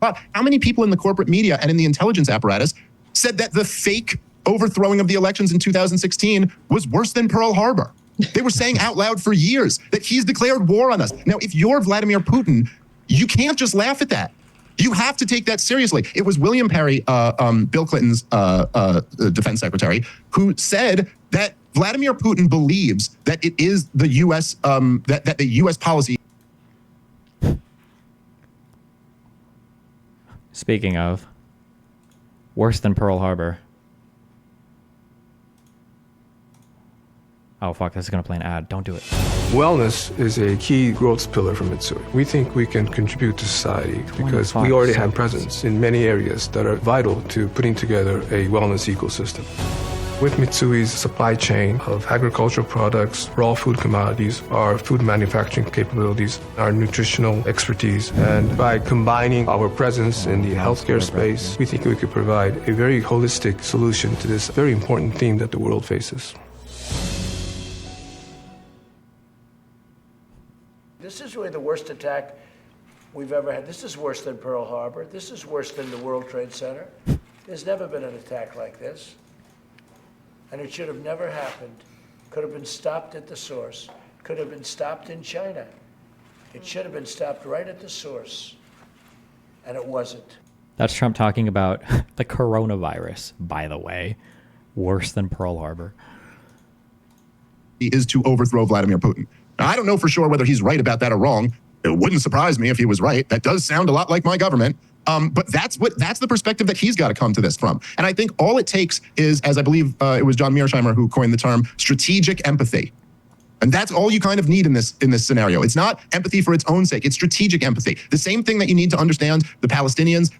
[SPEAKER 2] how many people in the corporate media and in the intelligence apparatus said that the fake overthrowing of the elections in 2016 was worse than Pearl Harbor? They were saying out loud for years that he's declared war on us. Now, if you're Vladimir Putin, you can't just laugh at that. You have to take that seriously. It was William Perry, Bill Clinton's defense secretary, who said that Vladimir Putin believes that it is the U.S. That the U.S. policy.
[SPEAKER 3] Speaking of, worse than Pearl Harbor. Oh, fuck, this is going to play an ad. Don't do it.
[SPEAKER 7] Wellness is a key growth pillar for Mitsui. We think we can contribute to society because we already have presence in many areas that are vital to putting together a wellness ecosystem. With Mitsui's supply chain of agricultural products, raw food commodities, our food manufacturing capabilities, our nutritional expertise, and by combining our presence in the healthcare space, we think we could provide a very holistic solution to this very important theme that the world faces.
[SPEAKER 8] This is really the worst attack we've ever had. This is worse than Pearl Harbor. This is worse than the World Trade Center. There's never been an attack like this. And it should have never happened. Could have been stopped at the source. Could have been stopped in China. It should have been stopped right at the source. And it wasn't.
[SPEAKER 3] That's Trump talking about the coronavirus, by the way. Worse than Pearl Harbor.
[SPEAKER 2] Is to overthrow Vladimir Putin. Now, I don't know for sure whether he's right about that or wrong, It wouldn't surprise me if he was right. That does sound a lot like my government. But that's the perspective that he's got to come to this from. And I think all it takes is, as I believe it was John Mearsheimer who coined the term, strategic empathy. And that's all you kind of need in this scenario. It's not empathy for its own sake. It's strategic empathy. The same thing that you need to understand the Palestinians.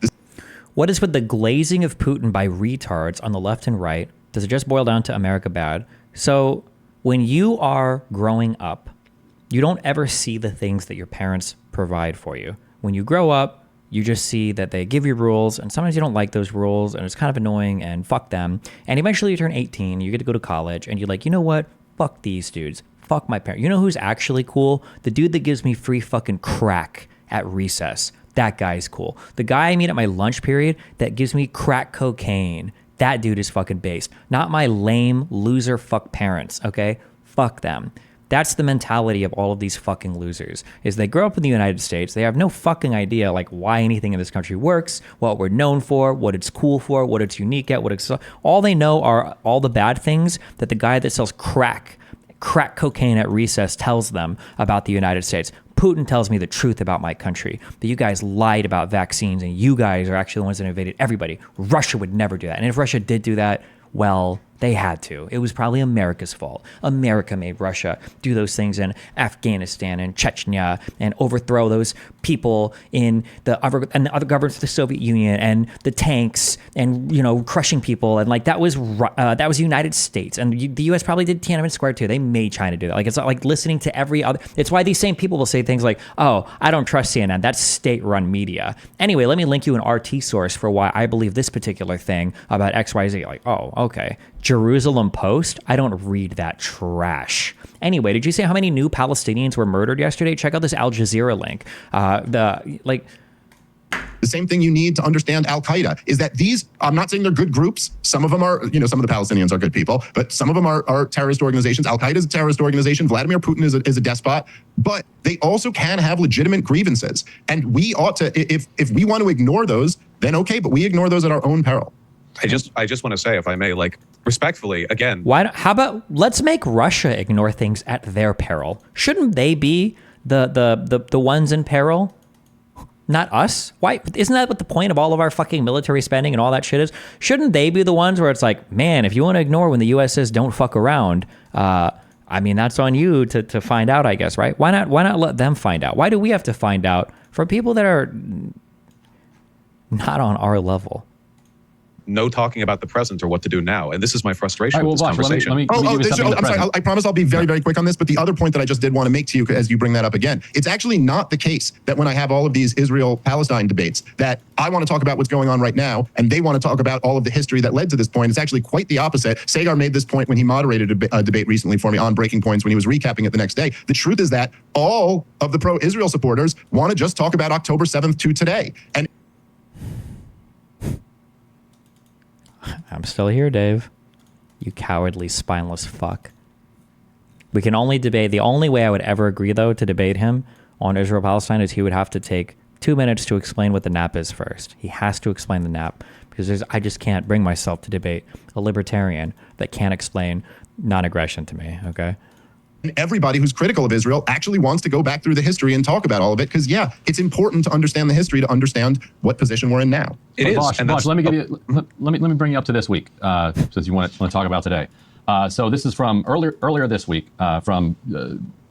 [SPEAKER 3] What is with the glazing of Putin by retards on the left and right? Does it just boil down to America bad? So when you are growing up, you don't ever see the things that your parents provide for you. When you grow up, you just see that they give you rules, and sometimes you don't like those rules, and it's kind of annoying, and fuck them. And eventually you turn 18, you get to go to college, and you're like, you know what? Fuck these dudes. Fuck my parents. You know who's actually cool? The dude that gives me free fucking crack at recess. That guy's cool. The guy I meet at my lunch period that gives me crack cocaine. That dude is fucking based. Not my lame loser fuck parents, okay? Fuck them. That's the mentality of all of these fucking losers, is they grow up in the United States. They have no fucking idea like why anything in this country works, what we're known for, what it's cool for, what it's unique at, all they know are all the bad things that the guy that sells crack cocaine at recess tells them about the United States. Putin tells me the truth about my country, that you guys lied about vaccines and you guys are actually the ones that invaded everybody. Russia would never do that. And if Russia did do that, well, they had to. It was probably America's fault. America made Russia do those things in Afghanistan and Chechnya and overthrow those people in the other governments of the Soviet Union and the tanks and, you know, crushing people. And like that was the United States. And the U.S. probably did Tiananmen Square too. They made China do that. Like it's not like listening to every other. It's why these same people will say things like, "Oh, I don't trust CNN. That's state-run media." Anyway, let me link you an RT source for why I believe this particular thing about XYZ. Like, oh, okay. Jerusalem Post? I don't read that trash. Anyway, did you say how many new Palestinians were murdered yesterday? Check out this Al Jazeera link. The
[SPEAKER 2] same thing you need to understand Al-Qaeda is that these, I'm not saying they're good groups. Some of them are, you know, some of the Palestinians are good people, but some of them are terrorist organizations. Al-Qaeda is a terrorist organization. Vladimir Putin is a despot, but they also can have legitimate grievances. And we ought to, if we want to ignore those, then okay, but we ignore those at our own peril.
[SPEAKER 1] I just want to say, if I may, like, respectfully, again.
[SPEAKER 3] How about let's make Russia ignore things at their peril? Shouldn't they be the ones in peril? Not us? Why? Isn't that what the point of all of our fucking military spending and all that shit is? Shouldn't they be the ones where it's like, man, if you want to ignore when the U.S. says don't fuck around, I mean, that's on you to find out, I guess, right? Why not let them find out? Why do we have to find out for people that are not on our level?
[SPEAKER 1] No talking about the present or what to do now. And this is my frustration
[SPEAKER 5] All right,
[SPEAKER 1] with this conversation.
[SPEAKER 5] Let me give you something
[SPEAKER 2] I'm sorry. I promise I'll be very, very quick on this. But the other point that I just did want to make to you, as you bring that up again, it's actually not the case that when I have all of these Israel-Palestine debates, that I want to talk about what's going on right now, and they want to talk about all of the history that led to this point. It's actually quite the opposite. Sagar made this point when he moderated a debate recently for me on Breaking Points when he was recapping it the next day. The truth is that all of the pro-Israel supporters want to just talk about October 7th to today. And
[SPEAKER 3] I'm still here, Dave. You cowardly, spineless fuck. We can only debate. The only way I would ever agree, though, to debate him on Israel-Palestine is he would have to take 2 minutes to explain what the NAP is first. He has to explain the NAP because I just can't bring myself to debate a libertarian that can't explain non-aggression to me, okay?
[SPEAKER 2] Everybody who's critical of Israel actually wants to go back through the history and talk about all of it because, yeah, it's important to understand the history to understand what position we're in now.
[SPEAKER 1] It is.
[SPEAKER 5] Vaush, let me give you. Let me bring you up to this week, since you want to talk about today. So this is from earlier this week from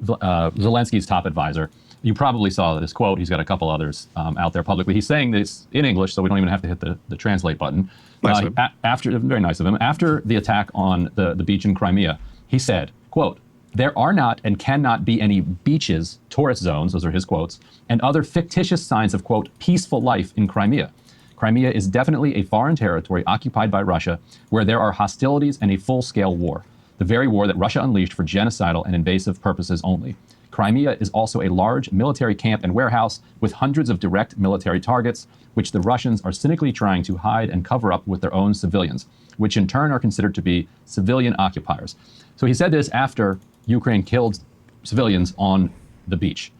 [SPEAKER 5] Zelensky's top advisor. You probably saw this quote. He's got a couple others out there publicly. He's saying this in English, so we don't even have to hit the translate button.
[SPEAKER 1] Nice of him.
[SPEAKER 5] Very nice of him. After the attack on the beach in Crimea, he said, quote, "There are not and cannot be any beaches, tourist zones," those are his quotes, "and other fictitious signs of, quote, peaceful life in Crimea. Crimea is definitely a foreign territory occupied by Russia where there are hostilities and a full-scale war, the very war that Russia unleashed for genocidal and invasive purposes only. Crimea is also a large military camp and warehouse with hundreds of direct military targets, which the Russians are cynically trying to hide and cover up with their own civilians, which in turn are considered to be civilian occupiers." So he said this after Ukraine killed civilians on the beach.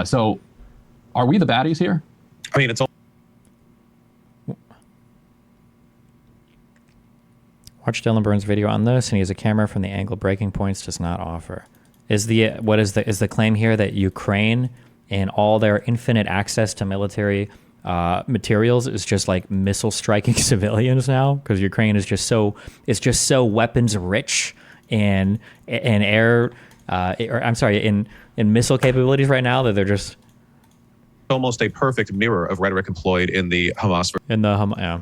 [SPEAKER 5] So are we the baddies here?
[SPEAKER 1] I mean, it's all.
[SPEAKER 3] Watch Dylan Burns' video on this, and he has a camera from the angle Breaking Points does not offer. Is the claim here that Ukraine and all their infinite access to military materials is just like missile striking civilians now, because Ukraine is just so weapons rich and air in missile capabilities right now that they're just
[SPEAKER 1] almost a perfect mirror of rhetoric employed in the Hamas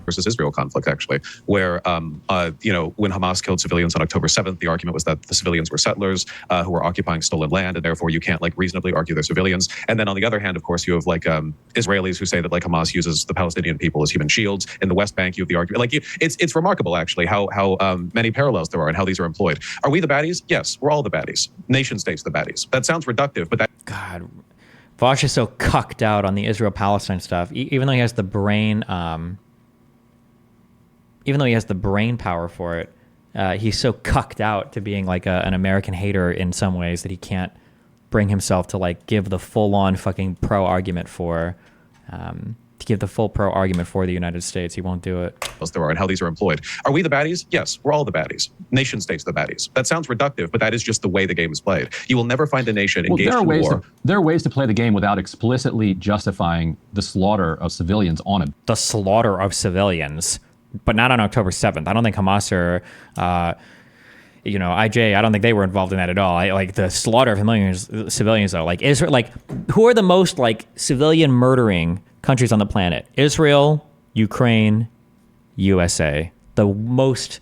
[SPEAKER 1] versus Israel conflict, actually, where, when Hamas killed civilians on October 7th, the argument was that the civilians were settlers who were occupying stolen land, and therefore you can't reasonably argue they're civilians. And then on the other hand, of course, you have Israelis who say that Hamas uses the Palestinian people as human shields. In the West Bank, you have the argument. It's remarkable, actually, how many parallels there are and how these are employed. Are we the baddies? Yes, we're all the baddies. Nation states the baddies. That sounds reductive, but that...
[SPEAKER 3] God... Vaush is so cucked out on the Israel-Palestine stuff, even though he has the brain, power for it. He's so cucked out to being an American hater in some ways that he can't bring himself to give the full-on fucking pro argument for the United States. He won't do it.
[SPEAKER 1] There are and how these are employed. Are we the baddies? Yes, we're all the baddies. Nation states the baddies. That sounds reductive, but that is just the way the game is played. You will never find a nation engaged in war.
[SPEAKER 5] There are ways to play the game without explicitly justifying the slaughter of civilians on it.
[SPEAKER 3] The slaughter of civilians, but not on October 7th. I don't think Hamas or IJ, I don't think they were involved in that at all. The slaughter of millions of civilians, though. Israel, who are the most civilian murdering countries on the planet? Israel, Ukraine, USA. The most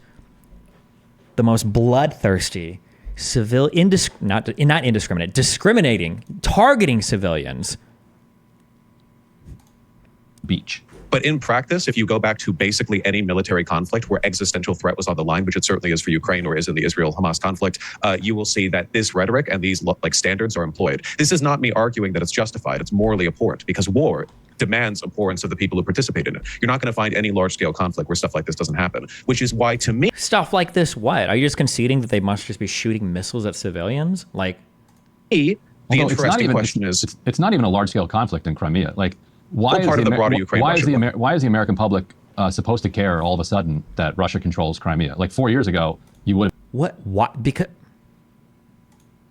[SPEAKER 3] bloodthirsty, discriminating, targeting civilians.
[SPEAKER 5] Beach.
[SPEAKER 1] But in practice, if you go back to basically any military conflict where existential threat was on the line, which it certainly is for Ukraine or is in the Israel-Hamas conflict, you will see that this rhetoric and these standards are employed. This is not me arguing that it's justified. It's morally abhorrent, because war demands abhorrence of the people who participate in it. You're not going to find any large-scale conflict where stuff like this doesn't happen, which is why, to me...
[SPEAKER 3] Stuff like this what? Are you just conceding that they must just be shooting missiles at civilians?
[SPEAKER 1] The interesting question is...
[SPEAKER 5] It's not even a large-scale conflict in Crimea. Why is the American public supposed to care all of a sudden that Russia controls Crimea? 4 years ago, you would have
[SPEAKER 3] because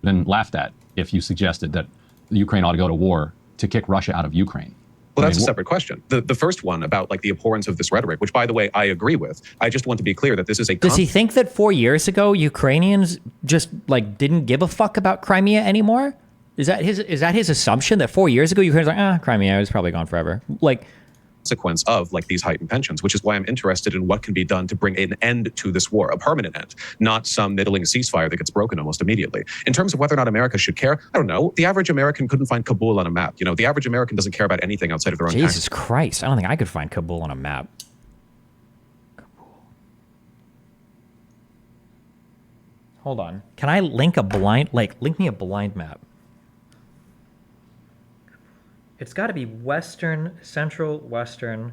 [SPEAKER 5] been laughed at if you suggested that Ukraine ought to go to war to kick Russia out of Ukraine.
[SPEAKER 1] Well, that's a separate question. The first one about the abhorrence of this rhetoric, which, by the way, I agree with. I just want to be clear that this is a...
[SPEAKER 3] Does he think that 4 years ago Ukrainians just didn't give a fuck about Crimea anymore? Is that his assumption that 4 years ago Ukraine's Crimea is probably gone forever?
[SPEAKER 1] Consequence of these heightened tensions, which is why I'm interested in what can be done to bring an end to this war, a permanent end, not some middling ceasefire that gets broken almost immediately. In terms of whether or not America should care, I don't know. The average American couldn't find Kabul on a map. The average American doesn't care about anything outside of their own
[SPEAKER 3] Jesus Christ, I don't think I could find Kabul on a map. Hold on. Can I link link me a blind map? It's got to be western, central, western.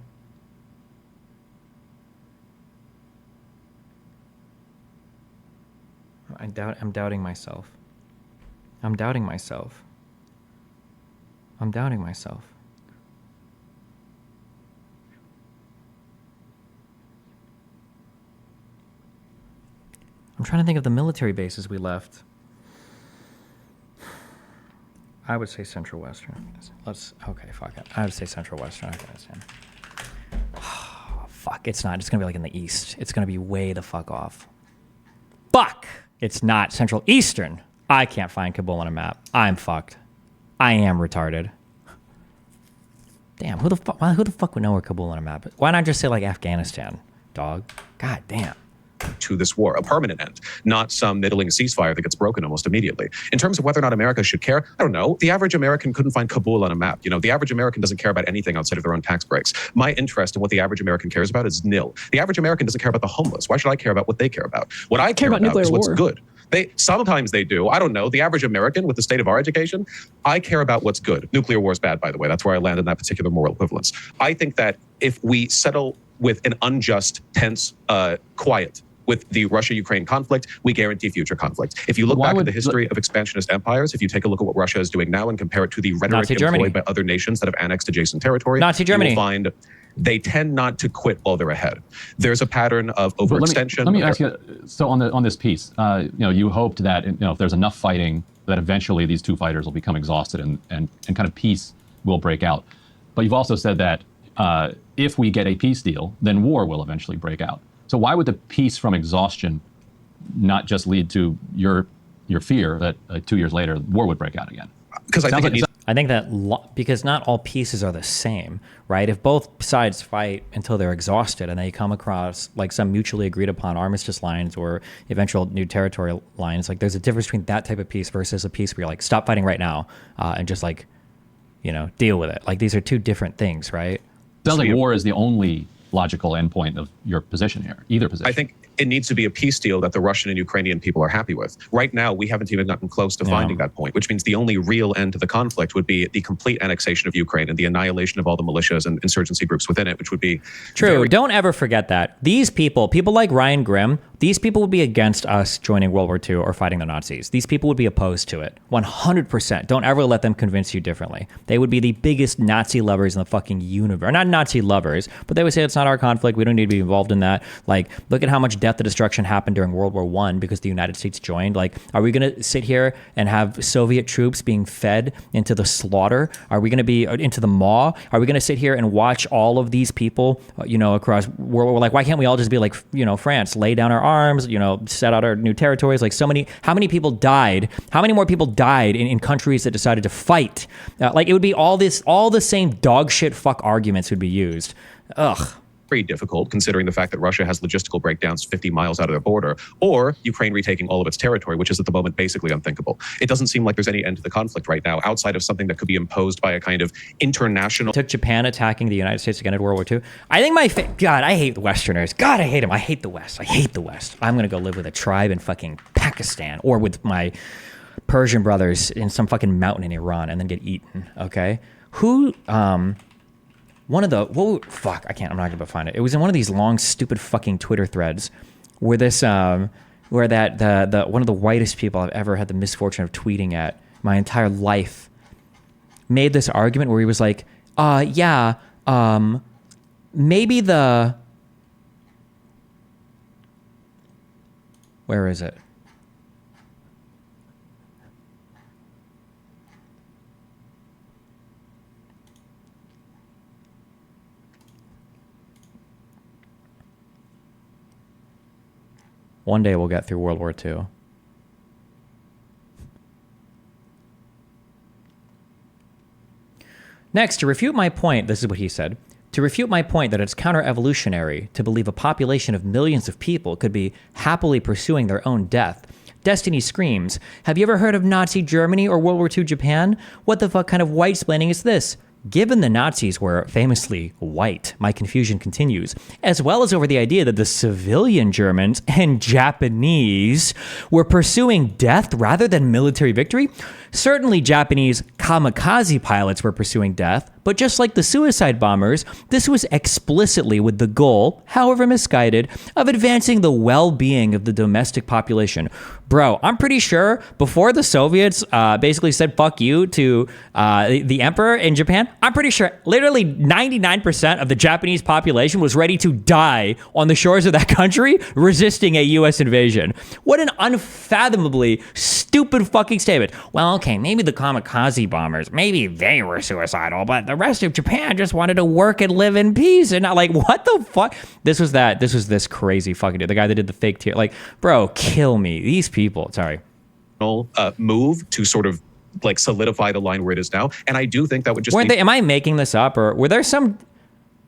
[SPEAKER 3] I'm doubting myself. I'm doubting myself. I'm doubting myself. I'm trying to think of the military bases we left. I would say Central Western. Okay, fuck it. I would say Central Western Afghanistan. Oh, fuck, it's not. It's going to be in the East. It's going to be way the fuck off. Fuck! It's not Central Eastern. I can't find Kabul on a map. I'm fucked. I am retarded. Damn, who the fuck would know where Kabul on a map is? Why not just say Afghanistan, dog? God damn.
[SPEAKER 1] To this war, a permanent end, not some middling ceasefire that gets broken almost immediately. In terms of whether or not America should care, I don't know. The average American couldn't find Kabul on a map. The average American doesn't care about anything outside of their own tax breaks. My interest in what the average American cares about is nil. The average American doesn't care about the homeless. Why should I care about what they care about? What I care about is what's good. Sometimes they do. I don't know. The average American with the state of our education, I care about what's good. Nuclear war is bad, by the way. That's where I land in that particular moral equivalence. I think that if we settle with an unjust, tense, quiet with the Russia-Ukraine conflict, we guarantee future conflict. If you look back at the history of expansionist empires, if you take a look at what Russia is doing now and compare it to the rhetoric employed by other nations that have annexed adjacent territory,
[SPEAKER 3] Nazi Germany,
[SPEAKER 1] you will find they tend not to quit while they're ahead. There's a pattern of overextension.
[SPEAKER 5] Let me ask you, so on this piece, you hoped that if there's enough fighting, that eventually these two fighters will become exhausted and kind of peace will break out. But you've also said that if we get a peace deal, then war will eventually break out. So why would the peace from exhaustion not just lead to your fear that 2 years later war would break out again?
[SPEAKER 1] Because
[SPEAKER 3] I think that because not all pieces are the same, right? If both sides fight until they're exhausted and they come across like some mutually agreed upon armistice lines or eventual new territorial lines, like there's a difference between that type of peace versus a peace where you're like, stop fighting right now and just like, deal with it. Like these are two different things, right?
[SPEAKER 5] Sounds like war is the only logical endpoint of your position here, either position.
[SPEAKER 1] I think it needs to be a peace deal that the Russian and Ukrainian people are happy with. Right now, we haven't even gotten close to finding that point, which means the only real end to the conflict would be the complete annexation of Ukraine and the annihilation of all the militias and insurgency groups within it, which would be
[SPEAKER 3] true. Don't ever forget that. These people like Ryan Grimm, these people would be against us joining World War II or fighting the Nazis. These people would be opposed to it. 100%. Don't ever let them convince you differently. They would be the biggest Nazi lovers in the fucking universe. Not Nazi lovers, but they would say it's not our conflict. We don't need to be involved in that. Like, look at how much death and destruction happened during World War I because the United States joined. Like, are we going to sit here and have Soviet troops being fed into the slaughter? Are we going to be into the maw? Are we going to sit here and watch all of these people, across World War? Like, why can't we all just be like, France, lay down our arms, set out our new territories? Like how many people died? How many more people died in countries that decided to fight? Like it would be all the same dog shit fuck arguments would be used. Ugh.
[SPEAKER 1] very difficult considering the fact that Russia has logistical breakdowns 50 miles out of their border, or Ukraine retaking all of its territory, which is at the moment basically unthinkable. It doesn't seem like there's any end to the conflict right now outside of something that could be imposed by a kind of international...
[SPEAKER 3] It took Japan attacking the United States again in World War II. I think God, I hate the Westerners. God, I hate them. I hate the West. I hate the West. I'm going to go live with a tribe in fucking Pakistan or with my Persian brothers in some fucking mountain in Iran and then get eaten, okay? One of the, I'm not gonna find it. It was in one of these long, stupid fucking Twitter threads where where the one of the whitest people I've ever had the misfortune of tweeting at my entire life made this argument where he was like, maybe where is it? One day we'll get through World War II. Next, to refute my point, this is what he said, to refute my point that it's counter-evolutionary to believe a population of millions of people could be happily pursuing their own death, Destiny screams, have you ever heard of Nazi Germany or World War II Japan? What the fuck kind of white-splaining is this? Given the Nazis were famously white, my confusion continues, as well as over the idea that the civilian Germans and Japanese were pursuing death rather than military victory. Certainly Japanese kamikaze pilots were pursuing death, but just like the suicide bombers, this was explicitly with the goal, however misguided, of advancing the well-being of the domestic population. Bro, I'm pretty sure before the Soviets basically said fuck you to the emperor in Japan, I'm pretty sure literally 99% of the Japanese population was ready to die on the shores of that country resisting a U.S. invasion. What an unfathomably stupid fucking statement. Well, okay, maybe the kamikaze bombers, maybe they were suicidal, but the rest of Japan just wanted to work and live in peace. And not like, what the fuck? This was this crazy fucking dude. The guy that did the fake tear. Like, bro, kill me. These people, sorry.
[SPEAKER 1] Move to sort of like solidify the line where it is now. And I do think that would just
[SPEAKER 3] am I making this up, or were there some,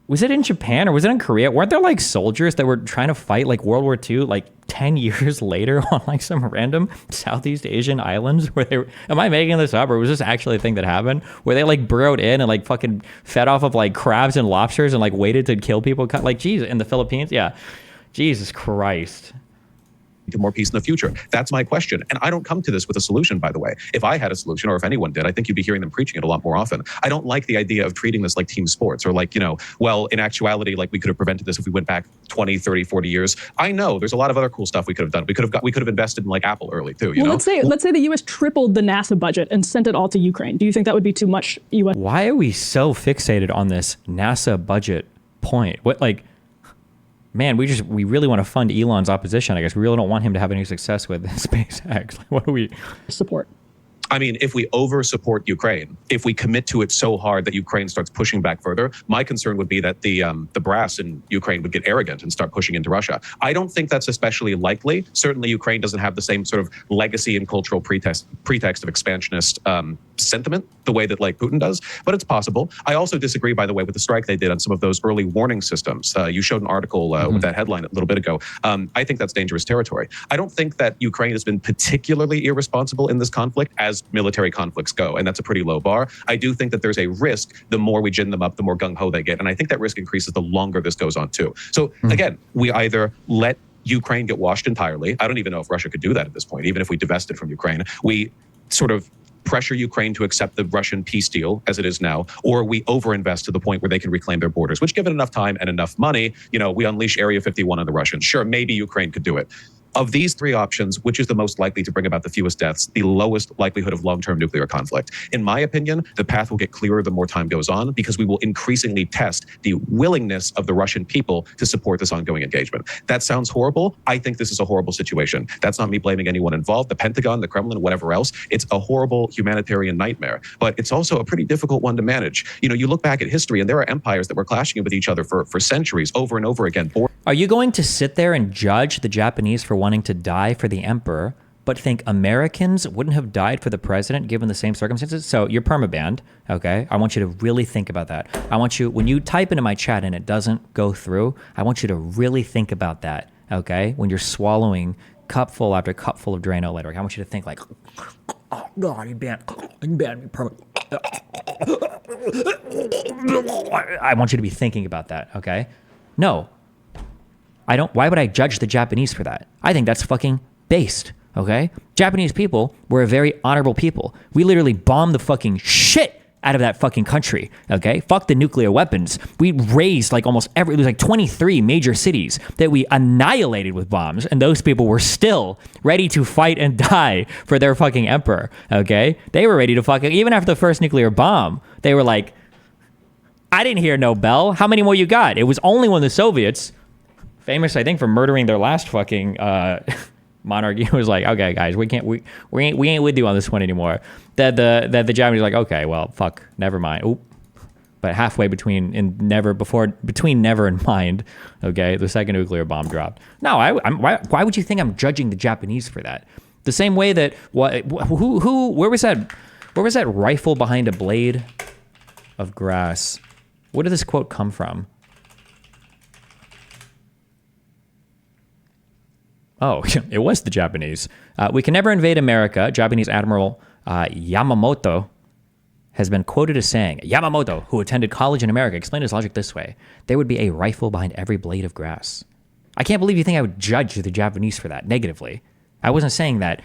[SPEAKER 3] was it in Japan or was it in Korea? Weren't there like soldiers that were trying to fight like World War II like 10 years later on like some random Southeast Asian islands where they were, am I making this up, or was this actually a thing that happened where they like burrowed in and like fucking fed off of like crabs and lobsters and like waited to kill people? Like, geez, in the Philippines? Yeah. Jesus Christ.
[SPEAKER 1] to more peace in the future? That's my question. And I don't come to this with a solution, by the way. If I had a solution, or if anyone did, I think you'd be hearing them preaching it a lot more often. I don't like the idea of treating this like team sports, or like, well, in actuality, like we could have prevented this if we went back 20, 30, 40 years. I know there's a lot of other cool stuff we could have done. We could have invested in like Apple early too, you know?
[SPEAKER 4] Let's say the US tripled the NASA budget and sent it all to Ukraine. Do you think that would be too much US?
[SPEAKER 3] Why are we so fixated on this NASA budget point? What, like, man, we really want to fund Elon's opposition. I guess we really don't want him to have any success with SpaceX. Like, what do we
[SPEAKER 4] support?
[SPEAKER 1] I mean, if we over-support Ukraine, if we commit to it so hard that Ukraine starts pushing back further, my concern would be that the brass in Ukraine would get arrogant and start pushing into Russia. I don't think that's especially likely. Certainly, Ukraine doesn't have the same sort of legacy and cultural pretext of expansionist sentiment the way that like Putin does, but it's possible. I also disagree, by the way, with the strike they did on some of those early warning systems. You showed an article with that headline a little bit ago. I think that's dangerous territory. I don't think that Ukraine has been particularly irresponsible in this conflict as military conflicts go, and that's a pretty low bar. I do think that there's a risk the more we gin them up, the more gung-ho they get, and I think that risk increases the longer this goes on too. So again, we either let Ukraine get washed entirely. I don't even know if Russia could do that at this point, even if we divested from Ukraine. We sort of pressure Ukraine to accept the Russian peace deal as it is now, or we overinvest to the point where they can reclaim their borders, which given enough time and enough money, we unleash Area 51 on the Russians. Sure, maybe Ukraine could do it. Of these three options, which is the most likely to bring about the fewest deaths, the lowest likelihood of long-term nuclear conflict? In my opinion, the path will get clearer the more time goes on because we will increasingly test the willingness of the Russian people to support this ongoing engagement. That sounds horrible. I think this is a horrible situation. That's not me blaming anyone involved, the Pentagon, the Kremlin, whatever else. It's a horrible humanitarian nightmare, but it's also a pretty difficult one to manage. You look back at history and there are empires that were clashing with each other for centuries over and over again.
[SPEAKER 3] Are you going to sit there and judge the Japanese for wanting to die for the emperor, but think Americans wouldn't have died for the president given the same circumstances? So you're permabanned, okay? I want you to really think about that. I want you, when you type into my chat and it doesn't go through, I want you to really think about that, okay? When you're swallowing cupful after cupful of Drano later, I want you to think like, oh God, you banned me permanent. I want you to be thinking about that, okay? No. I don't. Why would I judge the Japanese for that? I think that's fucking based, okay? Japanese people were a very honorable people. We literally bombed the fucking shit out of that fucking country, okay? Fuck the nuclear weapons. We razed like almost it was like 23 major cities that we annihilated with bombs, and those people were still ready to fight and die for their fucking emperor, okay? They were ready to fucking, even after the first nuclear bomb, they were like, I didn't hear no bell. How many more you got? It was only when the Soviets, famous, I think, for murdering their last fucking monarchy, was like, okay, guys, we ain't with you on this one anymore. That the Japanese were like, okay, well, fuck, never mind. Oop. But halfway between never and mind, okay, the second nuclear bomb dropped. No, why would you think I'm judging the Japanese for that? The same way that where was that rifle behind a blade of grass? Where did this quote come from? Oh, it was the Japanese. We can never invade America. Japanese Admiral Yamamoto has been quoted as saying, Yamamoto, who attended college in America, explained his logic this way: there would be a rifle behind every blade of grass. I can't believe you think I would judge the Japanese for that negatively. I wasn't saying that.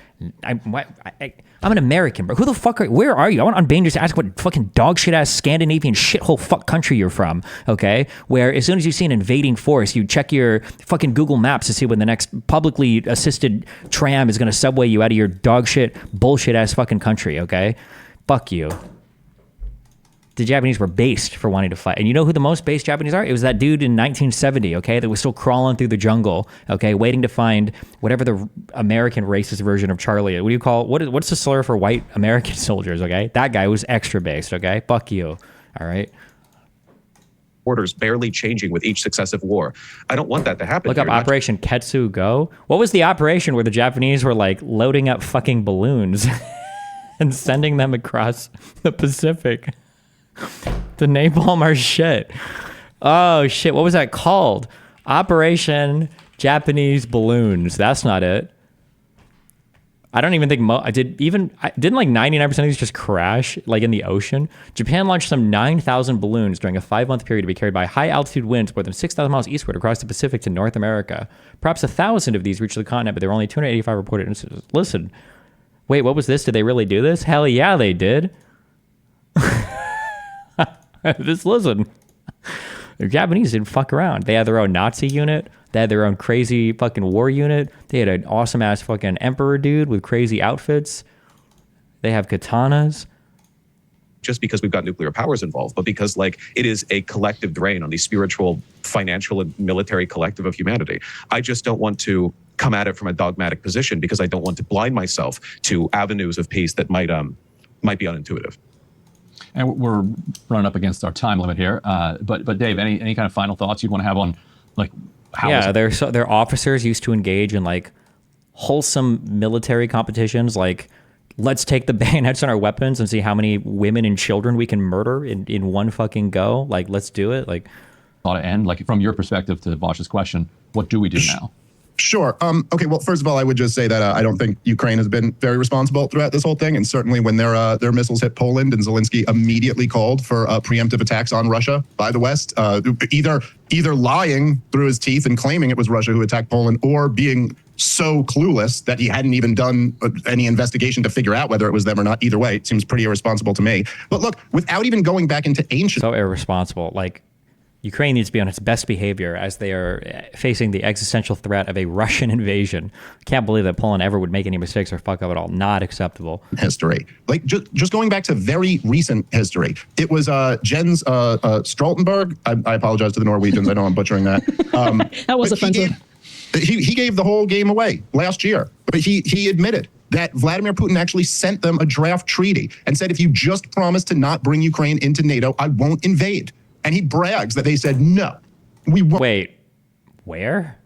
[SPEAKER 3] I'm an American, bro. Who the fuck where are you? I want on Bain just to ask what fucking dog shit ass Scandinavian shithole fuck country you're from, okay? Where as soon as you see an invading force, you check your fucking Google Maps to see when the next publicly assisted tram is gonna subway you out of your dog shit, bullshit ass fucking country, okay? Fuck you. The Japanese were based for wanting to fight. And you know who the most based Japanese are? It was that dude in 1970, okay, that was still crawling through the jungle, okay, waiting to find whatever the American racist version of Charlie is. What do you call, what's the slur for white American soldiers, okay? That guy was extra based, okay? Fuck you, all right?
[SPEAKER 1] Borders barely changing with each successive war. I don't want that to happen.
[SPEAKER 3] Look up Operation Ketsu Go. What was the operation where the Japanese were like loading up fucking balloons and sending them across the Pacific to napalm our shit? Oh shit, what was that called? Operation Japanese Balloons. That's not it. I don't even think didn't like 99% of these just crash like in the ocean? Japan launched some 9,000 balloons during a 5-month period to be carried by high altitude winds more than 6,000 miles eastward across the Pacific to North America. Perhaps 1,000 of these reached the continent, but there were only 285 reported incidents. Listen, wait, what was this? Did they really do this? Hell yeah, they did. Listen, the Japanese didn't fuck around. They had their own Nazi unit. They had their own crazy fucking war unit. They had an awesome ass fucking emperor dude with crazy outfits. They have katanas.
[SPEAKER 1] Just because we've got nuclear powers involved, but because like it is a collective drain on the spiritual, financial, and military collective of humanity. I just don't want to come at it from a dogmatic position because I don't want to blind myself to avenues of peace that might be unintuitive.
[SPEAKER 5] And we're running up against our time limit here. But Dave, any kind of final thoughts you'd want to have on like how?
[SPEAKER 3] Yeah, their officers used to engage in like wholesome military competitions, like let's take the bayonets on our weapons and see how many women and children we can murder in one fucking go. Like, let's do it. Like,
[SPEAKER 5] ought to end. Like, from your perspective, to Vaush's question, what do we do now?
[SPEAKER 2] Sure. Okay. Well, first of all, I would just say that I don't think Ukraine has been very responsible throughout this whole thing, and certainly when their missiles hit Poland, and Zelensky immediately called for preemptive attacks on Russia by the West, either lying through his teeth and claiming it was Russia who attacked Poland, or being so clueless that he hadn't even done any investigation to figure out whether it was them or not. Either way, it seems pretty irresponsible to me. But look, without even going back into ancient,
[SPEAKER 3] so irresponsible. Like, Ukraine needs to be on its best behavior as they are facing the existential threat of a Russian invasion. Can't believe that Poland ever would make any mistakes or fuck up at all. Not acceptable.
[SPEAKER 2] History. Like, just going back to very recent history. It was Jens Stoltenberg. I apologize to the Norwegians. I know I'm butchering that.
[SPEAKER 4] That was offensive.
[SPEAKER 2] He gave the whole game away last year. But he admitted that Vladimir Putin actually sent them a draft treaty and said, if you just promise to not bring Ukraine into NATO, I won't invade. And he brags that they said, no, we won't.
[SPEAKER 3] Wait, where?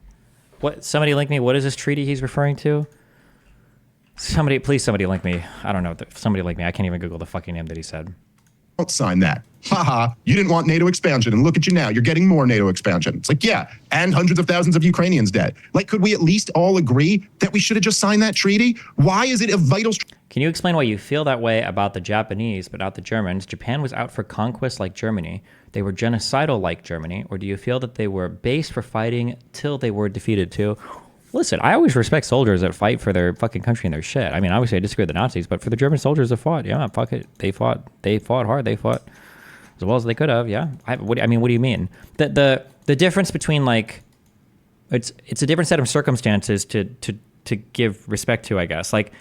[SPEAKER 3] What? Somebody link me. What is this treaty he's referring to? Please somebody link me. I don't know. Somebody link me. I can't even Google the fucking name that he said.
[SPEAKER 2] Don't sign that. Haha, you didn't want NATO expansion, and look at you now. You're getting more NATO expansion. It's like, yeah, and hundreds of thousands of Ukrainians dead. Like, could we at least all agree that we should have just signed that treaty? Why is it a vital...
[SPEAKER 3] Can you explain why you feel that way about the Japanese, but not the Germans? Japan was out for conquest like Germany. They were genocidal like Germany. Or do you feel that they were based for fighting till they were defeated too? Listen, I always respect soldiers that fight for their fucking country and their shit. I mean, obviously I disagree with the Nazis, but for the German soldiers that fought, yeah, fuck it. They fought hard. They fought as well as they could have, yeah. What do you mean? The difference between, like, it's a different set of circumstances to give respect to, I guess. Like,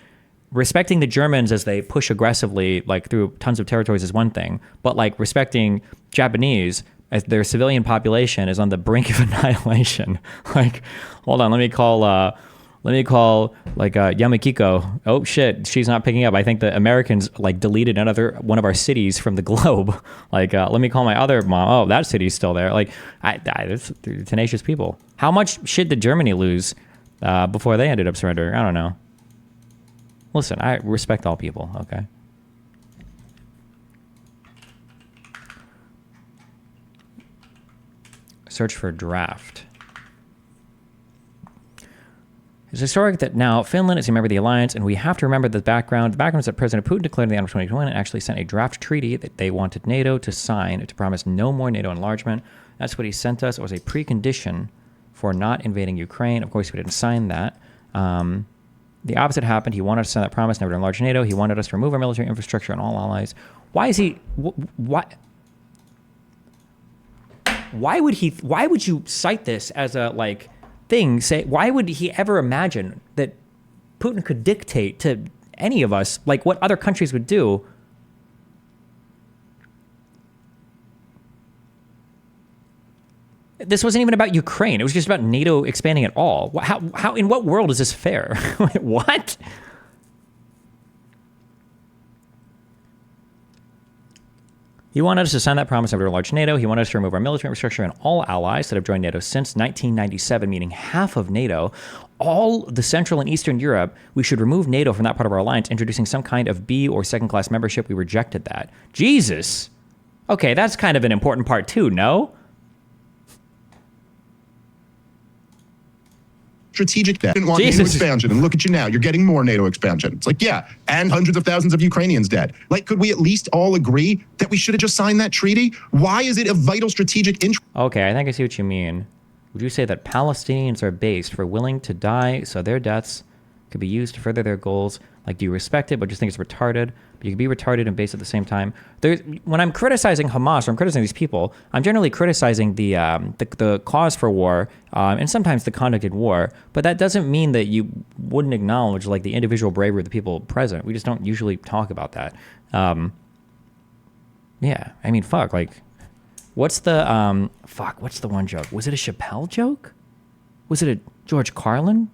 [SPEAKER 3] respecting the Germans as they push aggressively, like, through tons of territories is one thing, but, like, respecting Japanese as their civilian population is on the brink of annihilation. Like, hold on, let me call like Yamikiko. Oh shit, she's not picking up. I think the Americans like deleted another one of our cities from the globe. Like, let me call my other mom. Oh, that city's still there. Like, it's tenacious people. How much shit did Germany lose before they ended up surrendering? I don't know. Listen, I respect all people. Okay. Search for draft. It's historic that now Finland is a member of the alliance, and we have to remember the background. The background is that President Putin declared in the end of 2021 and actually sent a draft treaty that they wanted NATO to sign to promise no more NATO enlargement. That's what he sent us. It was a precondition for not invading Ukraine. Of course, we didn't sign that. The opposite happened. He wanted us to sign that promise, never to enlarge NATO. He wanted us to remove our military infrastructure and all allies. Why is he... Why would you cite this as a, like... thing? Say, why would he ever imagine that Putin could dictate to any of us like what other countries would do? This wasn't even about Ukraine. It was just about NATO expanding at all. How in what world is this fair? What? He wanted us to sign that promise never to enlarge NATO. He wanted us to remove our military infrastructure and all allies that have joined NATO since 1997, meaning half of NATO. All the Central and Eastern Europe, we should remove NATO from that part of our alliance, introducing some kind of B or second-class membership. We rejected that. Jesus. Okay, that's kind of an important part too, no?
[SPEAKER 2] Strategic that didn't want NATO expansion, and look at you now. You're getting more NATO expansion. It's like, yeah, and hundreds of thousands of Ukrainians dead. Like, could we at least all agree that we should have just signed that treaty? Why is it a vital strategic interest?
[SPEAKER 3] Okay, I think I see what you mean. Would you say that Palestinians are based for willing to die so their deaths could be used to further their goals? Like, do you respect it but just think it's retarded? But you can be retarded and based at the same time. When I'm criticizing Hamas or I'm criticizing these people, I'm generally criticizing the cause for war and sometimes the conduct in war. But that doesn't mean that you wouldn't acknowledge like the individual bravery of the people present. We just don't usually talk about that. Yeah, I mean, fuck. Like, what's the one joke? Was it a Chappelle joke? Was it a George Carlin?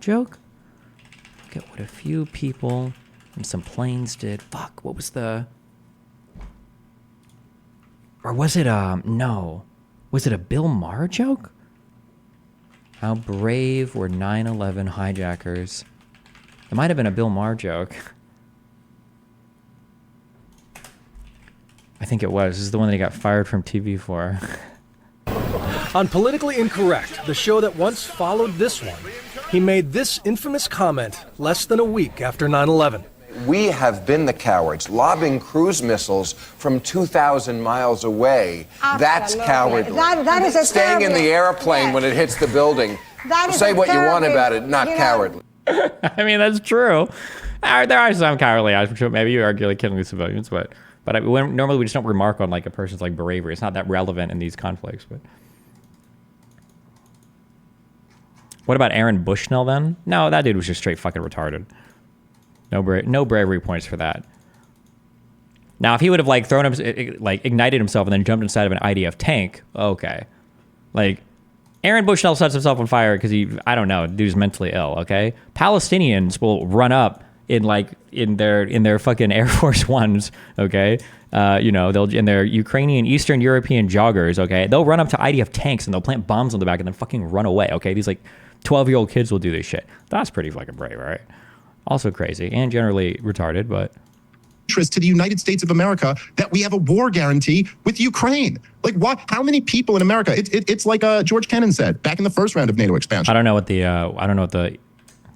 [SPEAKER 3] joke? Look at what a few people and some planes did. Fuck, what was the... Or was it no. Was it a Bill Maher joke? How brave were 9/11 hijackers? It might have been a Bill Maher joke. I think it was. This is the one that he got fired from TV for.
[SPEAKER 9] On Politically Incorrect, the show that once followed this one, he made this infamous comment less than a week after 9/11.
[SPEAKER 10] We have been the cowards, lobbing cruise missiles from 2,000 miles away. That's cowardly.
[SPEAKER 11] That is a
[SPEAKER 10] Staying in the airplane when it hits the building. Say what you want about it, not cowardly.
[SPEAKER 3] I mean, that's true. There are some cowardly acts, maybe you are really killing the civilians, but normally we just don't remark on like a person's like bravery. It's not that relevant in these conflicts. But what about Aaron Bushnell then? No, that dude was just straight fucking retarded. No bravery points for that. Now, if he would have like thrown him, like ignited himself and then jumped inside of an IDF tank, okay. Like Aaron Bushnell sets himself on fire because I don't know, dude's mentally ill. Okay, Palestinians will run up in their fucking Air Force Ones. Okay, they'll in their Ukrainian Eastern European joggers. Okay, they'll run up to IDF tanks and they'll plant bombs on the back and then fucking run away. Okay, these like 12-year-old kids will do this shit. That's pretty fucking brave, right? Also crazy and generally retarded, but...
[SPEAKER 2] interest to the United States of America that we have a war guarantee with Ukraine. Like, what? How many people in America? It's like George Kennan said back in the first round of NATO expansion.
[SPEAKER 3] I don't know what the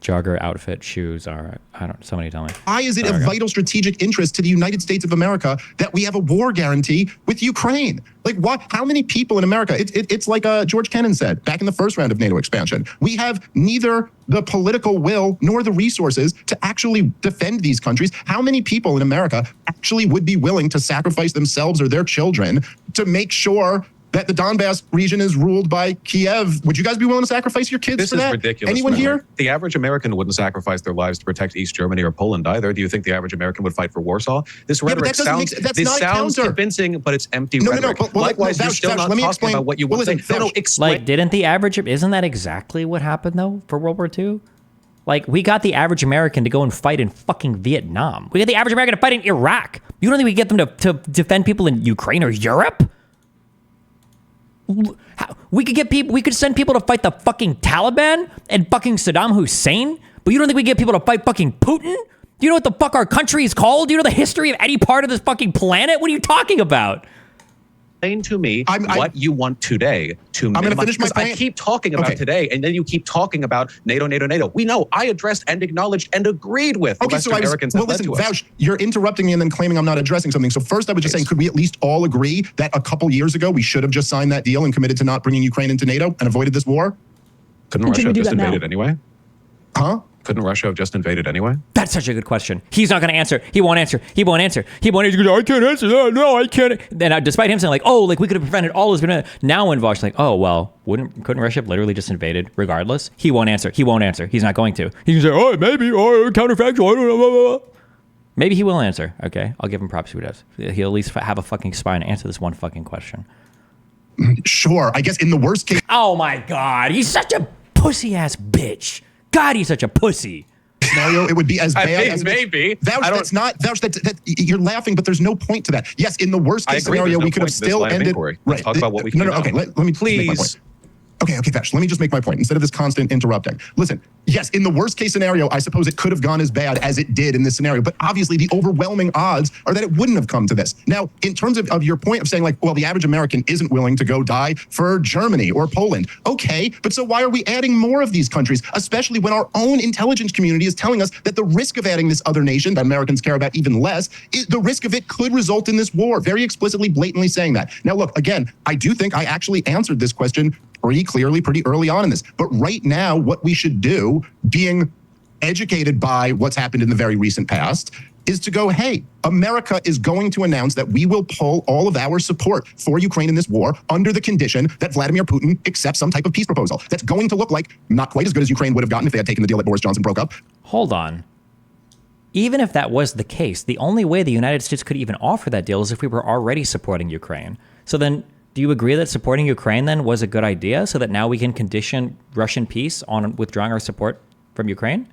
[SPEAKER 3] jogger outfit shoes are. Somebody tell me.
[SPEAKER 2] Why is it a vital strategic interest to the United States of America that we have a war guarantee with Ukraine? Like, what? How many people in America? It's like George Kennan said back in the first round of NATO expansion. We have neither the political will nor the resources to actually defend these countries. How many people in America actually would be willing to sacrifice themselves or their children to make sure that the Donbass region is ruled by Kiev? Would you guys be willing to sacrifice your kids for that?
[SPEAKER 1] This is ridiculous.
[SPEAKER 2] Anyone here?
[SPEAKER 1] The average American wouldn't sacrifice their lives to protect East Germany or Poland either. Do you think the average American would fight for Warsaw? This rhetoric sounds convincing, but it's empty rhetoric. Likewise, you're still not talking about what you want to say.
[SPEAKER 3] Like, didn't the average... Isn't that exactly what happened, though, for World War II? Like, we got the average American to go and fight in fucking Vietnam. We got the average American to fight in Iraq. You don't think we get them to defend people in Ukraine or Europe? We could send people to fight the fucking Taliban and fucking Saddam Hussein, but you don't think we get people to fight fucking Putin? Do you know what the fuck our country is called? Do you know the history of any part of this fucking planet? What are you talking about?
[SPEAKER 1] Explain to me what you want today to minimize. I'm going to finish my point. I keep talking about today, and then you keep talking about NATO. We know I addressed and acknowledged and agreed with the Western Americans that led to us.
[SPEAKER 2] Vaush, you're interrupting me and then claiming I'm not addressing something. So first, I was just saying, could we at least all agree that a couple years ago we should have just signed that deal and committed to not bringing Ukraine into NATO and avoided this war?
[SPEAKER 1] Couldn't Russia have just invaded anyway?
[SPEAKER 2] Huh?
[SPEAKER 1] Couldn't Russia have just invaded anyway?
[SPEAKER 3] That's such a good question. He's not going to answer. He won't answer. He won't answer. He won't answer. He goes, I can't answer that. No, I can't. Then despite him saying like, oh, like we could have prevented all this. Now when Vaush like, oh, well, couldn't Russia have literally just invaded regardless? He won't answer. He won't answer. He's not going to. He can say, oh, maybe, or counterfactual. I don't know. Blah, blah, blah. Maybe he will answer. Okay. I'll give him props if he does. He'll at least have a fucking spine to answer this one fucking question.
[SPEAKER 2] Sure. I guess in the worst case.
[SPEAKER 3] Oh my God. He's such a pussy ass bitch. God, he's such a pussy.
[SPEAKER 2] Scenario, it would be as bad as
[SPEAKER 1] maybe.
[SPEAKER 2] Vaush, you're laughing, but there's no point to that. Yes, in the worst case scenario, we could have still ended.
[SPEAKER 1] Let's talk about what we can do.
[SPEAKER 2] Okay, let me please make my point. Okay, Vaush, let me just make my point instead of this constant interrupting. Listen, yes, in the worst case scenario, I suppose it could have gone as bad as it did in this scenario, but obviously the overwhelming odds are that it wouldn't have come to this. Now, in terms of your point of saying like, well, the average American isn't willing to go die for Germany or Poland. Okay, but so why are we adding more of these countries, especially when our own intelligence community is telling us that the risk of adding this other nation that Americans care about even less, the risk of it could result in this war, very explicitly, blatantly saying that. Now, look, again, I do think I actually answered this question pretty clearly, pretty early on in this. But right now, what we should do, being educated by what's happened in the very recent past, is to go, hey, America is going to announce that we will pull all of our support for Ukraine in this war under the condition that Vladimir Putin accepts some type of peace proposal. That's going to look like not quite as good as Ukraine would have gotten if they had taken the deal that Boris Johnson broke up.
[SPEAKER 3] Hold on. Even if that was the case, the only way the United States could even offer that deal is if we were already supporting Ukraine. So then, do you agree that supporting Ukraine then was a good idea so that now we can condition Russian peace on withdrawing our support from Ukraine?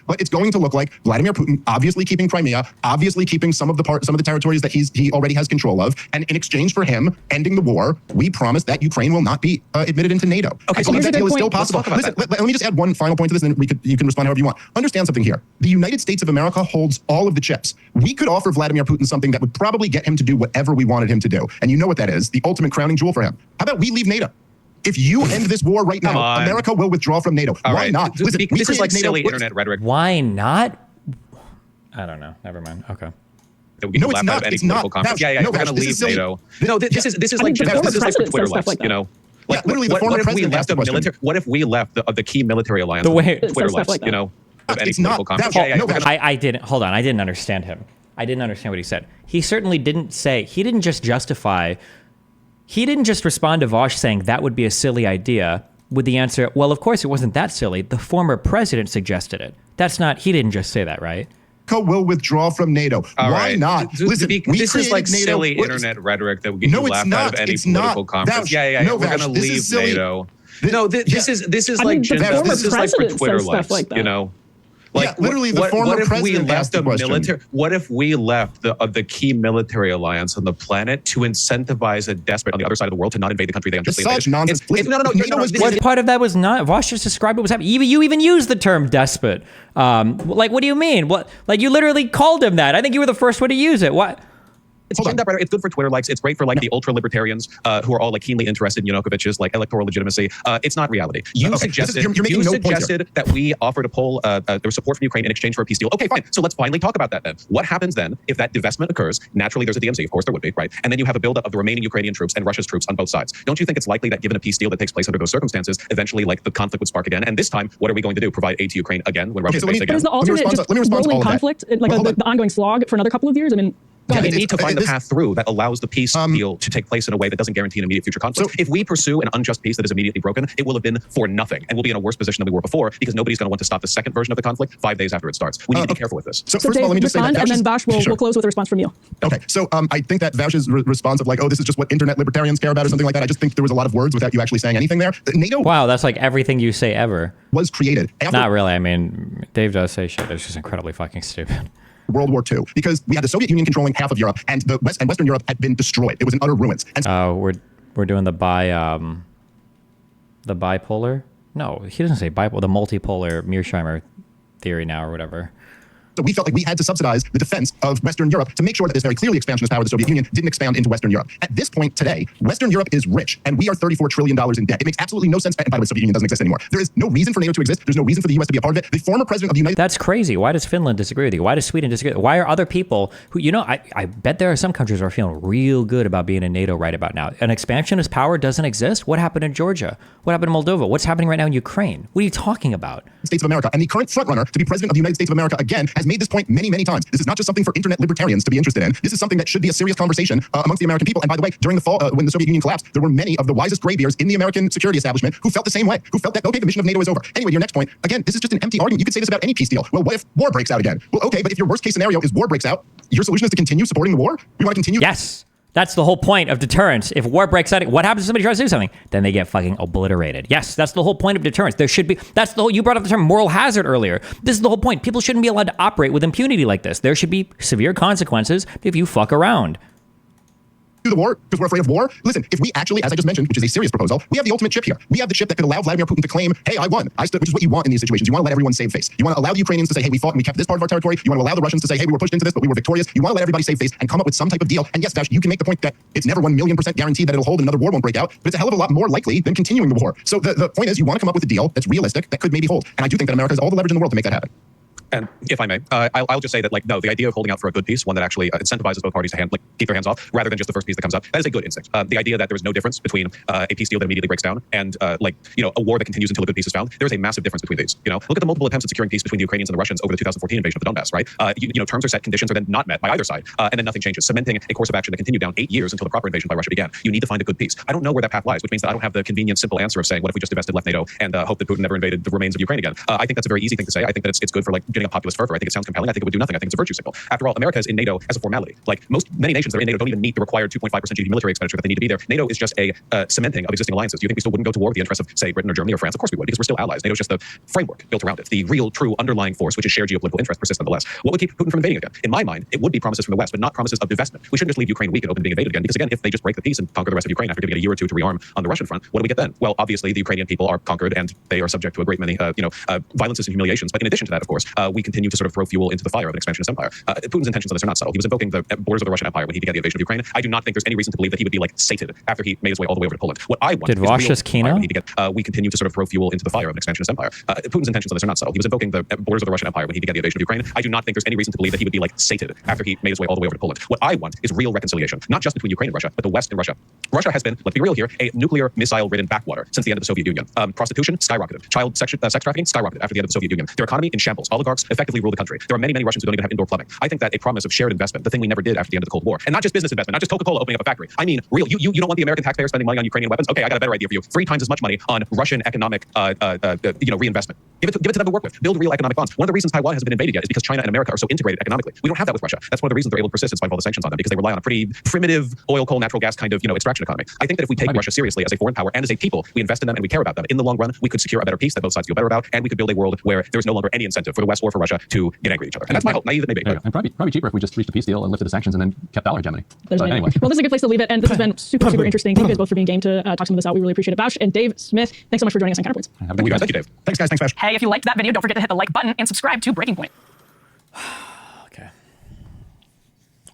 [SPEAKER 2] But it's going to look like Vladimir Putin obviously keeping Crimea, obviously keeping some of the territories that he already has control of, and in exchange for him ending the war, we promise that Ukraine will not be admitted into NATO.
[SPEAKER 1] Okay,
[SPEAKER 2] so that deal is still possible.
[SPEAKER 1] Listen,
[SPEAKER 2] let me just add one final point to this, and you can respond however you want. Understand something here. The United States of America holds all of the chips. We could offer Vladimir Putin something that would probably get him to do whatever we wanted him to do, and you know what that is, the ultimate crowning jewel for him. How about we leave NATO? If you end this war right now, America will withdraw from NATO. Why not?
[SPEAKER 1] Listen, this is like silly internet rhetoric.
[SPEAKER 3] Why not? I don't know. Never mind. Okay.
[SPEAKER 2] No, it's not. It's not.
[SPEAKER 1] Yeah, we're going to leave NATO. No, this is like for Twitter likes, you know? Like,
[SPEAKER 2] literally, the former president asked the question.
[SPEAKER 1] What if we left the key military alliance?
[SPEAKER 3] The way
[SPEAKER 1] Twitter likes, you know? Of any political conference.
[SPEAKER 3] I didn't. Hold on. I didn't understand him. I didn't understand what he said. He certainly didn't say. He didn't just justify. He didn't just respond to Vaush saying that would be a silly idea with the answer, well, of course it wasn't that silly. The former president suggested it. That's not, he didn't just say that, right?
[SPEAKER 2] Will withdraw from NATO. Why not?
[SPEAKER 1] Listen, this is like
[SPEAKER 2] NATO.
[SPEAKER 1] Silly internet rhetoric that will get you laughed out of any political conference. We're going to leave NATO. No, this is like for Twitter likes, you know? Like
[SPEAKER 2] literally, the former president asked the question.
[SPEAKER 1] What if we left the key military alliance on the planet to incentivize a despot on the other side of the world to not invade the country they unjustly invaded?
[SPEAKER 2] Such nonsense.
[SPEAKER 3] What part of that was not? Vaush just described what was happening. You even used the term despot. Like, what do you mean? What? Like, you literally called him that. I think you were the first one to use it. What?
[SPEAKER 1] It's tuned up right. It's good for Twitter likes. It's great for like the ultra libertarians who are all like keenly interested in Yanukovych's like electoral legitimacy. It's not reality. You suggested that we offered a poll there was support from Ukraine in exchange for a peace deal. Okay, fine. So let's finally talk about that then. What happens then if that divestment occurs? Naturally, there's a DMZ. Of course, there would be, right? And then you have a buildup of the remaining Ukrainian troops and Russia's troops on both sides. Don't you think it's likely that given a peace deal that takes place under those circumstances, eventually like the conflict would spark again? And this time, what are we going to do? Provide aid to Ukraine again when Russia invades again?
[SPEAKER 4] Is the alternate just rolling conflict, like the ongoing slog for another couple of years? I mean.
[SPEAKER 1] Yeah, they need to find the path through that allows the peace deal to take place in a way that doesn't guarantee an immediate future conflict. So, if we pursue an unjust peace that is immediately broken, it will have been for nothing, and we'll be in a worse position than we were before because nobody's going to want to stop the second version of the conflict 5 days after it starts. We need to be careful with this.
[SPEAKER 2] So first of all, let me just say that
[SPEAKER 4] and then Vaush will close with a response from you.
[SPEAKER 2] Okay, so I think that Vaush's response of like, oh, this is just what internet libertarians care about or something like that. I just think there was a lot of words without you actually saying anything there. NATO.
[SPEAKER 3] Wow, that's like everything you say ever.
[SPEAKER 2] Was created.
[SPEAKER 3] Not really. I mean, Dave does say shit. It's just incredibly fucking stupid.
[SPEAKER 2] World War II, because we had the Soviet Union controlling half of Europe, and the West and Western Europe had been destroyed. It was in utter ruins. And
[SPEAKER 3] we're doing the bipolar. No, he doesn't say bipolar. The multipolar Mearsheimer theory now, or whatever.
[SPEAKER 2] So we felt like we had to subsidize the defense of Western Europe to make sure that this very clearly expansionist power of the Soviet Union didn't expand into Western Europe. At this point today, Western Europe is rich, and we are $34 trillion in debt. It makes absolutely no sense. And by the way, the Soviet Union doesn't exist anymore. There is no reason for NATO to exist. There's no reason for the US to be a part of it. The former president of the United
[SPEAKER 3] That's crazy. Why does Finland disagree with you? Why does Sweden disagree? Why are other people who, you know, I bet there are some countries who are feeling real good about being in NATO right about now. An expansionist power doesn't exist? What happened in Georgia? What happened in Moldova? What's happening right now in Ukraine? What are you talking about?
[SPEAKER 2] States of America. And the current frontrunner to be president of the United States of America again has made this point many, many times. This is not just something for internet libertarians to be interested in. This is something that should be a serious conversation amongst the American people. And by the way, during the fall, when the Soviet Union collapsed, there were many of the wisest graybeards in the American security establishment who felt the same way, who felt that, okay, the mission of NATO is over. Anyway, your next point, again, this is just an empty argument. You could say this about any peace deal. Well, what if war breaks out again? Well, okay, but if your worst case scenario is war breaks out, your solution is to continue supporting the war? We want to continue?
[SPEAKER 3] Yes. That's the whole point of deterrence. If war breaks out, what happens if somebody tries to do something? Then they get fucking obliterated. Yes, that's the whole point of deterrence. There should be, that's the whole, you brought up the term moral hazard earlier. This is the whole point. People shouldn't be allowed to operate with impunity like this. There should be severe consequences if you fuck around.
[SPEAKER 2] The war because we're afraid of war. Listen, if we actually, as I just mentioned, which is a serious proposal, we have the ultimate chip here. We have the chip that could allow Vladimir Putin to claim, hey, I won. I stood, which is what you want in these situations. You want to let everyone save face. You want to allow the Ukrainians to say, hey, we fought and we kept this part of our territory. You want to allow the Russians to say, hey, we were pushed into this, but we were victorious. You want to let everybody save face and come up with some type of deal. And yes, Vaush, you can make the point that it's never 1,000,000% guaranteed that it'll hold and another war won't break out, but it's a hell of a lot more likely than continuing the war. So the point is you want to come up with a deal that's realistic, that could maybe hold. And I do think that America has all the leverage in the world to make that happen.
[SPEAKER 1] And if I may, I'll just say that, like, no, the idea of holding out for a good peace, one that actually incentivizes both parties to keep their hands off, rather than just the first peace that comes up, that is a good instinct. The idea that there is no difference between a peace deal that immediately breaks down and, a war that continues until a good peace is found, there is a massive difference between these. Look at the multiple attempts at securing peace between the Ukrainians and the Russians over the 2014 invasion of the Donbass, right? Terms are set, conditions are then not met by either side, and then nothing changes, cementing a course of action that continued down 8 years until the proper invasion by Russia began. You need to find a good peace. I don't know where that path lies, which means that I don't have the convenient, simple answer of saying, what if we just divested, left NATO, and hope that Putin never invaded the remains of Ukraine again? I think that's a very easy thing to say. I think that it's good for getting a populist fervor. I think it sounds compelling. I think it would do nothing. I think it's a virtue signal. After all, America is in NATO as a formality. Like many nations that are in NATO don't even meet the required 2.5% GDP military expenditure that they need to be there. NATO is just a cementing of existing alliances. Do you think we still wouldn't go to war with the interests of, say, Britain or Germany or France? Of course we would, because we're still allies. NATO is just the framework built around it. The real, true underlying force, which is shared geopolitical interest, persists nonetheless. What would keep Putin from invading again? In my mind, it would be promises from the West, but not promises of divestment. We shouldn't just leave Ukraine weak and open to being invaded again, because again, if they just break the peace and conquer the rest of Ukraine after giving it a year or two to rearm on the Russian front, what do we get then? Well, obviously the Ukrainian people are conquered and they are subject to a great many, violences and humiliations. But in addition to that, of course, we continue to sort of throw fuel into the fire of an expansionist empire. Putin's intentions on this are not subtle. He was invoking the borders of the Russian Empire when he began the invasion of Ukraine. I do not think there's any reason to believe that he would be like sated after he made his way all the way over to Poland. What I want
[SPEAKER 3] Did Vaush's Kino?
[SPEAKER 1] We continue to sort of throw fuel into the fire of an expansionist empire. Putin's intentions on this are not subtle. He was invoking the borders of the Russian Empire when he began the invasion of Ukraine. I do not think there's any reason to believe that he would be like sated after he made his way all the way over to Poland. What I want is real reconciliation, not just between Ukraine and Russia, but the West and Russia. Russia has been, let's be real here, a nuclear missile-ridden backwater since the end of the Soviet Union. Prostitution skyrocketed. Child sex trafficking skyrocketed after the end of the Soviet Union. Their economy in shambles. Oligarchs effectively rule the country. There are many Russians who don't even have indoor plumbing. I think that a promise of shared investment, the thing we never did after the end of the Cold War, and not just business investment, not just Coca-Cola opening up a factory. I mean, real. You don't want the American taxpayer spending money on Ukrainian weapons? Okay, I got a better idea for you. 3 times as much money on Russian economic, reinvestment. Give it to them to work with. Build real economic bonds. One of the reasons Taiwan hasn't been invaded yet is because China and America are so integrated economically. We don't have that with Russia. That's one of the reasons they're able to persist in spite of all the sanctions on them, because they rely on a pretty primitive oil, coal, natural gas kind of, extraction economy. I think that if we take Russia seriously as a foreign power and as a people, we invest in them and we care about them. In the long run, we could secure a better peace that both sides feel better about, and we could build a world where there is no longer any incentive for the West or for Russia to get angry at each other. And that's my hope. Naive it may be.
[SPEAKER 5] And probably cheaper if we just reached a peace deal and lifted the sanctions and then kept dollar hegemony.
[SPEAKER 4] Anyway. Well, this is a good place to leave it. And this has been super interesting. Thank you guys both for being game to talk some of this out. We really appreciate it. Vaush and Dave Smith, thanks so much for joining us on Counterpoints.
[SPEAKER 1] Thank you, Dave. Thanks, guys. Thanks, Vaush.
[SPEAKER 11] Hey, if you liked that video, don't forget to hit the like button and subscribe to Breaking Point.